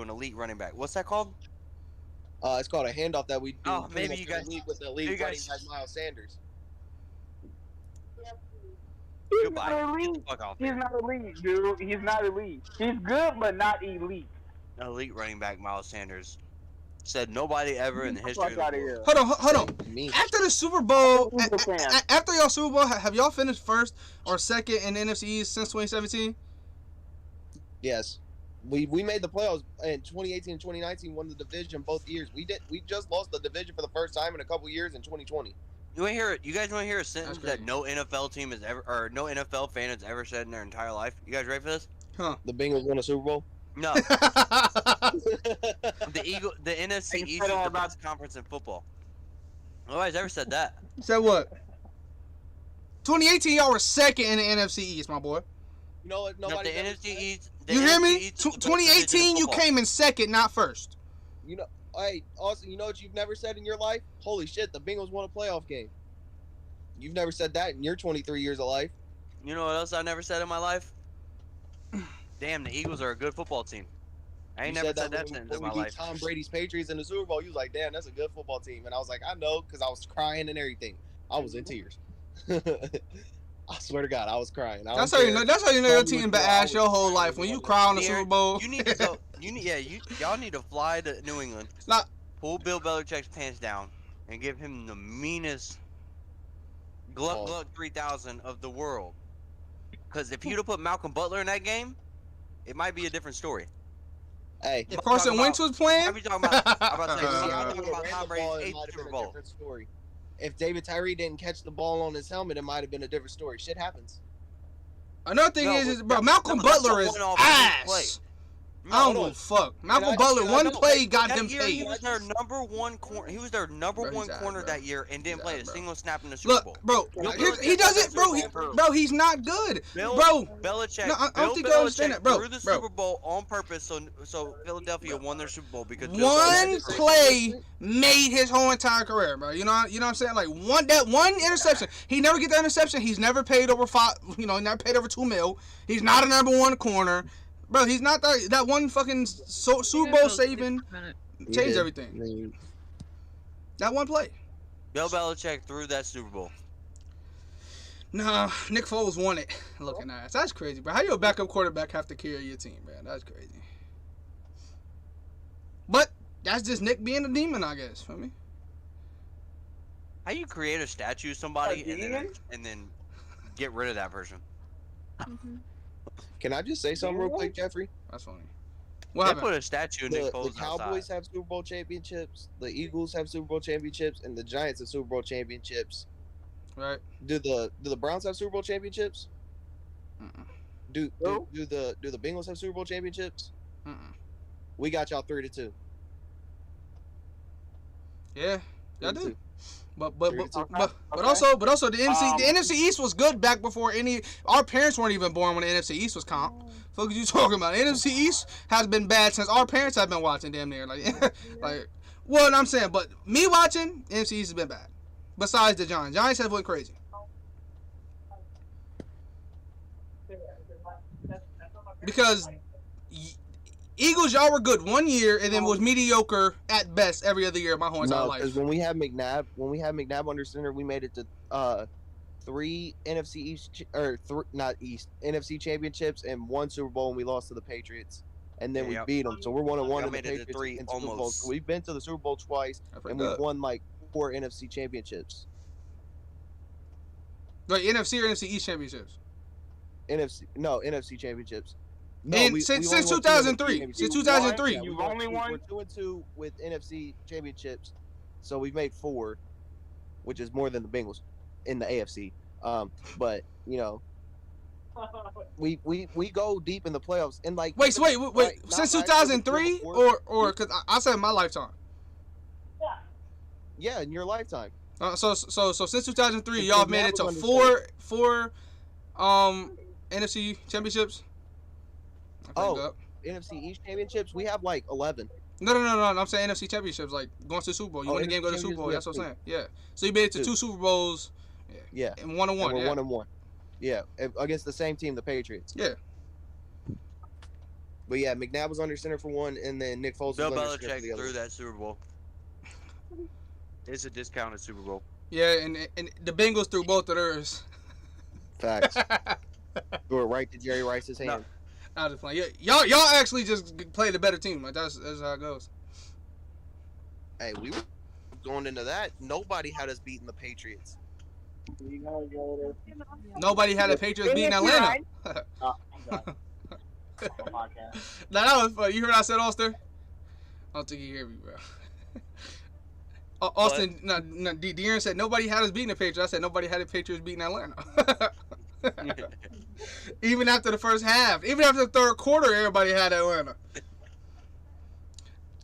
an elite running back? What's that called?
It's called a handoff that we do.
Oh, maybe you guys
with the elite running back Miles Sanders.
Goodbye. He's not elite, dude. He's not elite. He's good, but not elite.
Elite running back Miles Sanders said nobody ever in the history of the world.
Hold on. After the Super Bowl, after y'all Super Bowl, have y'all finished first or second in the NFC East since 2017?
Yes. We made the playoffs in 2018 and 2019, won the division both years. We just lost the division for the first time in a couple years in 2020.
You guys want to hear a sentence that no NFL team has ever, or no NFL fan has ever said in their entire life? You guys ready for this?
Huh?
The Bengals won a Super Bowl.
No, the NFC
They
East
said
is
all
the
about-
best conference in football. Nobody's ever said that.
Said what? 2018, y'all were second in the NFC East, my boy.
You know what?
No,
Nobody.
the NFC East. The
You hear
NFC
me?
East is the best division in
2018, you
football.
came in second, not first.
You know, hey, Austin. You know what you've never said in your life? Holy shit! The Bengals won a playoff game. You've never said that in your 23 years of life.
You know what else I never said in my life? Damn, the Eagles are a good football team. I ain't
You
never said that
when
sentence in
we
my
beat
life.
Tom Brady's Patriots in the Super Bowl. You was like, damn, that's a good football team. And I was like, I know, because I was crying and everything. I was in tears. I swear to God, I was crying.
That's how you know. That's how you know your team been ass your whole life. When you cry on the
Dear,
Super Bowl.
You need to go. Y'all need to fly to New England.
Nah.
Pull Bill Belichick's pants down and give him the meanest Gluck Gluck 3000 of the world. Because if you'd have put Malcolm Butler in that game, it might be a different story.
Hey,
If Carson Wentz was playing.
I'm talking about. I'm about to say,
see,
I'm
I
talking about Tom Brady's 8th Super Bowl.
Story. If David Tyree didn't catch the ball on his helmet, it might have been a different story. Shit happens.
Another thing
No,
is,
but
bro,
that-
Malcolm
no, that's
Butler
the
is
one offensive play.
ass.
No,
I don't
hold
give
on.
a fuck. Malcolm
I-
Butler,
I
one
know,
play got
That
them
year, he
paid.
was their number one corner. He was their number
Bro, he's
one
ass,
corner
bro.
that year and didn't
He's
play
ass,
a
bro.
single snap in the Super Bowl.
Look, bro,
Bill
he
Belichick
doesn't, bro.
Super Bowl.
Bro, he's not good,
Bill
bro.
Belichick.
No, I don't
Bill
think you understand
Belichick
that, bro,
threw the
bro.
Super Bowl on purpose, so Philadelphia won their Super Bowl because Bill
One
Belichick threw it.
play made his whole entire career, bro. You know what I'm saying? Like one interception. He never get that interception. He's never paid over he never paid over $2 million. He's not a number one corner, bro. He's not that one fucking Super Bowl saving changed everything. That one play.
Bill Belichick threw that Super Bowl.
Nah, Nick Foles won it. Looking ass. That's crazy, bro. How you a backup quarterback have to carry your team, man? That's crazy. But that's just Nick being a demon, I guess. For me.
How you create a statue of somebody
A demon?
and then get rid of that person?
Can I just say something real quick, Jeffrey?
That's funny. What
They
happened?
put a statue of Nick
The
Foles
Cowboys
outside.
have Super Bowl championships. The Eagles have Super Bowl championships, and the Giants have Super Bowl championships.
Right.
Do the Browns have Super Bowl championships?
Mm-mm.
Do the Bengals have Super Bowl championships?
Mm-mm.
We got y'all 3-2.
Yeah, y'all
3-2.
do. But
Okay.
also the NFC East was good back before our parents weren't even born when the NFC East was comp. Fuck you talking about? NFC East has been bad since our parents have been watching damn near like well I'm saying, but me watching NFC East has been bad. Besides the Giants have went crazy. Because Eagles, y'all were good one year and then was mediocre at best every other year my whole entire
No,
life.
because when we had McNabb under center, we made it to 3 NFC East NFC championships and 1 Super Bowl, and we lost to the Patriots, and then
Yeah,
we
yep.
beat them. So we're 1-1
Y'all
in the
made it to
Patriots
3
and Super Bowls.
almost.
So we've been to the Super Bowl twice, and we've won like 4 NFC championships.
Like NFC or NFC East championships.
NFC championships. No,
And
we
since
only won 2
2003,
championships.
since 2003.
Yeah,
You've
we're
only won?
2-2 with NFC championships, so we've made 4, which is more than the Bengals in the AFC. But you know, we go deep in the playoffs, and like
Wait,
like,
since
not last year, but the
2003
year before.
or because I said my lifetime.
Yeah, in your lifetime.
So since 2003,
Because
y'all have made it
that
to
was
four NFC championships. I think
Oh.
up.
NFC East championships, we have like 11.
No. I'm saying NFC championships, like going to the Super Bowl. You
Oh,
win the game, go to the
NFC
Super Bowl. That's what I'm saying.
championships,
Yeah. So you made it to
2.
2 Super Bowls.
Yeah,
And 1-1.
and we're
Yeah.
1-1. Yeah, against the same team, the Patriots.
Yeah.
But yeah, McNabb was under center for 1, and then Nick Foles
Bill
was under center for the
Belichick
other.
threw that Super Bowl. It's a discounted Super Bowl.
Yeah, and the Bengals threw both of theirs.
Facts. Threw it right to Jerry Rice's hand.
I was just playing. Yeah, y'all actually just played a better team. Like that's how it goes.
Hey, we were going into that. Nobody had us beating the Patriots.
Nobody had the Patriots beating Atlanta. Now that was funny. You heard what I said, Austin? I don't think you hear me, bro. Austin, De'Aaron said nobody had us beating the Patriots. I said nobody had the Patriots beating Atlanta. Even after the first half, even after the third quarter, everybody had Atlanta.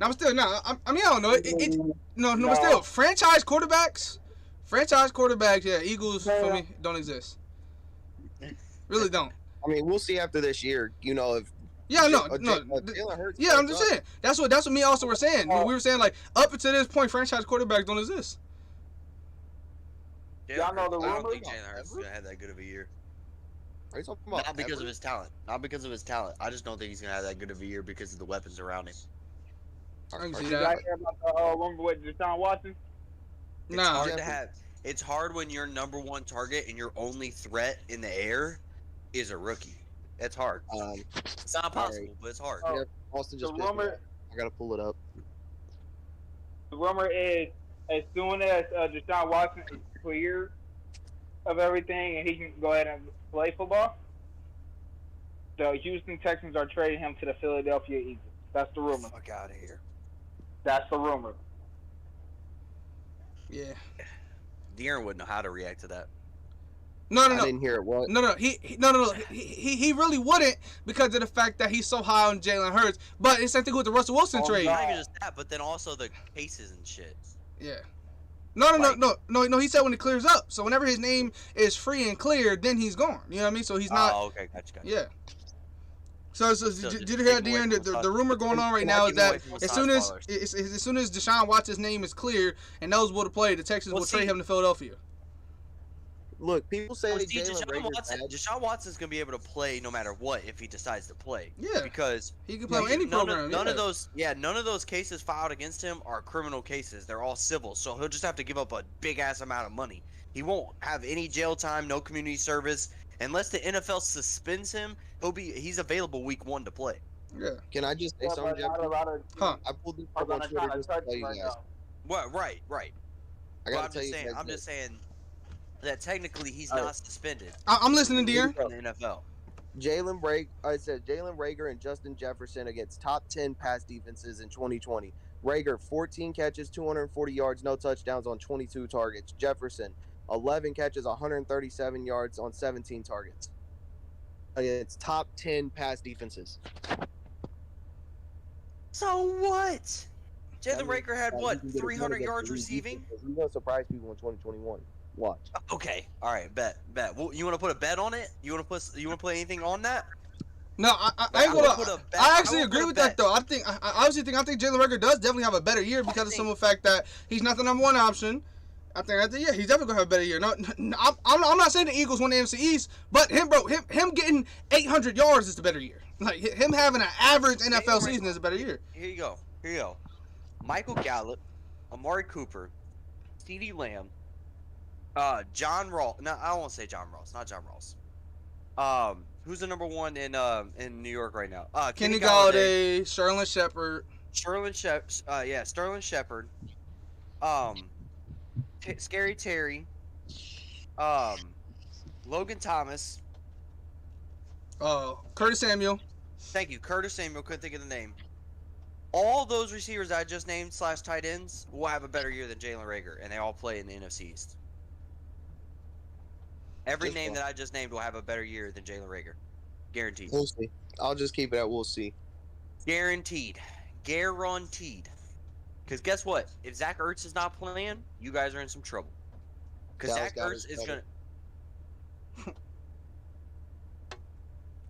No, but still, no. I mean, I don't know. No, but still, franchise quarterbacks, yeah, Eagles for me don't exist. Really don't.
I mean, we'll see after this year. You know, if
Jalen Hurts
Yeah, I'm
plays
just
up.
saying. That's what me also were saying. We were saying like up until this point, franchise quarterbacks don't exist.
Y'all know the
I don't
rumors?
think Jalen Hurts is gonna have that good of a year.
Are you talking about
Not because
ever?
of his talent. Not because of his talent. I just don't think he's gonna have that good of a year because of the weapons around him.
I can see
You
that.
guys hear about the rumor with Deshaun Watson?
It's
Nah.
hard to have. It's hard when your number one target and your only threat in the air is a rookie. It's hard. It's not possible, but it's hard.
Oh,
Yeah, Austin
the
just pissed me
rumor,
off. I gotta pull it up.
the rumor is as soon as Deshaun Watson is clear of everything and he can go ahead and play football, the Houston Texans are trading him to the Philadelphia Eagles. That's the rumor.
Fuck out of here.
That's the rumor.
Yeah.
De'Aaron wouldn't know how to react to that.
No.
I didn't hear it. What?
No. He really wouldn't because of the fact that he's so high on Jalen Hurts. But it's the same thing with the Russell Wilson
Oh,
trade.
no.
Not even just that, but then also the cases and shit.
Yeah. No. He said when it clears up. So whenever his name is free and clear, then he's gone. You know what I mean? So he's not.
Oh, okay, gotcha.
Yeah. So
Still,
did
just
you hear,
keep away
De'Aaron?
from
The rumor going on right now is
keep away
that
from the
as
side
soon as Deshaun Watson's name is clear and knows what to play, the Texans will trade him to Philadelphia.
Look, people say
Well, see,
Jalen Rager's bad.
Deshaun Watson's gonna be able to play no matter what if he decides to play.
Yeah.
Because
He can play on any program.
none of those cases filed against him are criminal cases. They're all civil. So he'll just have to give up a big ass amount of money. He won't have any jail time, no community service, unless the NFL suspends him. He's available week 1 to play.
Yeah.
Can I just say
Yeah,
something,
but not a
Jeffrey?
lot of
Huh.
I pulled this
are
up on
gonna
Twitter
try to
just to
touch
tell
him
you
right
guys.
now.
What? Right.
I
Well,
gotta
I'm
tell
just
you
saying.
guys
I'm
this.
just saying that technically he's
Alright.
not suspended
I'm listening, De'Aaron.
from the NFL.
I said Jalen Rager and Justin Jefferson against top 10 pass defenses in 2020. Rager, 14 catches, 240 yards, no touchdowns on 22 targets. Jefferson, 11 catches, 137 yards on 17 targets. It's top 10 pass defenses.
So what? Jalen
That means-
Rager had
that
what?
means he can get
300
against
yards
elite
receiving?
defenses. He's gonna surprise people in 2021. Watch.
Okay. All right. Bet. Well, you want to put a bet on it? You want to put anything on that?
No, I ain't
I would
gonna.
put a bet-
I
I
actually
would
agree
put a
with that
bet.
though. I think I obviously think Jalen Rager does definitely have a better year because of some of the fact that he's not the number one option. I think yeah, he's definitely gonna have a better year. No, I'm not saying the Eagles win the NFC East, but him getting 800 yards is the better year. Like him having an average NFL season is a better year.
Here you go. Michael Gallup, Amari Cooper, CeeDee Lamb, John Ross. No, I don't want to say John Ross. Not John Ross. Who's the number one in New York right now?
Kenny Galladay, Sterling Shepard.
Sterling Shepard. Scary Terry. Logan Thomas.
Curtis Samuel.
Thank you, Curtis Samuel. Couldn't think of the name. All those receivers I just named / tight ends will have a better year than Jalen Rager, and they all play in the NFC East. Every
Just
name
one.
that I just named will have a better year than Jalen Rager. Guaranteed.
We'll see. I'll just keep it at we'll see.
Guaranteed. Because guess what? If Zach Ertz is not playing, you guys are in some trouble. Because
Dallas
Zach Ertz
Goedert's
is
better.
going to...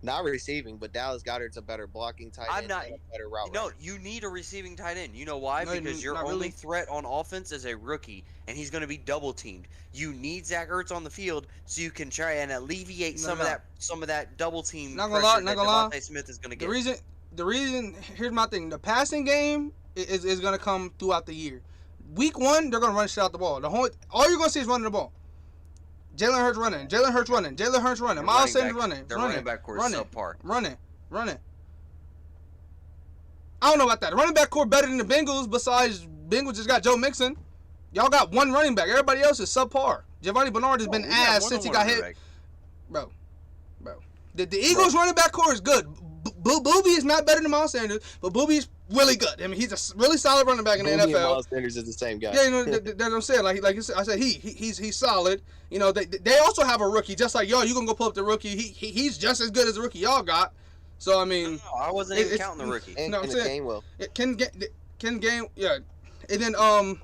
Not receiving, but Dallas Goedert's a better blocking tight end. and a better route
No,
runner.
you need a receiving tight end. You know why?
No,
Because your
not
only
really.
threat on offense is a rookie, and he's going to be double teamed. You need Zach Ertz on the field so you can try and alleviate some of that double team
Not gonna
pressure
lie,
that
not gonna lie.
Devontae Smith is going to
The
get.
reason, here's my thing. The passing game is gonna come throughout the year. Week 1, they're gonna run shit out the ball. All you're gonna see is running the ball. Jalen Hurts running. Miles Sanders running.
Their running back core is subpar.
Running. I don't know about that. The running back core better than the Bengals. Besides, Bengals just got Joe Mixon. Y'all got one running back. Everybody else is subpar. Giovanni Bernard has been ass since he got hit. Bro. The Eagles running back core is good. Booby is not better than Miles Sanders, but Booby's really good. I mean, he's a really solid running back in the
Booby and
NFL.
Miles Sanders is the same guy.
Yeah, you know that's what I'm saying. Like I said, he's solid. You know, they also have a rookie, just like y'all. You gonna go pull up the rookie? He's just as good as the rookie y'all got. So I mean,
No, I wasn't even counting the rookie.
And
No, I'm
in
saying-
Gainwell.
Ken Game, yeah. And then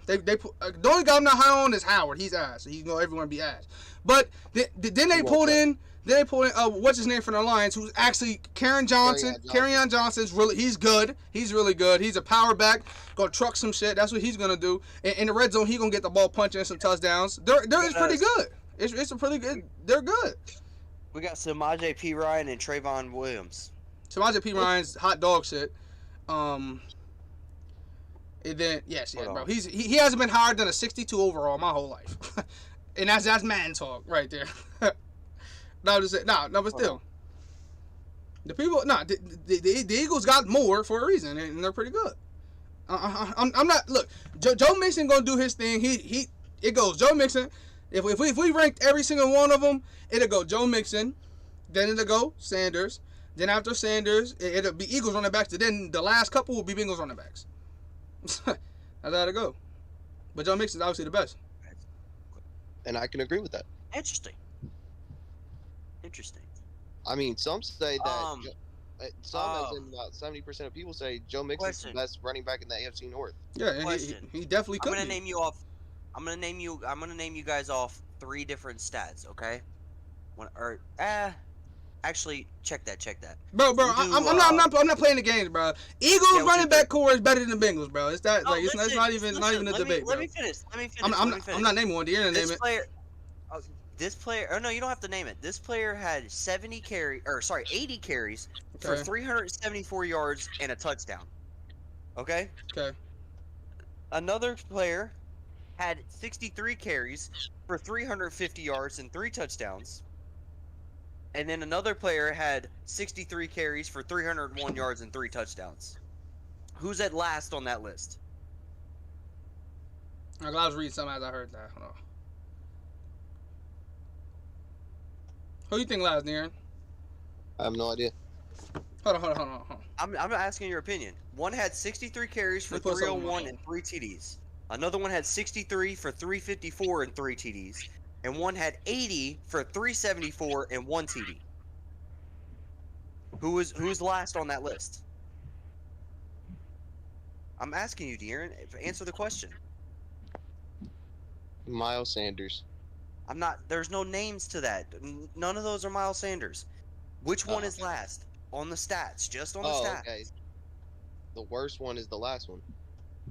they put the only guy I'm not high on is Howard. He's ass. So he's gonna everyone be ass. But then they pulled in. Then they pulled in what's his name from the Lions, who's actually Kerryon Johnson. Kerryon Johnson's really he's good. He's really good. He's a power back. Gonna truck some shit. That's what he's gonna do. In the red zone, he's gonna get the ball punching and some touchdowns. They're pretty good. It's a pretty good. They're good.
We got Samaje P. Ryan and Trayvon Williams.
Samaje P. Ryan's hot dog shit. And then yes, yeah, bro. He hasn't been higher than a 62 overall my whole life, and that's man talk right there. No, but still, the people, the Eagles got more for a reason, and they're pretty good. I'm not. Look, Joe Mixon gonna do his thing. It goes Joe Mixon. If we ranked every single one of them, it'll go Joe Mixon, then it'll go Sanders. Then after Sanders, it'll be Eagles running backs. Then the last couple will be Bengals running backs. That's how it go. But Joe Mixon's obviously the best.
And I can agree with that.
Interesting.
I mean, some say that. As in about 70% of people say Joe Mixon's the best running back in the AFC North.
Yeah, and he definitely could.
I'm gonna name you guys off 3 different stats. Okay. Actually, check that.
Bro, I'm not playing the games, bro. Eagles running back core is better than the Bengals, bro. It's that it's not even a debate, bro.
Let me finish.
I'm not naming one. You're gonna name it.
This player, oh no, you don't have to name it. This player had 80 carries for 374 yards and a touchdown. Okay?
Okay.
Another player had 63 carries for 350 yards and 3 touchdowns. And then another player had 63 carries for 301 yards and 3 touchdowns. Who's at last on that list?
I was reading something as I heard that. Hold on. Who do you think last, Darren?
I have no idea.
Hold on.
I'm asking your opinion. One had 63 carries for 301 and 3 TDs. Another one had 63 for 354 and 3 TDs. And one had 80 for 374 and 1 TD. Who's last on that list? I'm asking you, De'Aaron. Answer the question.
Miles Sanders.
I'm not. There's no names to that. None of those are Miles Sanders. Which one is last on the stats? Just on the stats. Okay.
The worst one is the last one.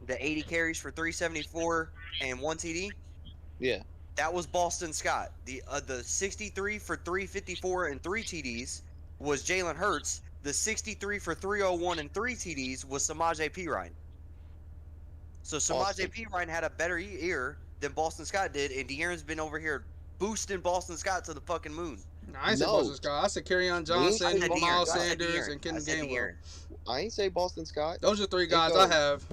The 80 carries for 374 and 1 TD.
Yeah.
That was Boston Scott. The 63 for 354 and 3 TDs was Jalen Hurts. The 63 for 301 and 3 TDs was Samaje P. Ryan. So Samaje P. Ryan had a better year than Boston Scott did, and De'Aaron's been over here boosting Boston Scott to the fucking moon.
No, I ain't say Boston Scott. I said Kerryon Johnson, Miles Sanders, and Kenneth Gainwell.
I ain't say Boston Scott.
Those are 3 guys I have.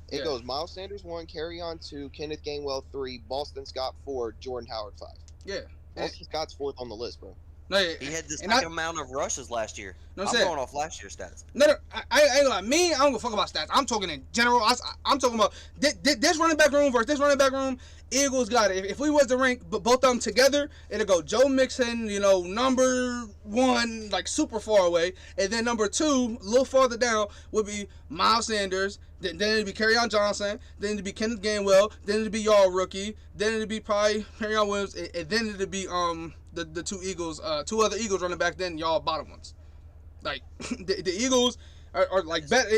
It goes Miles Sanders 1, Kerryon 2, Kenneth Gainwell 3, Boston Scott 4, Jordan Howard 5.
Yeah.
Boston Scott's 4th on the list, bro.
No,
he had the same amount of rushes last year.
No,
I'm going off last year's stats.
No, I ain't like me. I don't give a fuck about stats. I'm talking in general. I'm talking about this running back room versus this running back room. Eagles got it. If we was to rank both of them together, it'll go Joe Mixon, number 1, like super far away, and then number 2, a little farther down, would be Miles Sanders. Then it'd be Kerryon Johnson. Then it'd be Kenneth Gainwell. Then it'd be y'all rookie. Then it'd be probably Kerryon Williams, and then it'd be the 2 other Eagles running back. Then y'all bottom ones. Like the Eagles are like better.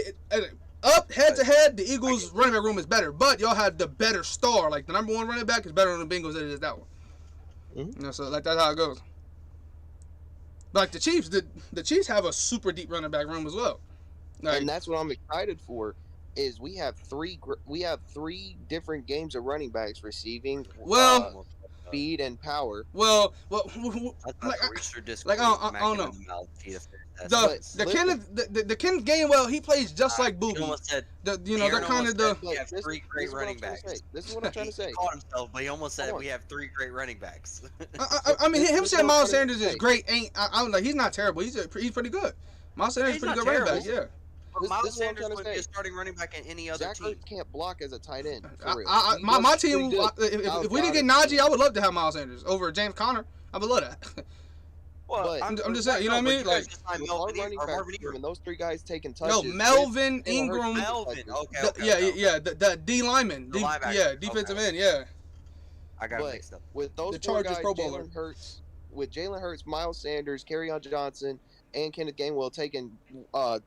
Up head to head, the Eagles running back room is better, but y'all have the better star. Like the number 1 running back is better than the Bengals than it is that one.
Mm-hmm.
So like that's how it goes. But like the Chiefs, the Chiefs have a super deep running back room as well. Like,
and that's what I'm excited for. Is we have 3 different games of running backs receiving. Speed and power.
Well, I don't know. The Kenneth Gainwell, he plays just like Boogie. They're kind of
we have 3 great running backs.
This is what I'm trying to say.
He caught himself, but he almost said we have 3 great running backs.
I mean, him saying Miles Sanders is great I'm like, he's not terrible. He's pretty good. Miles Sanders is pretty good running back. Yeah.
Miles Sanders would be a starting running back in any other team.
Zach can't block as a tight end.
My team, if we didn't get Najee, I would love to have Miles Sanders over James Conner. I would love that.
Well,
But-
I'm just saying, you know what I mean? Like,
With our running back room and those three guys taking
no,
touches.
Melvin,
Jalen Hurts
Ingram,
taking
Melvin.
touches.
Okay.
the D lineman,
The linebacker.
yeah, defensive
Okay.
end, yeah.
I got it
But
mixed up.
with those
The
four
Chargers
guys,
Pro Bowler.
Jalen Hurts, Miles Sanders, Kerryon Johnson, and Kenneth Gainwell taking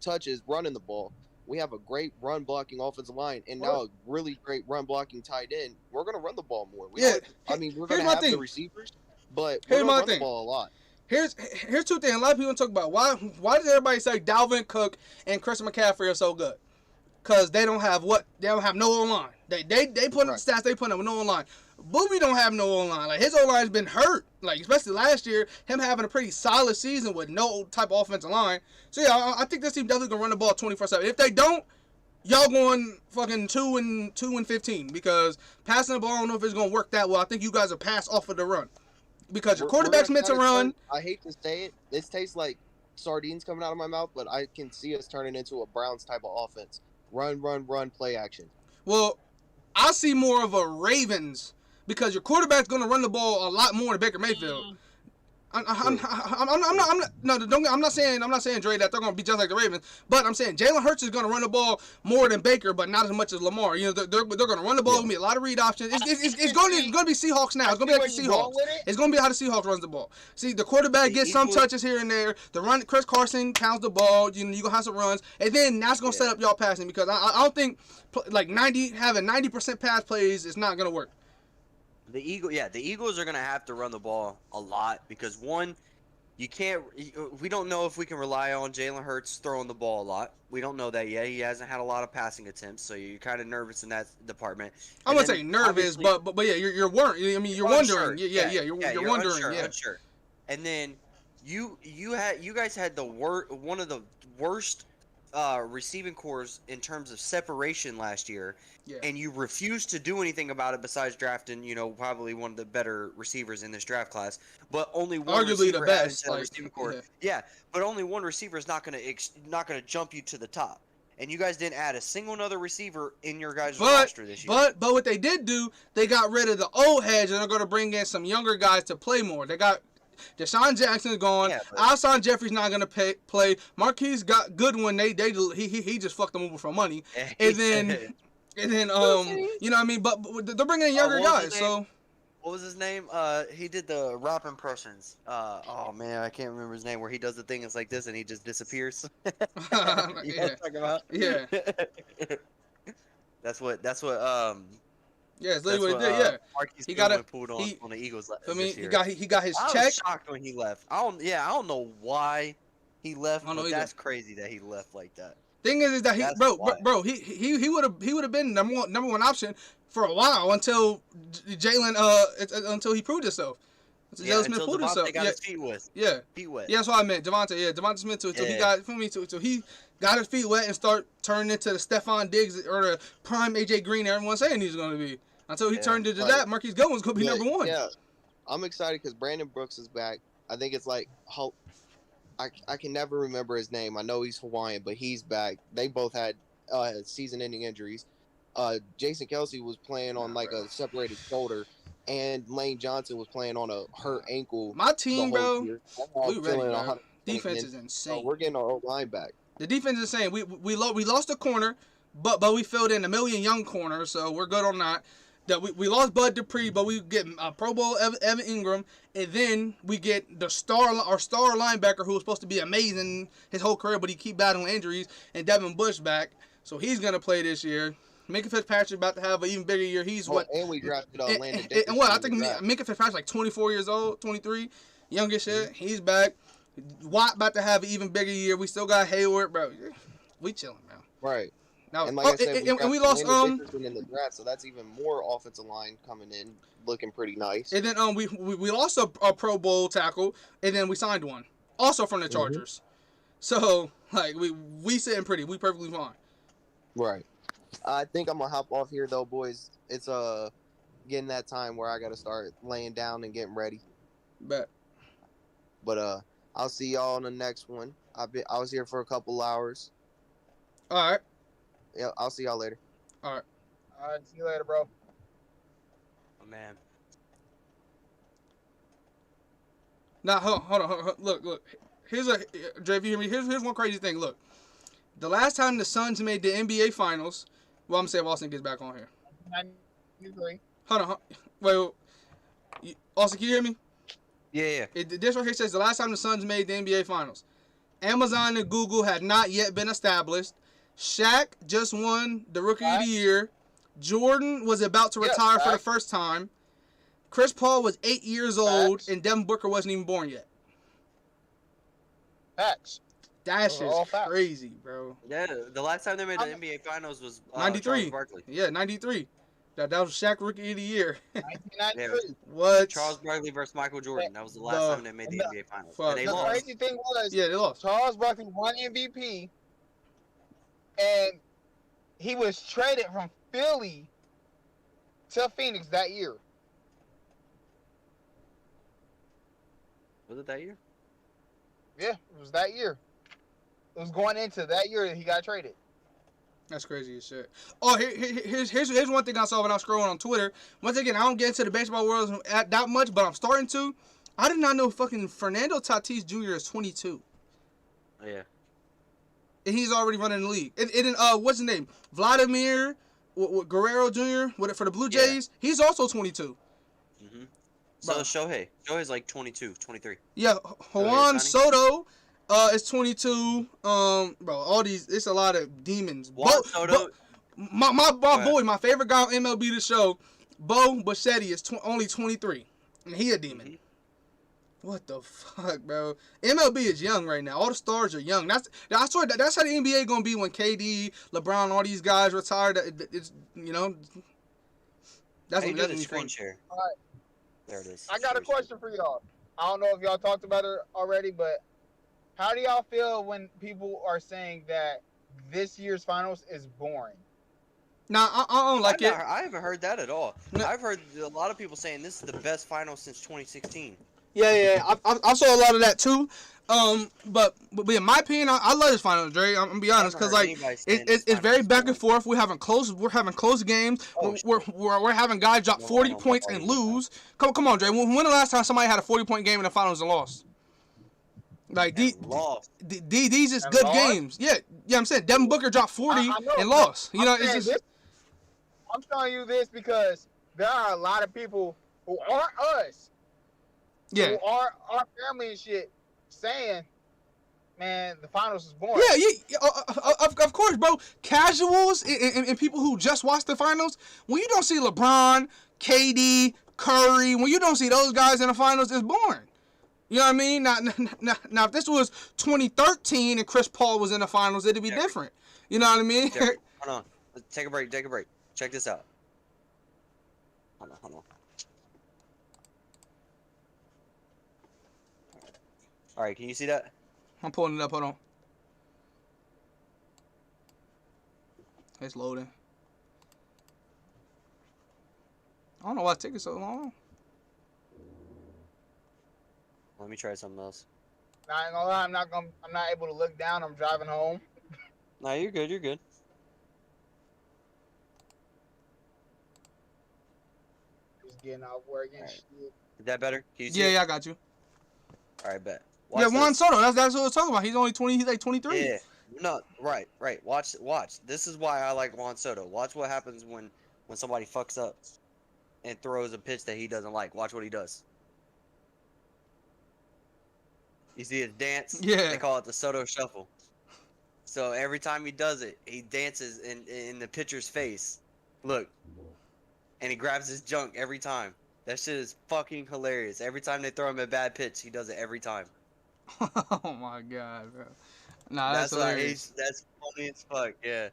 touches running the ball, we have a great run blocking offensive line and now a really great run blocking tight end. We're gonna run the ball more. We're gonna have the receivers, but we're gonna run the ball a lot.
Here's two things. A lot of people talk about why does everybody say Dalvin Cook and Chris McCaffrey are so good? Because they don't have no O-line. They put up the stats they put up with no O-line. Booby don't have no O-line. Like, his O-line's been hurt. Like, especially last year, him having a pretty solid season with no type of offensive line. So yeah, I think this team definitely gonna run the ball 24/7. If they don't, y'all going fucking 2-15 because passing the ball, I don't know if it's gonna work that well. I think you guys are pass off of the run because your quarterback's meant to run.
I hate to say it, this tastes like sardines coming out of my mouth, but I can see us turning into a Browns type of offense. Run, play action.
Well, I see more of a Ravens because your quarterback's going to run the ball a lot more than Baker Mayfield. I'm not saying Dre that they're going to be just like the Ravens, but I'm saying Jalen Hurts is going to run the ball more than Baker, but not as much as Lamar. You know, they're going to run the ball. Going to be a lot of read options. It's going to be Seahawks now. It's going to be like the Seahawks. It's going to be how the Seahawks runs the ball. See, the quarterback gets some touches here and there. The run, Chris Carson pounds the ball. You know, you gonna have some runs, and then that's going to set up y'all passing because I don't think like having 90% pass plays is not going to work.
The Eagles are gonna have to run the ball a lot because one, we don't know if we can rely on Jalen Hurts throwing the ball a lot. We don't know that yet. He hasn't had a lot of passing attempts, so you're kind of nervous in that department.
I'm gonna say nervous, but yeah, you're worried. I mean, you're wondering. You're wondering.
Unsure. And then you guys had one of the worst receiving cores in terms of separation last year. Yeah. And you refused to do anything about it besides drafting, probably one of the better receivers in this draft class. But only one
arguably the best
receiving core. Yeah, but only one receiver is not gonna jump you to the top. And you guys didn't add a single other receiver in your guys' roster this year.
But what they did do, they got rid of the old heads and they're gonna bring in some younger guys to play more. They got Deshaun Jackson's gone. Yeah, Alshon Jeffrey's not gonna play. Marquise got Goodwin. He just fucked them over for money. And then you know what I mean. But they're bringing in younger guys. So
what was his name? He did the rap impressions. Oh man, I can't remember his name. Where he does the thing, it's like this, and he just disappears. You know what I'm talking about?
Yeah.
That's what.
Yeah, it's literally what he did. Yeah,
he got pulled on the Eagles.
He got his check.
I was shocked when he left. I don't know why he left. But that's crazy that he left like that.
Thing is that he would have been number one option for a while until Jalen until he proved himself.
Jalen Smith proved himself. Got his feet wet.
Yeah, that's what I meant. Devontae Smith until he got his feet wet and start turning into the Stephon Diggs or the prime AJ Green everyone's saying he's going to be. Until he turned into that, Marquise Goodwin's going to be number one.
Yeah, I'm excited because Brandon Brooks is back. I think it's like I can never remember his name. I know he's Hawaiian, but he's back. They both had season-ending injuries. Jason Kelsey was playing on like a separated shoulder, and Lane Johnson was playing on a hurt ankle.
My team, bro, we ready, bro. Defense is insane.
So we're getting our O-line back.
The defense is insane. We lost a corner, but we filled in a million young corners, so we're good on that. We lost Bud Dupree, but we get Pro Bowl Evan Ingram, and then we get our star linebacker who was supposed to be amazing his whole career, but he keep battling injuries, and Devin Bush back, so he's gonna play this year. Minka Fitzpatrick about to have an even bigger year. He's
and we drafted Landon Dickerson.
And what I think Minka Fitzpatrick's like 24 years old, 23, youngest shit. He's back. Watt about to have an even bigger year. We still got Hayward, bro. We chilling, man.
Right.
Now,
and like I said,
we lost
Dickerson in the draft, so that's even more offensive line coming in, looking pretty nice.
And then we lost a Pro Bowl tackle, and then we signed one, also from the Chargers. So like we sitting pretty, we perfectly fine.
Right. I think I'm gonna hop off here though, boys. It's getting that time where I gotta start laying down and getting ready.
Bet.
But I'll see y'all on the next one. I was here for a couple hours.
All right.
Yeah, I'll see y'all later.
All right.
All right, see you later, bro.
Oh, man.
Now, hold on. Look. Here's a Dre. If you hear me, here's one crazy thing. Look, the last time the Suns made the NBA Finals. Well, I'm saying Austin gets back on here.
93.
Hold on. Wait. Austin, can you hear me?
Yeah.
This right here says the last time the Suns made the NBA Finals. Amazon and Google had not yet been established. Shaq just won the Rookie of the Year. Jordan was about to retire for the first time. Chris Paul was 8 years old, and Devin Booker wasn't even born yet.
Facts.
That shit's crazy, bro.
Yeah, the last time they made the NBA Finals was
93.
Charles Barkley.
Yeah, 93. That was Shaq Rookie of the Year.
1993.
What?
Charles Barkley versus Michael Jordan. That was the last time they made the NBA Finals.
Fuck.
And they
The
lost.
crazy thing was,
Yeah, they lost.
Charles Barkley won MVP, and he was traded from Philly to Phoenix that year.
Was it that year?
Yeah, it was that year. It was going into that year that he got traded.
That's crazy as shit. Oh, here's one thing I saw when I was scrolling on Twitter. Once again, I don't get into the baseball world that much, but I'm starting to. I did not know fucking Fernando Tatis Jr. is 22.
Oh, yeah.
And he's already running the league. What's his name? Vladimir Guerrero Jr. For the Blue Jays. Yeah. He's also 22.
Mm-hmm. So Shohei. Shohei's like 22, 23.
Yeah, Juan Soto is 22. Bro, all these, it's a lot of demons.
Juan Soto.
My boy, my favorite guy on MLB The Show, Bo Bichetti is only 23. And he a demon. Mm-hmm. What the fuck, bro? MLB is young right now. All the stars are young. I swear that's how the NBA gonna be when KD, LeBron, all these guys retire. It's that's
what
does
the screen share.
All right.
There it is.
I got a question for y'all. I don't know if y'all talked about it already, but how do y'all feel when people are saying that this year's finals is boring?
Nah, I don't like it.
I haven't heard that at all. No. I've heard a lot of people saying this is the best finals since 2016.
Yeah. I saw a lot of that too. But in my opinion, I love this finals, Dre. I'm gonna be honest, because like it's very back and forth. We're having close games. We're having guys drop 40 points and lose. Come on, Dre. When the last time somebody had a 40-point game in the finals and lost? Like these is good games. Yeah. I'm saying Devin Booker dropped 40 and lost. You know, it's just.
I'm telling you this because there are a lot of people who aren't us.
Yeah.
Who are our family and shit saying, man, the finals is boring.
Yeah, of course, bro. Casuals and people who just watch the finals, when you don't see LeBron, KD, Curry, when you don't see those guys in the finals, it's boring. You know what I mean? Now, if this was 2013 and Chris Paul was in the finals, it'd be different. You know what I mean?
Hold on. Take a break. Check this out. Hold on. All right, can you see that?
I'm pulling it up. Hold on. It's loading. I don't know why it's taking so long.
Let me try something else.
I ain't gonna lie, I'm not able to look down. I'm driving home.
No, you're good.
Just getting off work and shit.
Is that better? Can you see
Yeah, I got you.
All right, bet.
Juan Soto. That's what I was talking about. He's only 20. He's like 23.
Yeah. No, right. Watch. This is why I like Juan Soto. Watch what happens when somebody fucks up and throws a pitch that he doesn't like. Watch what he does. You see his dance?
Yeah.
They call it the Soto Shuffle. So every time he does it, he dances in the pitcher's face. Look. And he grabs his junk every time. That shit is fucking hilarious. Every time they throw him a bad pitch, he does it every time.
Oh my god, bro. Nah, that's hilarious.
That's funny as fuck, yeah.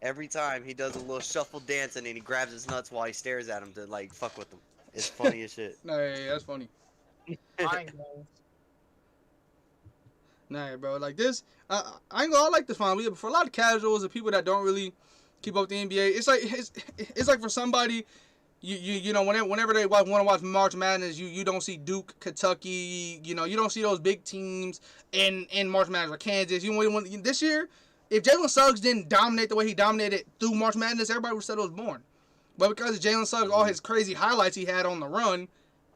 Every time he does a little shuffle dance and then he grabs his nuts while he stares at him to like fuck with him. It's funny as shit.
Nah, yeah, that's funny. Nah, bro, like this, I ain't gonna like this final, but for a lot of casuals and people that don't really keep up with the NBA, it's like for somebody, you know, whenever they want to watch March Madness, you don't see Duke, Kentucky, you know, you don't see those big teams in March Madness or Kansas. This year, if Jalen Suggs didn't dominate the way he dominated through March Madness, everybody would have said it was boring. But because of Jalen Suggs, all his crazy highlights he had on the run,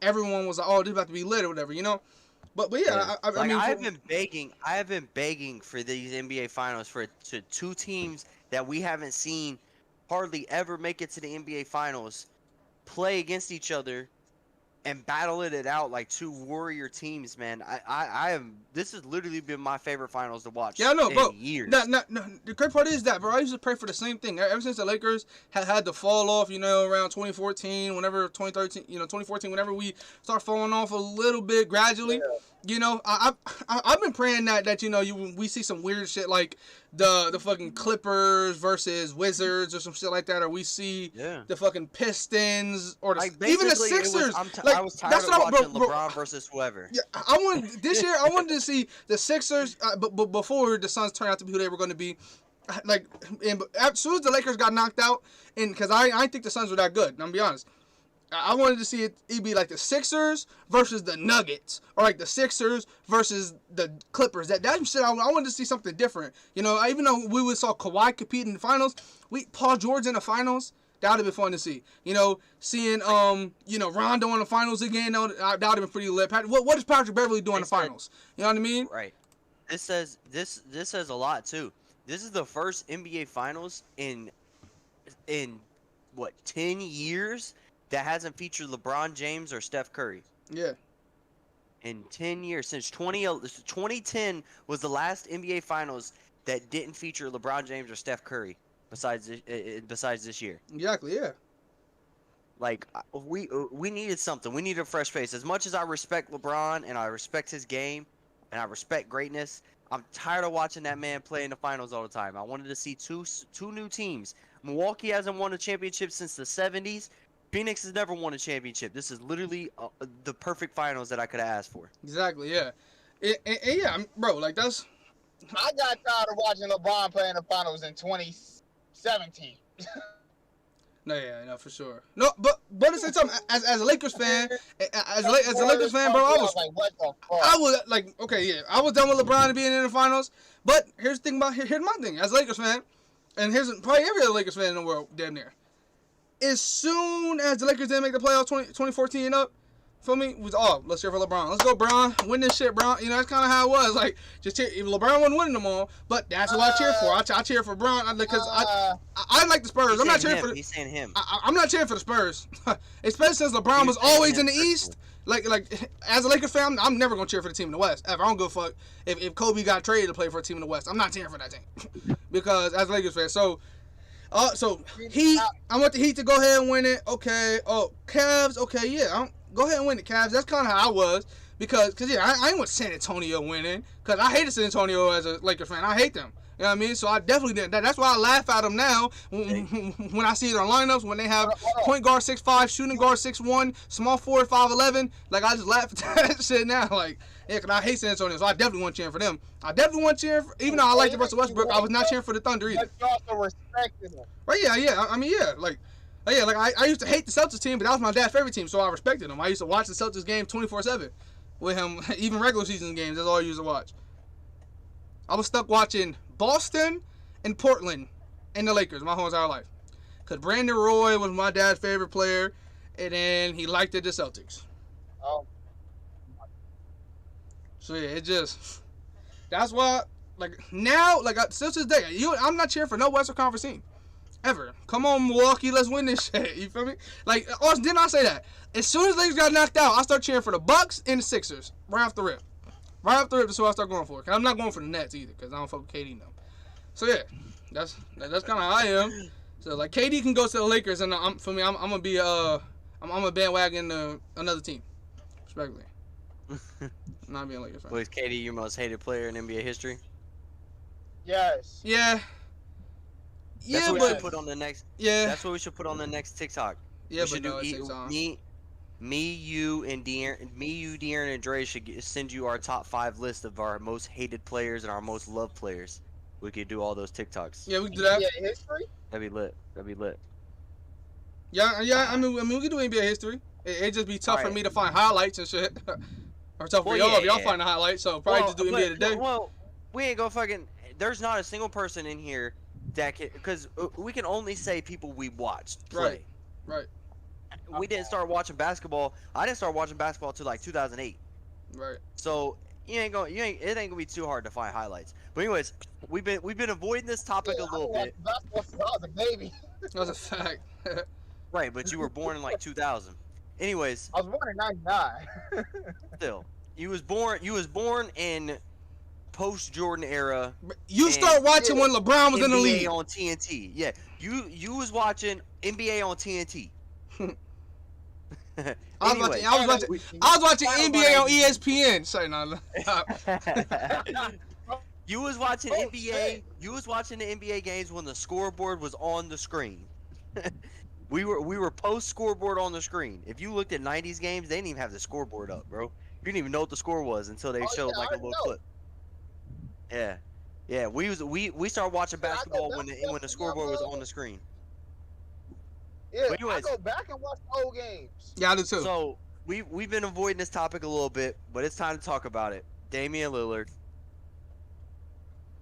everyone was like, oh, this is about to be lit or whatever, you know? But yeah, I
Like
mean,
I have been begging for these NBA finals to two teams that we haven't seen hardly ever make it to the NBA finals play against each other and battle it out like two warrior teams, man. I am. This has literally been my favorite finals to watch.
yeah, I know,
in
bro.
Years.
No, the great part is that, bro. I used to pray for the same thing ever since the Lakers had to fall off. Around 2014, whenever 2013, 2014, whenever we start falling off a little bit gradually. I've been praying that we see some weird shit like the fucking Clippers versus Wizards or some shit like that, or we see the fucking Pistons or even the Sixers.
I was tired of watching LeBron versus whoever.
Yeah, I wanted this year. I wanted to see the Sixers, but before the Suns turned out to be who they were going to be. Like, and as soon as the Lakers got knocked out, and because I didn't think the Suns were that good, I'm gonna be honest. I wanted to see it be like the Sixers versus the Nuggets, or like the Sixers versus the Clippers. That shit, I wanted to see something different. Even though we saw Kawhi compete in the finals, Paul George in the finals, that would have been fun to see. Seeing Rondo in the finals again, that would have been pretty lit. What is Patrick Beverly doing in the finals? You know what I mean?
Right. This says a lot too. This is the first NBA finals in what 10 years that hasn't featured LeBron James or Steph Curry.
Yeah.
In 10 years, since 2010 was the last NBA Finals that didn't feature LeBron James or Steph Curry, besides this year.
Exactly, yeah.
Like, we needed something. We needed a fresh face. As much as I respect LeBron and I respect his game and I respect greatness, I'm tired of watching that man play in the finals all the time. I wanted to see two new teams. Milwaukee hasn't won a championship since the 70s. Phoenix has never won a championship. This is literally the perfect finals that I could have asked for.
Exactly, yeah. Yeah, bro, like that's...
I got tired of watching LeBron play in the finals in 2017.
No, for sure. No, but at the same time, as a Lakers fan, as a Lakers fan, bro, I was
like, what the fuck?
I was like, okay, yeah, I was done with LeBron being in the finals. But here's my thing, as a Lakers fan, and here's probably every other Lakers fan in the world, damn near. As soon as the Lakers didn't make the playoffs 2014 and up, for me, was let's cheer for LeBron. Let's go, Bron. Win this shit, Bron. That's kind of how it was. Like, just cheer. If LeBron wasn't winning them all, but that's what I cheer for. I cheer for Bron because I like the Spurs. I'm not cheering for.
He's saying him.
I'm not cheering for the Spurs, especially since LeBron was always in the East. Like as a Lakers fan, I'm never gonna cheer for the team in the West ever. I don't go fuck if Kobe got traded to play for a team in the West. I'm not cheering for that team because as a Lakers fan, so Heat. I want the Heat to go ahead and win it. Okay. Oh, Cavs. Okay, yeah. Go ahead and win it, Cavs. That's kind of how I was because I ain't want San Antonio winning because I hated San Antonio as a Lakers fan. I hate them. You know what I mean? So I definitely didn't. That's why I laugh at them now when I see their lineups when they have point guard 6'5", shooting guard 6'1", small forward 5'11". Like I just laugh at that shit now. Like because I hate San Antonio, so I definitely want cheering for them. I definitely want cheering for, even though I like the Russell Westbrook, I was not cheering for the Thunder either.
But you also respected them.
Right? Yeah. I mean, yeah. Like I used to hate the Celtics team, but that was my dad's favorite team, so I respected him. I used to watch the Celtics game 24/7 with him, even regular season games. That's all I used to watch. I was stuck watching Boston and Portland and the Lakers my whole entire life. Because Brandon Roy was my dad's favorite player, and then he liked the Celtics.
Oh.
So yeah, that's why, like, now, like, since this day, I'm not cheering for no Western Conference team. Ever. Come on, Milwaukee, let's win this shit. You feel me? Like, also, didn't I say that? As soon as the Lakers got knocked out, I start cheering for the Bucks and the Sixers. Right off the rip. Right off the rip, that's what I start going for. Cause I'm not going for the Nets either, because I don't fuck with KD now. So yeah, that's kind of how I am. So like, KD can go to the Lakers, and I'm gonna be I'm a bandwagon another team, respectfully. I'm not being a Lakers fan.
Was KD your most hated player in NBA history?
Yes.
Yeah.
That's what we
but
should put on the next.
yeah.
That's what we should put on the next TikTok.
Yeah,
we should
but no,
do
it takes time.
De'Aaron, and Dre should send you our top 5 list of our most hated players and our most loved players. We could do all those TikToks.
Yeah, we can do that.
Yeah, history.
That'd be lit.
Yeah. I mean, we can do NBA history. It'd just be tough for me to find highlights and shit. Or tough for y'all if y'all find the highlights. So probably just do NBA today.
Well, we ain't gonna fucking. There's not a single person in here that can, because we can only say people we watched play.
Right.
We didn't start watching basketball. I didn't start watching basketball till like 2008.
Right.
So it ain't gonna be too hard to find highlights. But anyways, we've been avoiding this topic a
I
little
watched
bit.
basketball since I was a baby.
That's a fact.
Right, but you were born in like 2000. Anyways,
I was born in '99.
still, you was born in post Jordan era.
You
And-
start watching when LeBron was in the
NBA
league.
on TNT. Yeah, you was watching NBA on TNT.
I
Anyway,
was watching NBA on ESPN. Sorry, no.
you was watching
Oh,
NBA.
shit.
You was watching the NBA games when the scoreboard was on the screen. we were post scoreboard on the screen. If you looked at '90s games, they didn't even have the scoreboard up, bro. You didn't even know what the score was until they showed
yeah,
like
I
a little
know.
clip. Yeah, yeah. We started watching
Yeah, I
basketball
know
when
basketball
the
was
scoreboard was
downloaded.
on the screen.
Yeah,
But anyways-
I go back and watch old games.
Yeah, I do too.
So we've been avoiding this topic a little bit, but it's time to talk about it. Damian Lillard.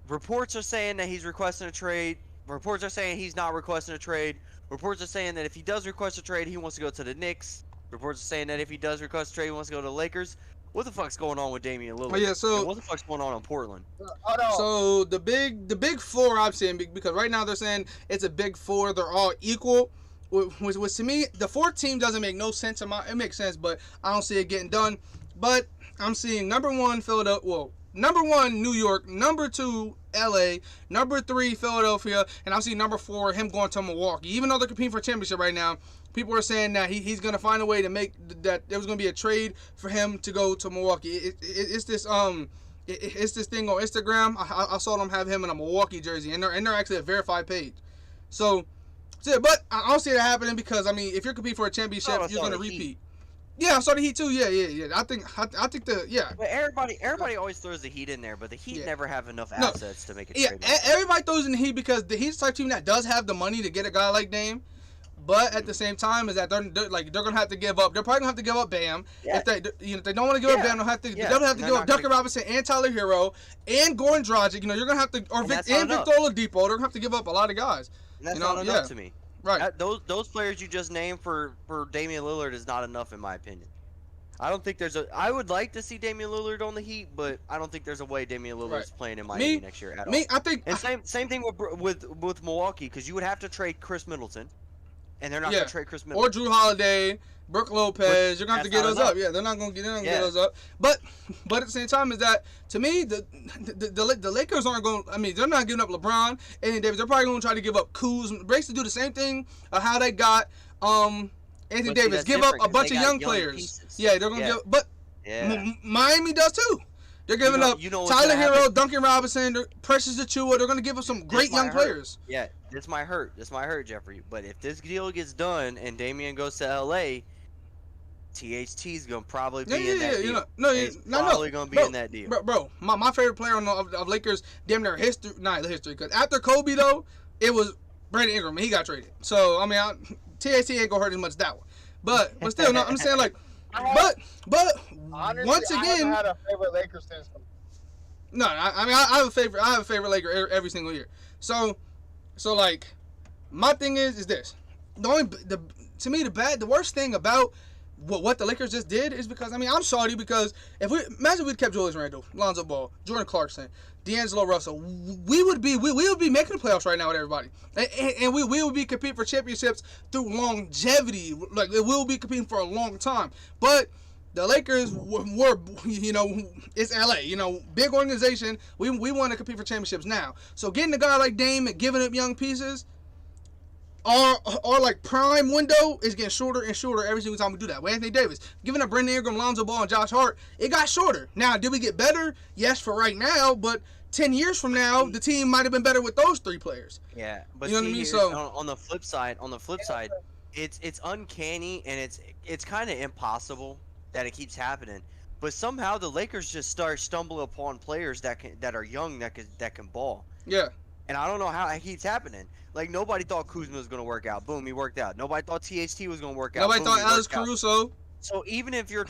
Reports are saying that he's requesting a trade. Reports are saying he's not requesting a trade. Reports are saying that if he does request a trade, he wants to go to the Knicks. Reports are saying that if he does request a trade, he wants to go to the Lakers. What the fuck's going on with Damian Lillard?
Oh, yeah, so-
And what the fuck's going on in Portland?
Hold on.
So the big four I'm seeing, because right now they're saying it's a big four. They're all equal. Which to me, the fourth team doesn't make no sense. It makes sense, but I don't see it getting done. But I'm seeing number one Philadelphia. Well, number one New York, number two LA, number three Philadelphia, and I'm seeing number four him going to Milwaukee. Even though they're competing for a championship right now, people are saying that he's gonna find a way to make that there was gonna be a trade for him to go to Milwaukee. It's this it's this thing on Instagram. I saw them have him in a Milwaukee jersey, and they're actually a verified page. So yeah, but I don't see it happening because I mean, if you're competing for a championship,
Oh, I
you're
saw
gonna
the Heat.
repeat. Yeah, I saw the Heat too. Yeah. I think
But everybody always throws the Heat in there, but the Heat
Yeah.
never have enough
No.
assets to make a
Yeah,
trade. like that.
everybody throws in the Heat because the Heat's the type of team that does have the money to get a guy like Dame, but at the same time is that they're gonna have to give up. They're probably gonna have to give up Bam.
Yeah.
If they don't want to give up
Yeah.
Bam, they'll have to.
Yeah.
They'll have to
They're
give up
not
Duncan
gonna-
Robinson and Tyler Hero and Goran Dragic. You're gonna have to or
And
Vic,
that's not
and
enough.
Victor Oladipo. They're gonna have to give up a lot of guys.
And that's
you know,
not enough
yeah.
to me.
Right.
Those players you just named for Damian Lillard is not enough in my opinion. I don't think there's a. I would like to see Damian Lillard on the Heat, but I don't think there's a way Damian Lillard's playing in Miami next year at all.
I think.
And same thing with Milwaukee, because you would have to trade Chris Middleton, and they're not
Yeah.
going to trade Chris
Or
Middleton.
Drew Holiday, Brooke Lopez. You're gonna have to
that's
get
not
those up.
enough.
Yeah, they're not gonna get
Yeah.
those up. But at the same time, is that to me the Lakers aren't going. I mean, they're not giving up LeBron, Anthony Davis. They're probably going to try to give up Kuz, basically do the same thing of how they got Anthony
But see,
Davis.
that's
Give up
different
a
'cause
bunch
they
of
got
young
young
players.
pieces.
Yeah, they're gonna
Yeah.
give. But
Yeah.
Miami does too. They're giving up
you know what's
Tyler
gonna
Hero,
happen?
Duncan Robinson, Precious Achua. They're going to give us some great
might
young
hurt.
players.
Yeah, this might hurt. This might hurt, Jeffrey. But if this deal gets done and Damian goes to LA, THT's gonna probably be in that deal. He's probably gonna be in that deal.
Bro, my favorite player of Lakers, damn near history, not history, because after Kobe though, it was Brandon Ingram. And he got traded. So I mean, THT ain't gonna hurt as much that one. But still, no, I'm saying like, but
Honestly,
once
I
again,
haven't had a favorite Lakers since.
no, I mean I have a favorite Laker every single year. So like, my thing is this. To me the worst thing about what the Lakers just did is because I mean I'm salty because imagine we'd kept Julius Randle, Lonzo Ball, Jordan Clarkson, D'Angelo Russell, we would be making the playoffs right now with everybody, and we would be competing for championships through longevity. Like we will be competing for a long time, but the Lakers were it's LA, big organization. We want to compete for championships now. So getting a guy like Dame and giving up young pieces, our like prime window is getting shorter and shorter every single time we do that. With Anthony Davis, giving up Brandon Ingram, Lonzo Ball, and Josh Hart, it got shorter. Now, did we get better? Yes, for right now, but 10 years from now, the team might have been better with those three players.
Yeah, but
You know what I
see,
mean?
here,
So-
on the flip side, it's uncanny and it's kind of impossible that it keeps happening. But somehow the Lakers just start stumbling upon players that are young that can ball.
Yeah.
And I don't know how it keeps happening. Like nobody thought Kuzma was gonna work out. Boom, he worked out. Nobody thought THT was gonna work out.
Nobody
Boom,
thought
he
Alex
worked out.
Caruso.
So even if you're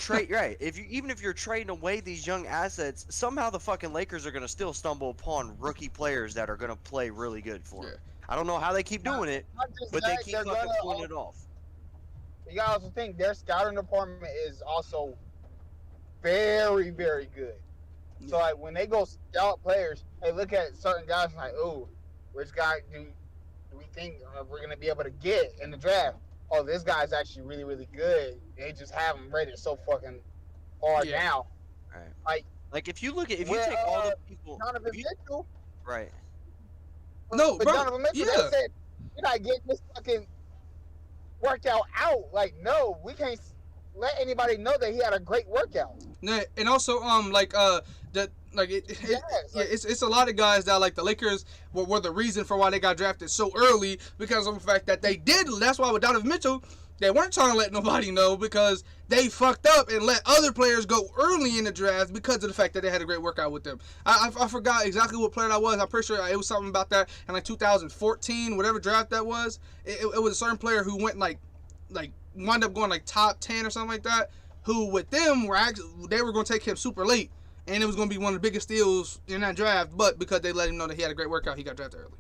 even if you're trading away these young assets, somehow the fucking Lakers are gonna still stumble upon rookie players that are gonna play really good for them. I don't know how they keep doing it,
Not just
but they
that,
keep
they're
fucking
gonna-
pulling it off.
You gotta also think their scouting department is also very, very good. So like when they go scout players, they look at certain guys like, oh, which guy do we think we're gonna be able to get in the draft? Oh, this guy's actually really, really good. They just have him rated so fucking hard now.
Right. Like if you take all the people,
Donovan Mitchell,
right?
No,
but
bro.
Donovan Mitchell,
Yeah.
they said you're not getting this fucking workout out. Like, no, we can't let anybody know that he had a great workout.
Yeah, and also it's a lot of guys that like the Lakers were the reason for why they got drafted so early because of the fact that they did. That's why with Donovan Mitchell, they weren't trying to let nobody know because they fucked up and let other players go early in the draft because of the fact that they had a great workout with them. I forgot exactly what player that was. I'm pretty sure it was something about that in like 2014, whatever draft that was. It was a certain player who went like wound up going like top 10 or something like that. Who with them they were going to take him super late, and it was going to be one of the biggest steals in that draft. But because they let him know that he had a great workout, he got drafted early.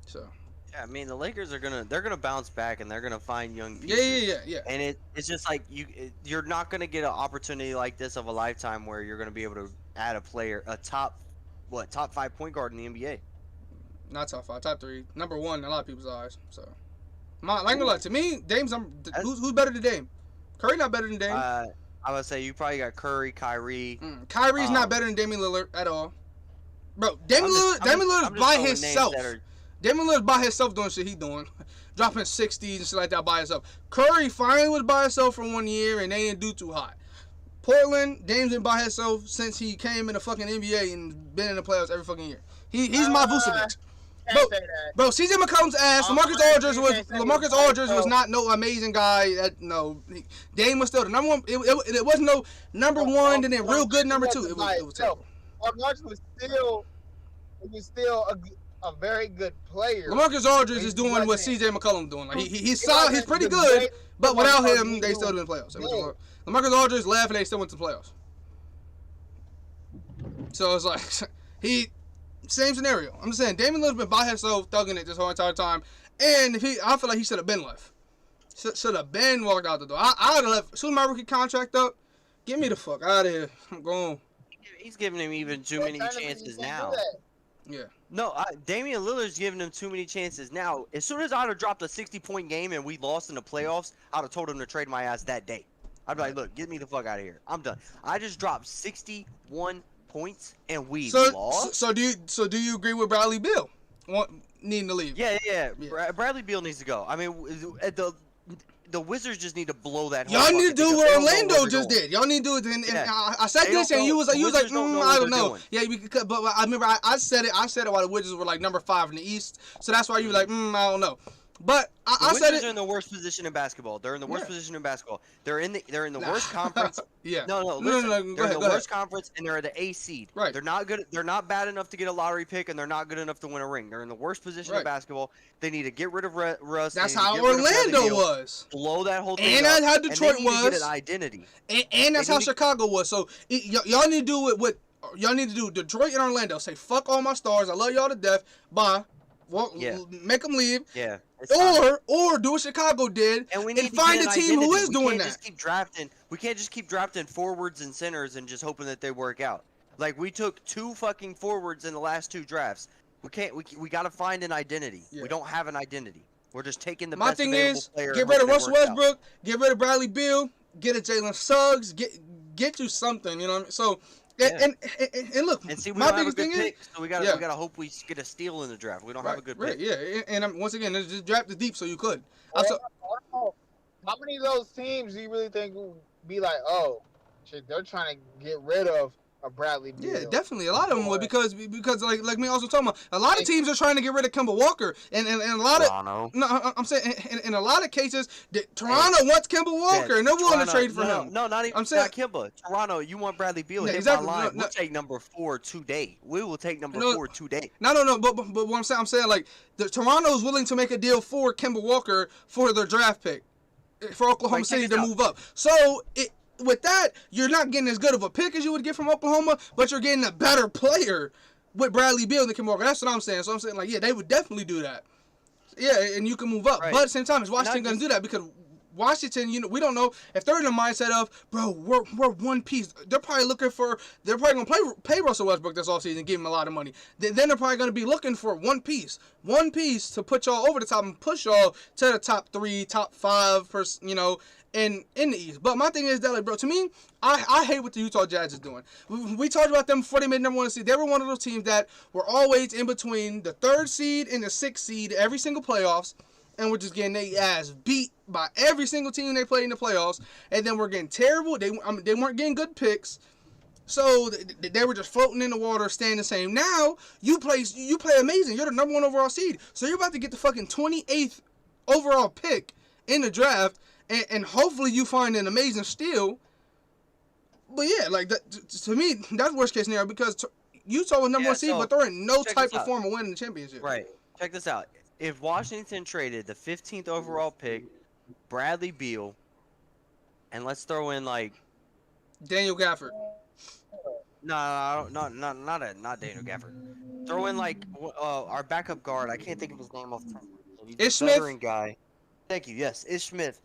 So.
Yeah, I mean the Lakers are gonna bounce back and they're gonna find young pieces.
Yeah.
And it's just like you're not gonna get an opportunity like this of a lifetime where you're gonna be able to add a top 5 point guard in the NBA.
Not top 5, top 3, number 1 in a lot of people's eyes. So, I ain't gonna lie. To me, Dame's who's better than Dame? Curry not better than Dame.
I would say you probably got Curry, Kyrie.
Kyrie's not better than Damian Lillard at all. Bro, Damian Lillard's by himself. Damian Lillard's by himself doing shit he doing. Dropping 60s and shit like that by himself. Curry finally was by himself for 1 year and they didn't do too hot. Portland, Dame's been by himself since he came in the fucking NBA and been in the playoffs every fucking year. He's my Vucevic. Bro, CJ McCollum's ass. LaMarcus Aldridge was not no amazing guy. Dame was still the number one. It wasn't no number one and then real good number 2. It was terrible.
LaMarcus was still a very good player.
LaMarcus Aldridge is doing what CJ McCollum doing. Like he's solid, he's pretty good, but without him, they still didn't playoffs. LaMarcus Aldridge left and they still went to the playoffs. So it's like same scenario. I'm just saying, Damian Lillard's been by himself, thugging it this whole entire time, and I feel like he should have been left. Should have been walked out the door. I'd have left. As soon as my rookie contract up, get me the fuck out of here. I'm going.
He's giving him even too many chances now.
Yeah.
No, Damian Lillard's giving him too many chances now. As soon as I'd have dropped a 60-point game and we lost in the playoffs, I'd have told him to trade my ass that day. I'd be like, look, get me the fuck out of here. I'm done. I just dropped 61 points and we lost.
So do you agree with Bradley Beal needing to leave?
Yeah. Bradley Beal needs to go. I mean, the Wizards just need to blow that.
Y'all need to do what Orlando just did. Y'all need to do it. And I said this, and you was like, I don't know. Yeah, but I remember I said it. I said it while the Wizards were like number 5 in the East. So that's why you were like, I don't know. But I said it.
The Wizards are in the worst position in basketball. They're in the worst position in basketball. They're in the worst conference.
Yeah.
No. Listen, they're in the worst conference, and they're the A seed.
Right.
They're not good. They're not bad enough to get a lottery pick, and they're not good enough to win a ring. They're in the worst position in basketball. They need to get rid of Russ.
That's how Orlando was.
Blow that whole thing.
And that's how Detroit was.
Get an identity.
And that's how Chicago was. So y'all need to do it with. Y'all need to do Detroit and Orlando. Say fuck all my stars. I love y'all to death. Bye. Well, make them leave.
Yeah.
Or do what Chicago did
and
find a team who is doing that.
We can't just keep drafting forwards and centers and just hoping that they work out. Like we took 2 fucking forwards in the last 2 drafts. We got to find an identity. Yeah. We don't have an identity. We're just taking the best available player.
Get rid of Russell Westbrook, get rid of Bradley Beal, get a Jalen Suggs, get you something, you know what I mean? So and look,
and see,
my biggest thing is,
so we gotta hope we get a steal in the draft. We don't have a good pick.
Yeah, and once again, just draft the deep so you could.
How many of those teams do you really think will be like, oh, shit, they're trying to get rid of Bradley Beal?
Yeah, definitely. A lot of them would because like me also talking about, a lot of teams are trying to get rid of Kemba Walker and a lot of
Toronto.
No, I'm saying in a lot of cases Toronto wants Kemba Walker and they're willing to trade for him.
No, not even. I'm saying not Kemba. Toronto, you want Bradley Beal?
Exactly.
We'll take number 4 today. We will take number 4 today.
No. But what I'm saying like Toronto's willing to make a deal for Kemba Walker for their draft pick for Oklahoma City to move up. So with that, you're not getting as good of a pick as you would get from Oklahoma, but you're getting a better player with Bradley Beal than Kemba Walker. That's what I'm saying. So I'm saying, like, yeah, they would definitely do that. Yeah, and you can move up. Right. But at the same time, is Washington going to do that? Because Washington, we don't know if they're in the mindset of, bro, we're one piece. They're probably going to pay Russell Westbrook this offseason and give him a lot of money. Then they're probably going to be looking for one piece to put y'all over the top and push y'all to the top 3, top 5, in the East. But my thing is that, like, bro, to me, I hate what the Utah Jazz is doing. We talked about them before they made number 1 seed. They were one of those teams that were always in between the 3rd seed and the 6th seed every single playoffs. And we're just getting their ass beat by every single team they played in the playoffs. And then we're getting terrible. They weren't getting good picks. So they were just floating in the water, staying the same. Now, you play amazing. You're the number 1 overall seed. So you're about to get the fucking 28th overall pick in the draft. And hopefully you find an amazing steal. But yeah, like, that, to me, that's worst case scenario because Utah was number 1 seed, but they're in no type of form of winning the championship.
Right. Check this out. If Washington traded the 15th overall pick, Bradley Beal, and let's throw in like
Daniel Gafford.
No, not Daniel Gafford. Throw in like our backup guard. I can't think of his name off the top.
Ish Smith.
Veteran guy. Thank you. Yes, Ish Smith.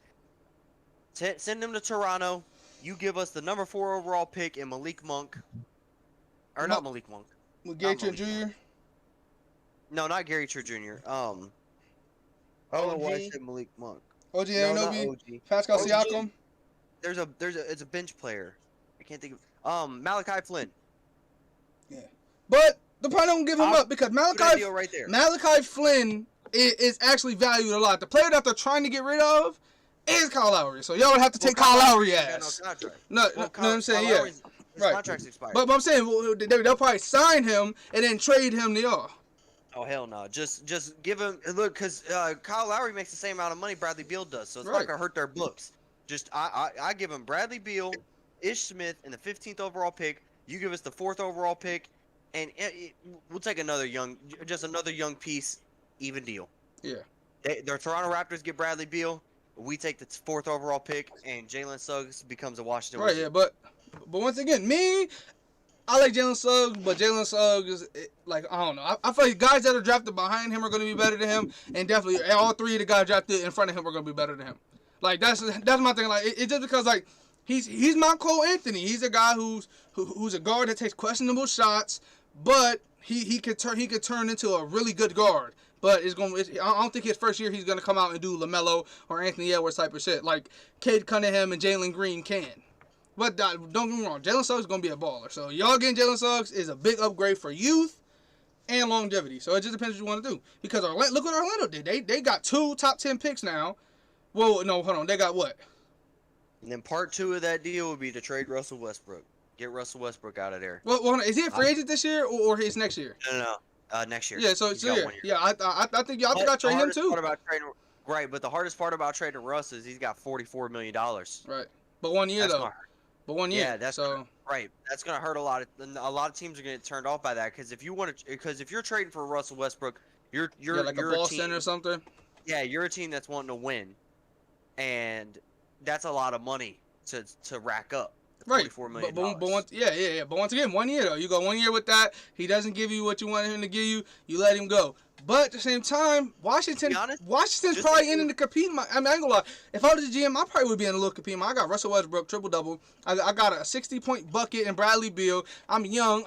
Send him to Toronto. You give us the number 4 overall pick in Malik Monk, or not Malik Monk.
Gary Trent Jr.
No, not Gary Trent Jr. I don't know why I said Malik Monk.
OG
No, not
Anunoby,
OG.
Pascal
OG.
Siakam.
It's a bench player. I can't think of Malachi Flynn.
Yeah, but the probably don't give him up because
Good
Malachi
idea right there.
Flynn is actually valued a lot. The player that they're trying to get rid of is Kyle Lowry, so y'all would have to take Kyle Lowry ass. No, I'm saying, yeah.
His
Right.
contract's expired.
But I'm saying they'll probably sign him and then trade him to y'all.
Oh hell no! Just give him look, cause Kyle Lowry makes the same amount of money Bradley Beal does, so it's
Right.
not gonna hurt their books. Just I give him Bradley Beal, Ish Smith, and the 15th overall pick. You give us the 4th overall pick, and we'll take another young piece, even deal.
Yeah.
The Toronto Raptors get Bradley Beal. We take the 4th overall pick, and Jalen Suggs becomes a Washington.
Right.
Wizard.
Yeah. But once again, I like Jalen Suggs, but Jalen Suggs, like, I don't know. I feel like guys that are drafted behind him are going to be better than him, and definitely all 3 of the guys drafted in front of him are going to be better than him. Like, that's my thing. Like, it's just because, like, he's not Cole Anthony. He's a guy who's a guard that takes questionable shots, but he could turn into a really good guard. But I don't think his first year he's going to come out and do LaMelo or Anthony Edwards type of shit like Cade Cunningham and Jalen Green can. But don't get me wrong, Jalen Suggs is going to be a baller. So y'all getting Jalen Suggs is a big upgrade for youth and longevity. So it just depends what you want to do. Because look what Orlando did. They got 2 top 10 picks now. Well, no, hold on. They got what?
And then part 2 of that deal would be to trade Russell Westbrook. Get Russell Westbrook out of there.
Well, is he a free agent this year or his next year?
No. Next year.
Yeah, so
He's got
yeah.
1 year.
Yeah, I think y'all got to trade him too.
Right, but the hardest part about trading Russ is he's got $44 million.
Right. But 1 year, though. But 1 year.
Yeah, that's
so.
Right. That's gonna hurt a lot of teams are gonna get turned off by that because if you're trading for Russell Westbrook, you're
like a Boston or something.
Yeah, you're a team that's wanting to win, and that's a lot of money to rack up.
Right.
$44 million.
But once again, 1 year though. You go 1 year with that. He doesn't give you what you wanted him to give you. You let him go. But at the same time, Washington's probably in the competing. I ain't gonna lie. If I was the GM, I probably would be in a little competing. I got Russell Westbrook, triple-double. I got a 60-point bucket in Bradley Beal. I'm young.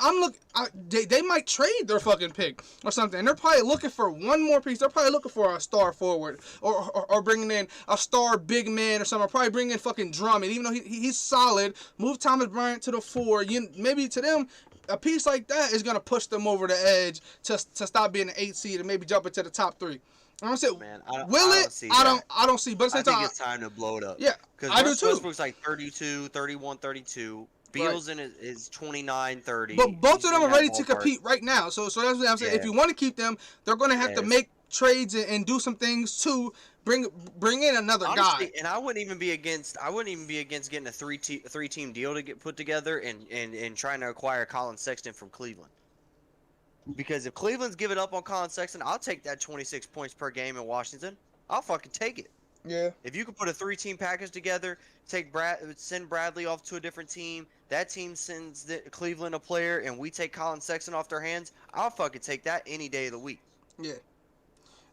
They might trade their fucking pick or something. And they're probably looking for one more piece. They're probably looking for a star forward or bringing in a star big man or something. Or probably bringing in fucking Drummond. Even though he's solid, move Thomas Bryant to the 4. Maybe to them, a piece like that is going to push them over the edge to stop being an 8 seed and maybe jump into the top 3. I'm gonna say,
man,
I don't see. But at the same time,
I think it's time to blow it up.
Yeah, I do too.
Westbrook's like 32, 31, 32. Beal's in his 29, 30.
But both of them are ready to compete right now. So that's what I'm saying. Yeah. If you want to keep them, they're going to have to make trades and do some things to bring in another guy.
And I wouldn't even be against getting a three team deal to get put together and trying to acquire Colin Sexton from Cleveland. Because if Cleveland's giving up on Colin Sexton, I'll take that 26 points per game in Washington. I'll fucking take it.
Yeah.
If you could put a 3-team package together, send Bradley off to a different team, that team sends Cleveland a player, and we take Colin Sexton off their hands, I'll fucking take that any day of the week.
Yeah.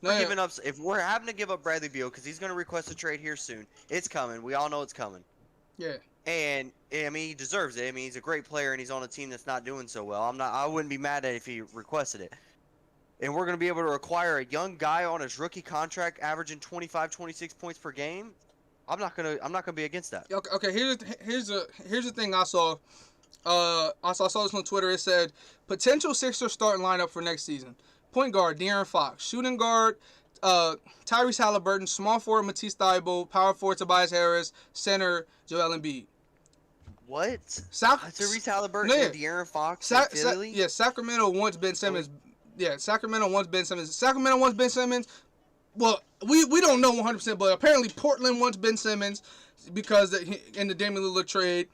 we're giving up, if we're having to give up Bradley Beal because he's going to request a trade here soon, it's coming. We all know it's coming.
Yeah.
And I mean, he deserves it. I mean, he's a great player and he's on a team that's not doing so well. I wouldn't be mad at it if he requested it. And we're going to be able to acquire a young guy on his rookie contract averaging 25, 26 points per game. I'm not going to be against that.
Okay, here's the thing I saw. I saw this on Twitter. It said potential Sixers starting lineup for next season: point guard De'Aaron Fox, shooting guard Tyrese Halliburton, small forward Matisse Thybulle, power forward Tobias Harris, center Joel Embiid.
What? Tyrese Halliburton and De'Aaron Fox in Philly?
Sacramento wants Ben Simmons. Yeah, Sacramento wants Ben Simmons. Well, we don't know 100%, but apparently Portland wants Ben Simmons because in the Damian Lillard trade.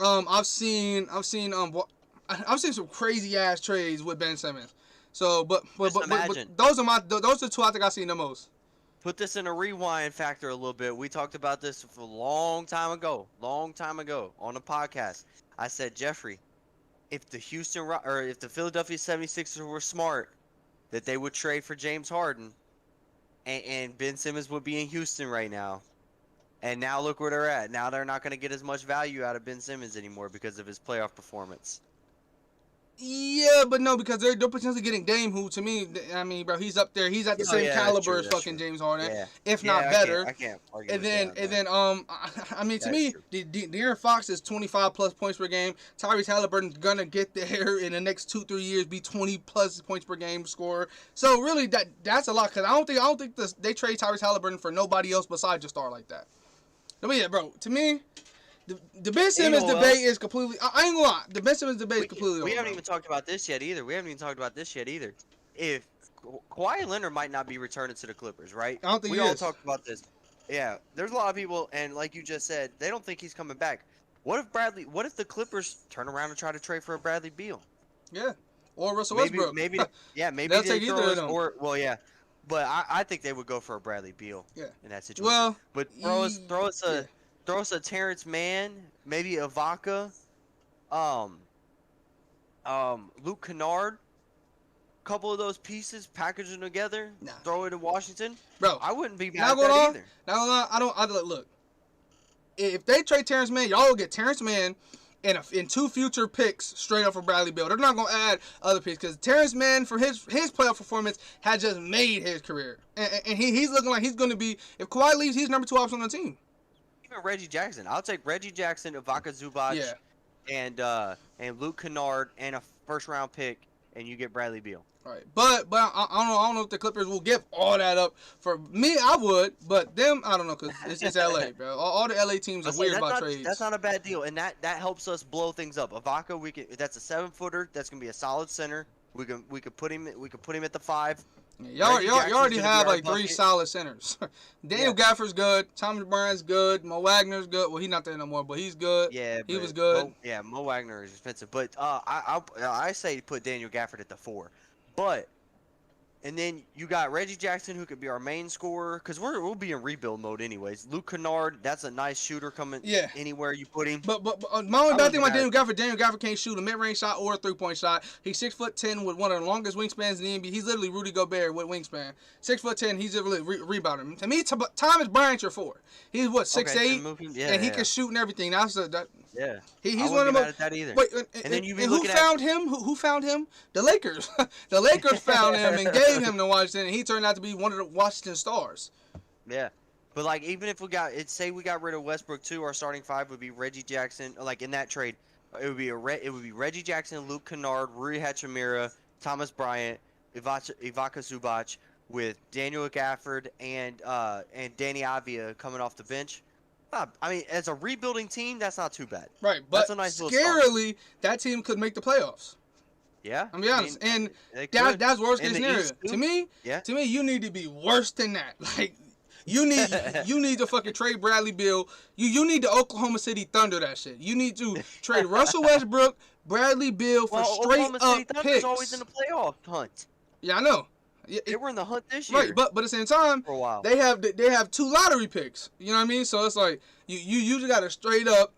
I've seen some crazy ass trades with Ben Simmons. So, but those are the two I think I've seen the most.
Put this in a rewind factor a little bit. We talked about this for a long time ago on a podcast. I said, Jeffrey, if the Philadelphia 76ers were smart, that they would trade for James Harden, and Ben Simmons would be in Houston right now. And now look where they're at. Now they're not going to get as much value out of Ben Simmons anymore because of his playoff performance.
Yeah, but no, because they're potentially getting Dame, who to me, I mean, bro, he's up there. He's at the same caliber as fucking James Harden, if not better.
I can't argue
and then, I mean, to me, De'Aaron Fox is 25 plus points per game. Tyrese Halliburton's gonna get there in the next 2-3 years, be 20 plus points per game scorer. So really, that's a lot. Cause I don't think they trade Tyrese Halliburton for nobody else besides a star like that. But yeah, bro, to me, the Ben Simmons debate is completely. I ain't gonna lie. The Ben Simmons debate is completely.
We haven't even talked about this yet either. If Kawhi Leonard might not be returning to the Clippers, right?
I don't think
we all talked about this. Yeah, there's a lot of people, and like you just said, they don't think he's coming back. What if the Clippers turn around and try to trade for a Bradley Beal?
Yeah, or Russell Westbrook.
Maybe
they'll take either of them.
But I think they would go for a Bradley Beal.
Yeah.
In that situation.
Well,
but throw us a Terrence Mann, maybe a Vaca, Luke Kennard, couple of those pieces, package them together, throw it in Washington.
Bro,
I wouldn't be mad at that either.
Look. If they trade Terrence Mann, y'all will get Terrence Mann in 2 future picks straight up for Bradley Beal. They're not gonna add other picks because Terrence Mann, for his playoff performance, has just made his career, and he's looking like he's gonna be. If Kawhi leaves, he's number 2 option on the team.
Even Reggie Jackson, I'll take Reggie Jackson, Vaca Zubac, and Luke Kennard, and a first-round pick, and you get Bradley Beal.
All right, but I don't know if the Clippers will give all that up. For me, I would, but them, I don't know, because it's LA, bro. All the LA teams are weird about trades.
That's not a bad deal, and that helps us blow things up. Vaca, that's a 7-footer. That's gonna be a solid center. We could put him at the 5.
Yeah, y'all already have like 3 solid centers. Daniel Gafford's good. Thomas Bryant's good. Mo Wagner's good. Well, he's not there no more, but he's good.
Yeah,
he was good.
Mo Wagner is expensive, but I say put Daniel Gafford at the 4. But and then you got Reggie Jackson, who could be our main scorer, because we'll be in rebuild mode anyways. Luke Kennard, that's a nice shooter coming anywhere you put him.
But my only bad thing about Daniel Gafford can't shoot a mid-range shot or a 3-point shot. He's 6'10" with one of the longest wingspans in the NBA. He's literally Rudy Gobert with wingspan. 6'10", he's just really rebounding. To me, Thomas Bryant's your 4. He's 6'8", and he can shoot and everything. He's one of the most. Wait, and then who found him? Who found him? The Lakers. The Lakers found him and gave him to Washington, and he turned out to be one of the Washington stars.
Yeah, but like even if we got rid of Westbrook too, our starting 5 would be Reggie Jackson. Like in that trade, it would be Reggie Jackson, Luke Kennard, Rui Hachimura, Thomas Bryant, Ivica Zubac, with Daniel Gafford and Danny Avdia coming off the bench. I mean, as a rebuilding team, that's not too bad.
Right, but that's a nice scarily, that team could make the playoffs.
Yeah,
I'm be honest, and that's worst case scenario. To me, you need to be worse than that. Like, you need to fucking trade Bradley Beal. You need the Oklahoma City Thunder that shit. You need to trade Russell Westbrook, Bradley Beal for straight
Oklahoma City
up
Thunder's
picks.
Always in the playoff hunt.
Yeah, I know.
They were in the hunt this year.
Right, but at the same time,
for a while.
they have 2 lottery picks. You know what I mean? So it's like you usually got to straight up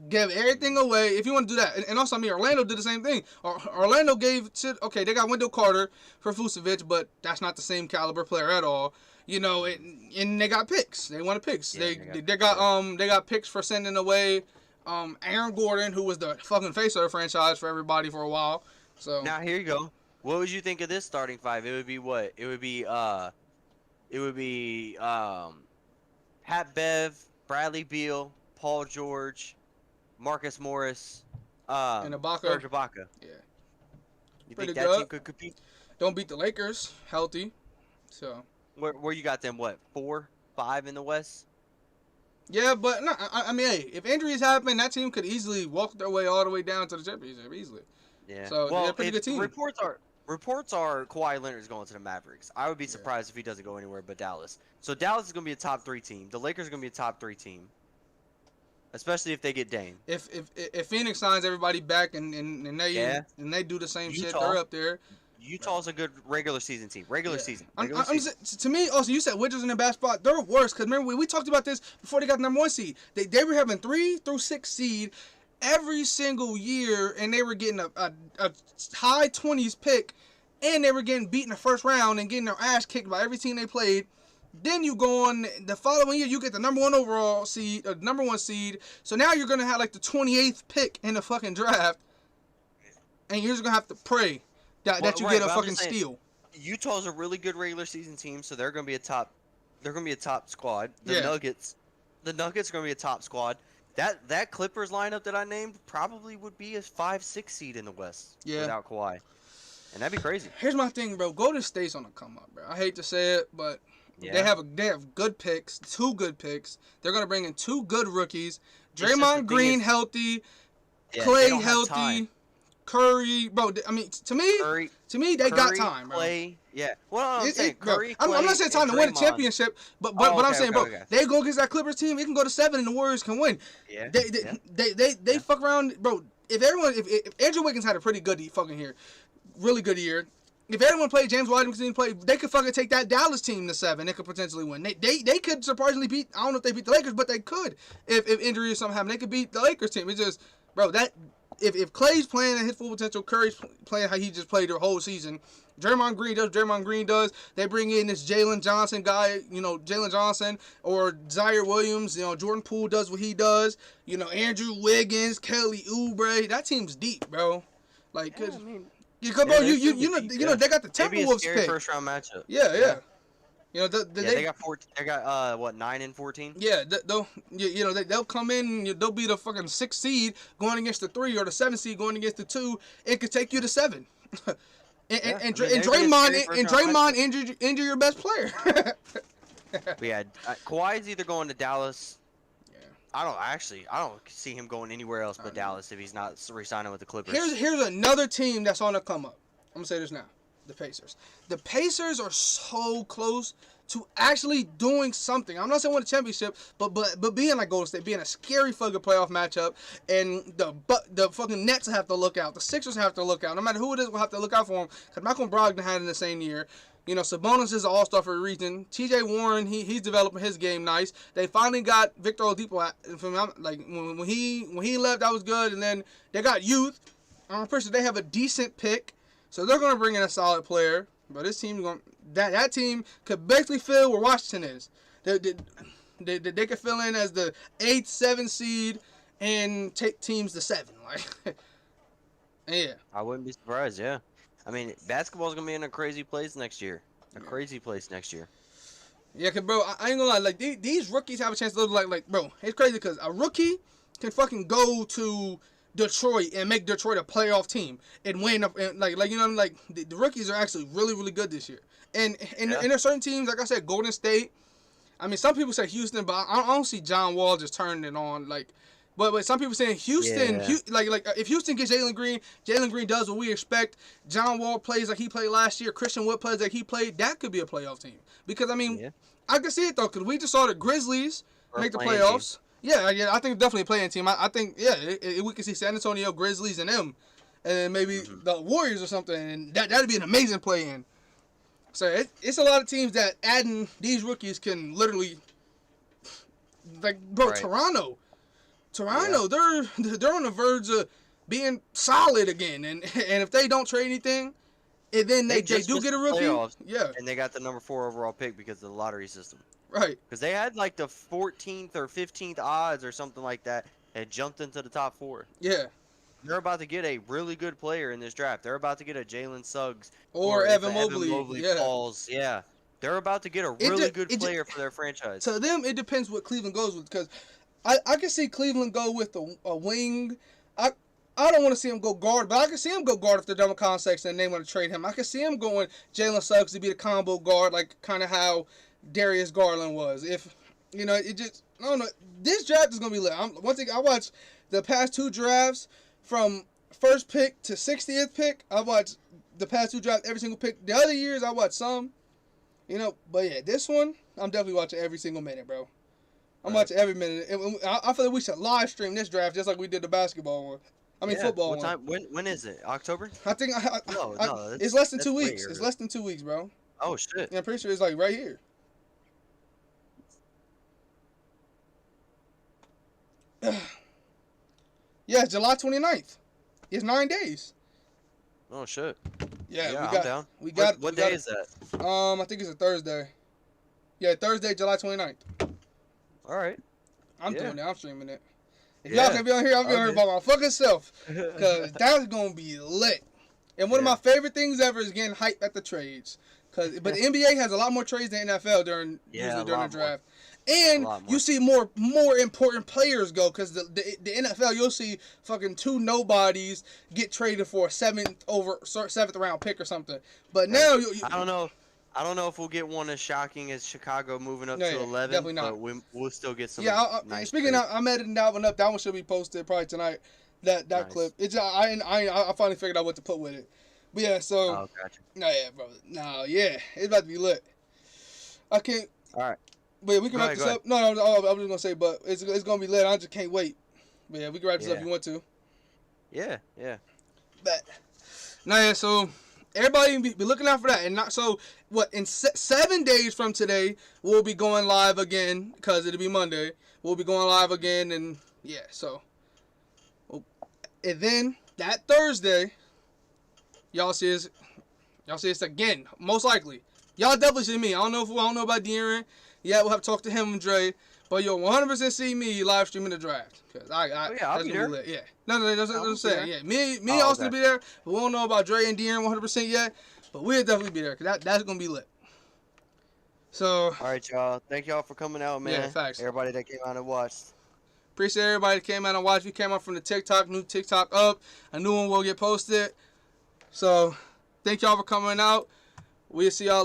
Give everything away if you want to do that. And also, I mean, Orlando did the same thing. Orlando gave to, okay, they got Wendell Carter for Vucevic, but that's not the same caliber player at all. You know, and they got picks. They wanted picks.
Yeah,
they got picks for sending away Aaron Gordon, who was the fucking face of the franchise for everybody for a while. So
Now here you go. What would you think of this starting five? It would be what? It would be Pat Bev, Bradley Beal, Paul George, Marcus Morris,
and Ibaka.
Serge Ibaka.
Yeah.
You
Pretty
think that
good.
team could compete?
Don't beat the Lakers healthy. So
Where you got them? What, 4, 5 in the West?
yeah, but no, I mean, hey, if injuries happen, that team could easily walk their way all the way down to the championship easily.
Yeah.
So they're a pretty good team.
Reports are Kawhi Leonard's going to the Mavericks. I would be surprised if he doesn't go anywhere but Dallas. So Dallas is going to be a top 3 team. The Lakers are going to be a top 3 team, especially if they get Dame.
If Phoenix signs everybody back and they do the same shit,
Utah.
they're up there.
Utah's a good regular season team. Regular season.
To me, also, you said Wizards in a bad spot. They're worse because remember we talked about this before they got the number 1 seed. They were having 3 through 6 seed every single year, and they were getting a high 20s pick, and they were getting beat in the first round and getting their ass kicked by every team they played. Then you go on the following year, you get the number 1 overall seed, number 1 seed. So now you're gonna have like the 28th pick in the fucking draft, and you're just gonna have to pray that you get a fucking steal.
Utah's a really good regular season team, so they're gonna be a top squad. The Nuggets are gonna be a top squad. That Clippers lineup that I named probably would be a 5-6 seed in the West without Kawhi, and that'd be crazy.
Here's my thing, bro. Golden State's on the come up, bro. I hate to say it, but they have good picks, 2 good picks. They're gonna bring in 2 good rookies. Draymond Green healthy, Clay healthy, Curry, bro. I mean, to me, they got time, bro.
Clay, yeah. Well, I'm saying Curry.
I'm not saying time to win a championship, but I'm saying, bro,
okay.
they go against that Clippers team. It can go to 7, and the Warriors can win.
Yeah.
They fuck around, bro. If Andrew Wiggins had a pretty good fucking year, really good year. If everyone played James Wiseman didn't play, they could fucking take that Dallas team to 7. They could potentially win. They could surprisingly beat. I don't know if they beat the Lakers, but they could if injury or something happened. They could beat the Lakers team. It's just, bro, that. If Clay's playing at his full potential, Curry's playing how he just played the whole season, Draymond Green does. They bring in this Jalen Johnson guy, Jalen Johnson, or Zaire Williams, Jordan Poole does what he does. Andrew Wiggins, Kelly Oubre. That team's deep, bro. Like, bro, they got the Timberwolves pick.
First round matchup.
Yeah.
They got 14. They got 9 and 14.
Yeah, they'll come in. They'll be the fucking 6th seed going against the 3, or the 7th seed going against the 2. It could take you to 7. and Draymond injure your best player.
But yeah, Kawhi's either going to Dallas. Yeah. I don't see him going anywhere else but Dallas if he's not re-signing with the Clippers.
Here's another team that's on the come up. I'm gonna say this now. The Pacers. The Pacers are so close to actually doing something. I'm not saying win a championship, but being like Golden State, being a scary fucking playoff matchup, and the fucking Nets have to look out. The Sixers have to look out. No matter who it is, we'll have to look out for them. Because Malcolm Brogdon had it in the same year. Sabonis is an all-star for a reason. T.J. Warren, he's developing his game nice. They finally got Victor Oladipo. Like when he left, that was good. And then they got youth. I'm pretty sure they have a decent pick. So they're gonna bring in a solid player, but this team that team could basically fill where Washington is. They could fill in as the 8th, 7th seed and take teams to 7. Like, yeah.
I wouldn't be surprised. Yeah, I mean, basketball's gonna be in a crazy place next year. Crazy place next year.
Yeah, cause bro, I ain't gonna lie. Like these rookies have a chance to look like bro. It's crazy because a rookie can fucking go to Detroit and make Detroit a playoff team and win up, and like the rookies are actually really, really good this year. And there's certain teams, like I said, Golden State. I mean, some people say Houston, but I don't see John Wall just turning it on. Like, but some people saying Houston, like if Houston gets Jalen Green does what we expect. John Wall plays like he played last year. Christian Wood plays like he played. That could be a playoff team because I mean, I can see it though because we just saw the Grizzlies make the playoffs. Yeah, I think definitely a playing team. I think, we could see San Antonio Grizzlies and them, and then maybe the Warriors or something, and that'd be an amazing play-in. So it's a lot of teams that adding these rookies can literally, like, bro, Toronto. Toronto, they're on the verge of being solid again, and if they don't trade anything, and then they
just
do
missed
get a
the
rookie,
playoffs,
yeah,
and they got the number 4 overall pick because of the lottery system.
right,
Because they had like the 14th or 15th odds or something like that, and jumped into the top 4.
yeah,
They're about to get a really good player in this draft. They're about to get a Jalen Suggs
or
if
Evan Mobley, yeah.
falls. Yeah, they're about to get a really good
it
player for their franchise.
To them, it depends what Cleveland goes with, because I can see Cleveland go with a wing. I don't want to see him go guard, but I can see him go guard if they're done with Colin Sexton and they want to trade him. I can see him going Jalen Suggs to be the combo guard, like kind of how Darius Garland was. If it just I don't know. This draft is gonna be lit. One thing I watched the past 2 drafts from first pick to 60th pick. I watched the past 2 drafts every single pick. The other years I watched some, but yeah, this one I'm definitely watching every single minute, bro. I'm watching every minute. I feel like we should live stream this draft just like we did the basketball one. Football
what
one.
time? When is it? October?
I think
No,
it's less than
that's
2
way
weeks.
early.
It's less than 2 weeks, bro.
Oh shit!
Yeah, I'm pretty sure it's like right here. Yeah, it's July 29th. It's 9 days.
Oh shit!
Yeah,
I'm down. What day is that?
I think it's a Thursday. Yeah, Thursday, July 29th.
All right.
I'm doing it. I'm streaming it. If
Yeah.
y'all can be on here, I'll be on here
Okay.
by my fucking self. Because that's going to be lit. And one of my favorite things ever is getting hype at the trades. But the NBA has a lot more trades than NFL usually during the draft. And you see more important players go, because the NFL, you'll see fucking 2 nobodies get traded for a 7th round pick or something. But now
I don't know if we'll get one as shocking as Chicago moving up to 11.
definitely not.
But we'll still get some.
Yeah,
nice
speaking of, I'm editing that one up. That one should be posted probably tonight. That
Nice.
clip. It's I finally figured out what to put with it. But yeah, so
Oh, gotcha.
it's about to be lit. I can't.
All right.
But yeah, we can
Go
wrap
ahead,
this up. No, I was just gonna say, but it's gonna be lit. I just can't wait. But yeah, we can wrap this up if you want to.
Yeah.
But so everybody be looking out for that. And not so what in 7 days from today we'll be going live again, because it'll be Monday. We'll be going live again, and yeah, so. And then that Thursday, y'all see us again, most likely. Y'all definitely see me. I don't know about De'Aaron. Yeah, we'll have to talk to him and Dre. But you'll 100% see me live streaming the draft. Cause
I'll
that's
be
gonna
there.
be lit. Yeah. No, that's what I'm saying.
there.
Yeah, me and
Oh,
Austin
okay.
will be there. But we don't know about Dre and De'Aaron 100% yet. But we'll definitely be there, because that's gonna be lit. So.
All right, y'all. Thank y'all for coming out, man.
Yeah, facts.
Everybody that came out and watched.
Appreciate everybody that came out and watched. We came out from the TikTok, new TikTok up. A new one will get posted. So, thank y'all for coming out. We'll see y'all